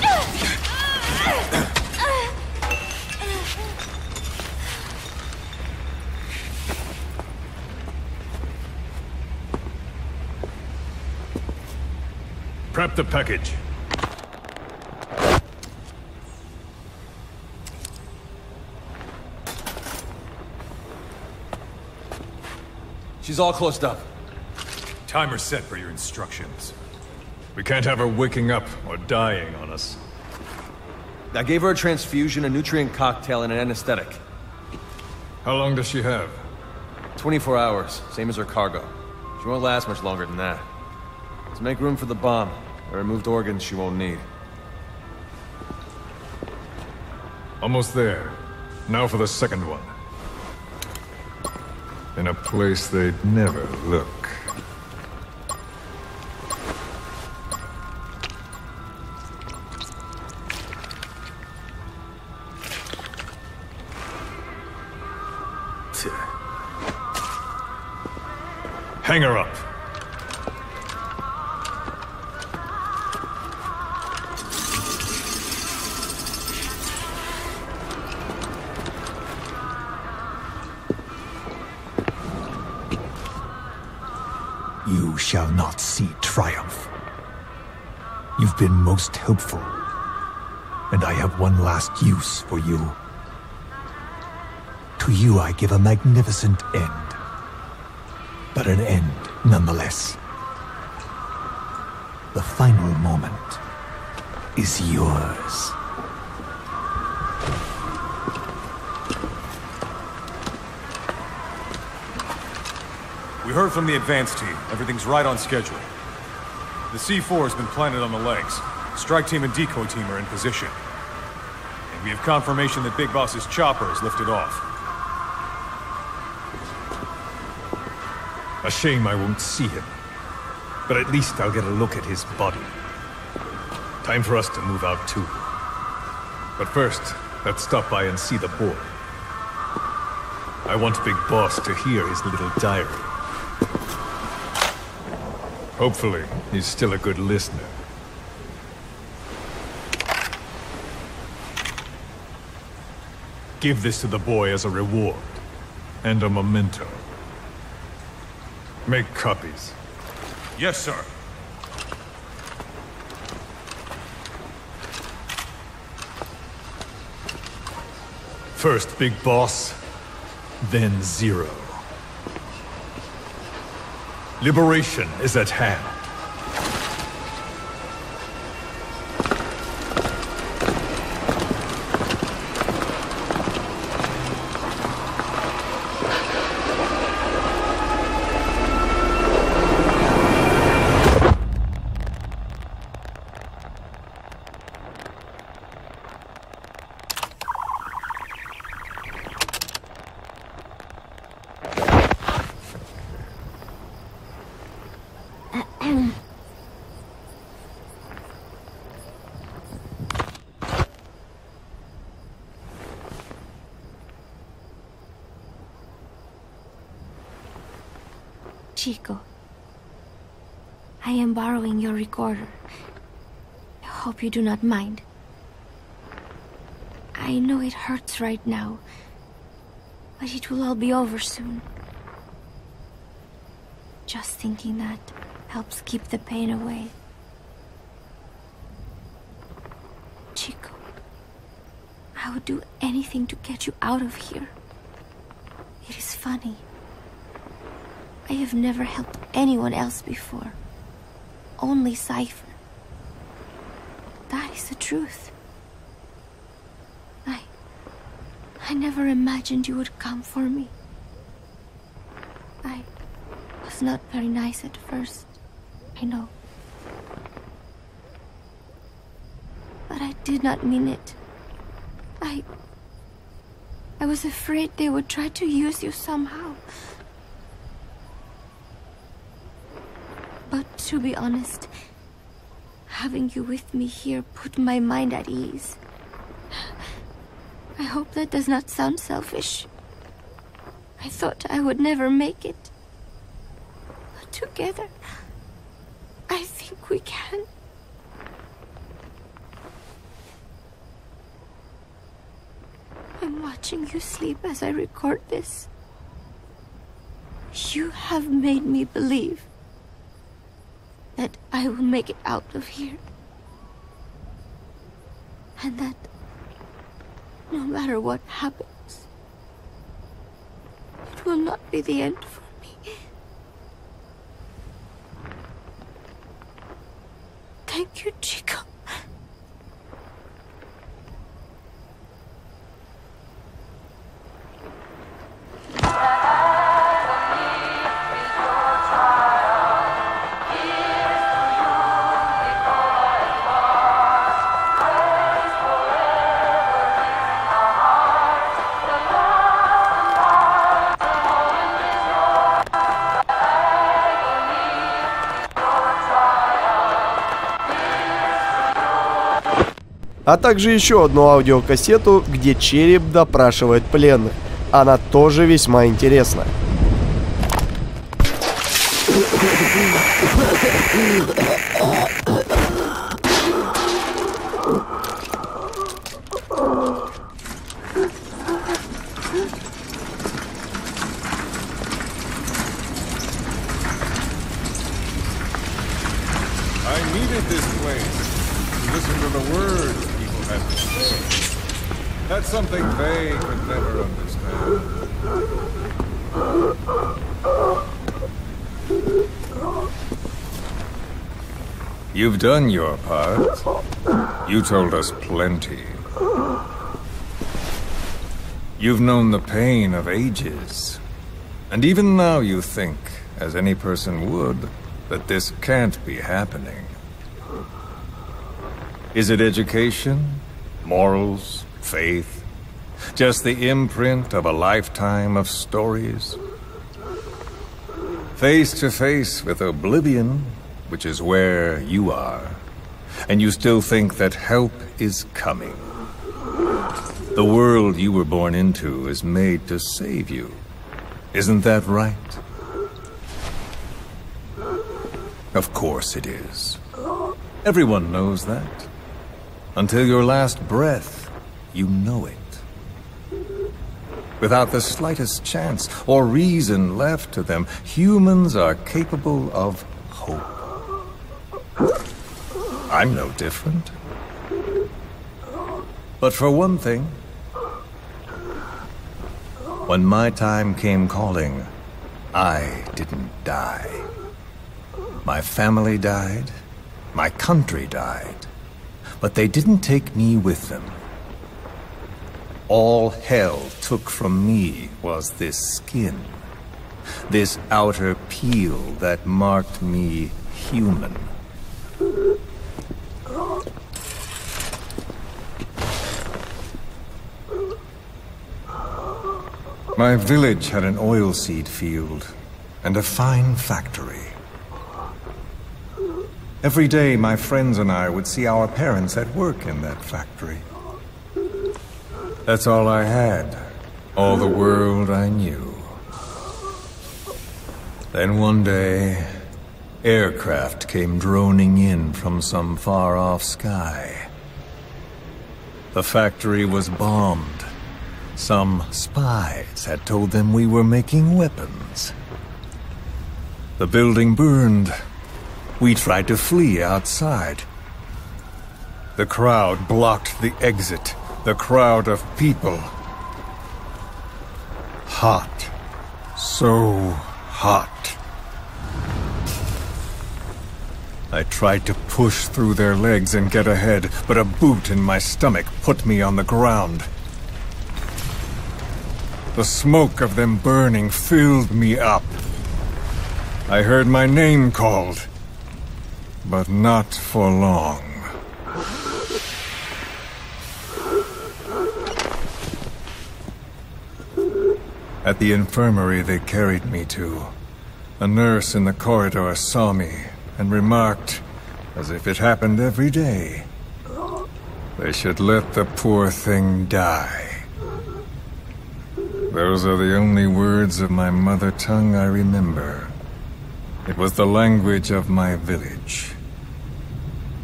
Speaker 17: Prep the package.
Speaker 15: She's all closed up.
Speaker 17: Timer set for your instructions. We can't have her waking up or dying on us.
Speaker 15: I gave her a transfusion, a nutrient cocktail, and an anesthetic.
Speaker 17: How long does she have?
Speaker 15: 24 hours, same as her cargo. She won't last much longer than that. Let's make room for the bomb. I removed organs she won't need.
Speaker 17: Almost there. Now for the second one. In a place they'd never look. Hang her up.
Speaker 20: You shall not see triumph. You've been most helpful, and I have one last use for you. To you I give a magnificent end. But an end, nonetheless. The final moment is yours.
Speaker 17: We heard from the advance team. Everything's right on schedule. The C4 has been planted on the legs. Strike team and decoy team are in position. And we have confirmation that Big Boss's chopper is lifted off.
Speaker 20: A shame I won't see him. But at least I'll get a look at his body. Time for us to move out too. But first, let's stop by and see the boy. I want Big Boss to hear his little diary.
Speaker 17: Hopefully, he's still a good listener. Give this to the boy as a reward. And a memento. Make copies.
Speaker 21: Yes, sir.
Speaker 20: First Big Boss, then Zero. Liberation is at hand.
Speaker 18: Chico, I am borrowing your recorder. I hope you do not mind. I know it hurts right now, but it will all be over soon. Just thinking that helps keep the pain away. I would do anything to get you out of here. It is funny. I have never helped anyone else before. Only Cypher. That is the truth. I never imagined you would come for me. I was not very nice at first, I know. But I did not mean it. I was afraid they would try to use you somehow. But to be honest, having you with me here put my mind at ease. I hope that does not sound selfish. I thought I would never make it. But together, I think we can. I'm watching you sleep as I record this. You have made me believe that I will make it out of here. And that no matter what happens, it will not be the end for me. Thank you, Chico.
Speaker 1: А также еще одну аудиокассету, где череп допрашивает пленных. Она тоже весьма интересна.
Speaker 17: I needed this place to listen to the words people had to say. That's something they could never understand. You've done your part. You told us plenty. You've known the pain of ages. And even now you think, as any person would, that this can't be happening. Is it education? Morals? Faith? Just the imprint of a lifetime of stories? Face to face with oblivion, which is where you are, and you still think that help is coming. The world you were born into is made to save you. Isn't that right? Of course it is. Everyone knows that. Until your last breath, you know it. Without the slightest chance or reason left to them, humans are capable of hope. I'm no different. But for one thing, when my time came calling, I didn't die. My family died, my country died, but they didn't take me with them. All hell took from me was this skin, this outer peel that marked me human. My village had an oilseed field and a fine factory. Every day, my friends and I would see our parents at work in that factory. That's all I had, all the world I knew. Then one day, aircraft came droning in from some far-off sky. The factory was bombed. Some spies had told them we were making weapons. The building burned. We tried to flee outside. The crowd blocked the exit, The crowd of people. Hot. So hot. I tried to push through their legs and get ahead, but a boot in my stomach put me on the ground. The smoke of them burning filled me up. I heard my name called, but not for long. At the infirmary they carried me to, a nurse in the corridor saw me and remarked, as if it happened every day, they should let the poor thing die. Those are the only words of my mother tongue I remember. It was the language of my village.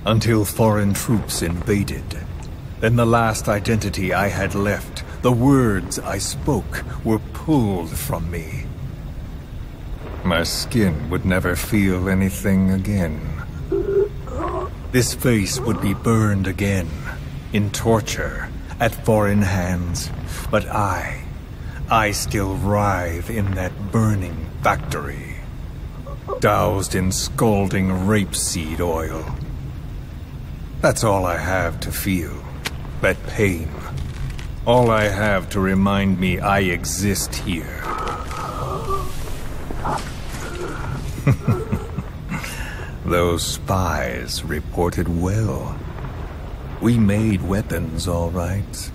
Speaker 17: Until foreign troops invaded. Then the last identity I had left, the words I spoke, were pulled from me. My skin would never feel anything again. This face would be burned again, in torture, at foreign hands. But I still writhe in that burning factory, doused in scalding rapeseed oil. That's all I have to feel, that pain. All I have to remind me I exist here. Those spies reported well. We made weapons, all right.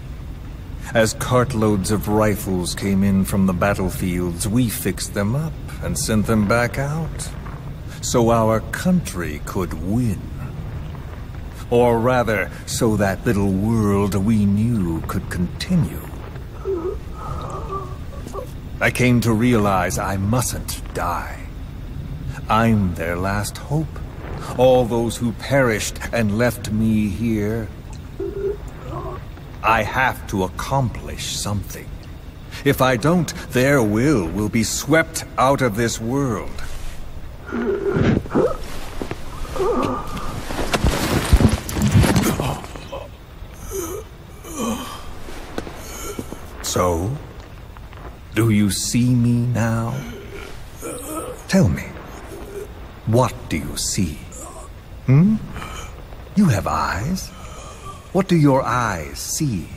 Speaker 17: As cartloads of rifles came in from the battlefields, we fixed them up and sent them back out, so our country could win. Or rather, so that little world we knew could continue. I came to realize I mustn't die. I'm their last hope. All those who perished and left me here. I have to accomplish something. If I don't, their will be swept out of this world. So, do you see me now? Tell me, what do you see? You have eyes? What do your eyes see?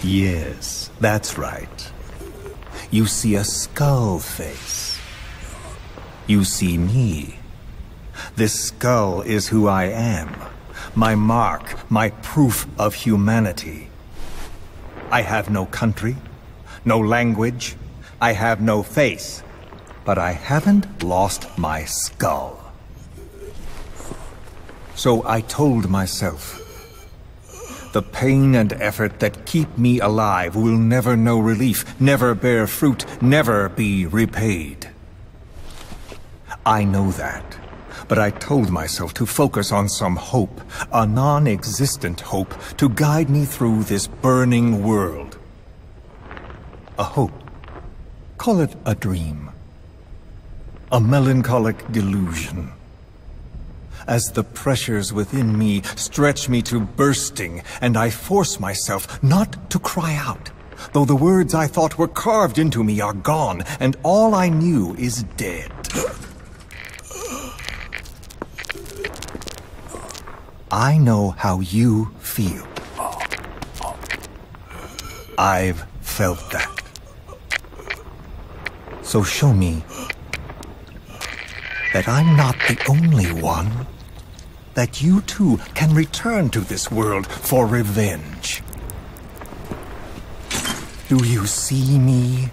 Speaker 17: Yes, that's right. You see a skull face. You see me. This skull is who I am. My mark, my proof of humanity. I have no country, no language, I have no face, but I haven't lost my skull. So I told myself, the pain and effort that keep me alive will never know relief, never bear fruit, never be repaid. I know that. But I told myself to focus on some hope, a non-existent hope, to guide me through this burning world. A hope. Call it a dream. A melancholic delusion. As the pressures within me stretch me to bursting, and I force myself not to cry out, though the words I thought were carved into me are gone, and all I knew is dead. I know how you feel. I've felt that. So show me that I'm not the only one. That you too can return to this world for revenge. Do you see me?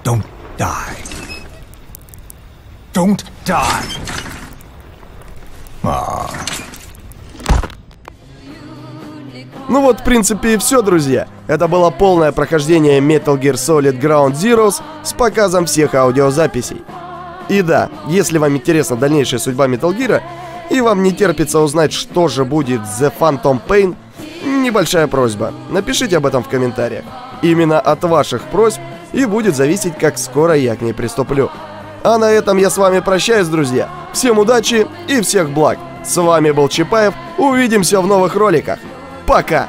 Speaker 17: Don't die. Don't die.
Speaker 1: Ну вот, в принципе, и все, друзья. Это было полное прохождение Metal Gear Solid Ground Zeroes с показом всех аудиозаписей. И да, если вам интересна дальнейшая судьба Metal Gear, и вам не терпится узнать, что же будет с The Phantom Pain, небольшая просьба. Напишите об этом в комментариях. Именно от ваших просьб и будет зависеть, как скоро я к ней приступлю. А на этом я с вами прощаюсь, друзья. Всем удачи и всех благ. С вами был CHIPaev'a. Увидимся в новых роликах. Пока!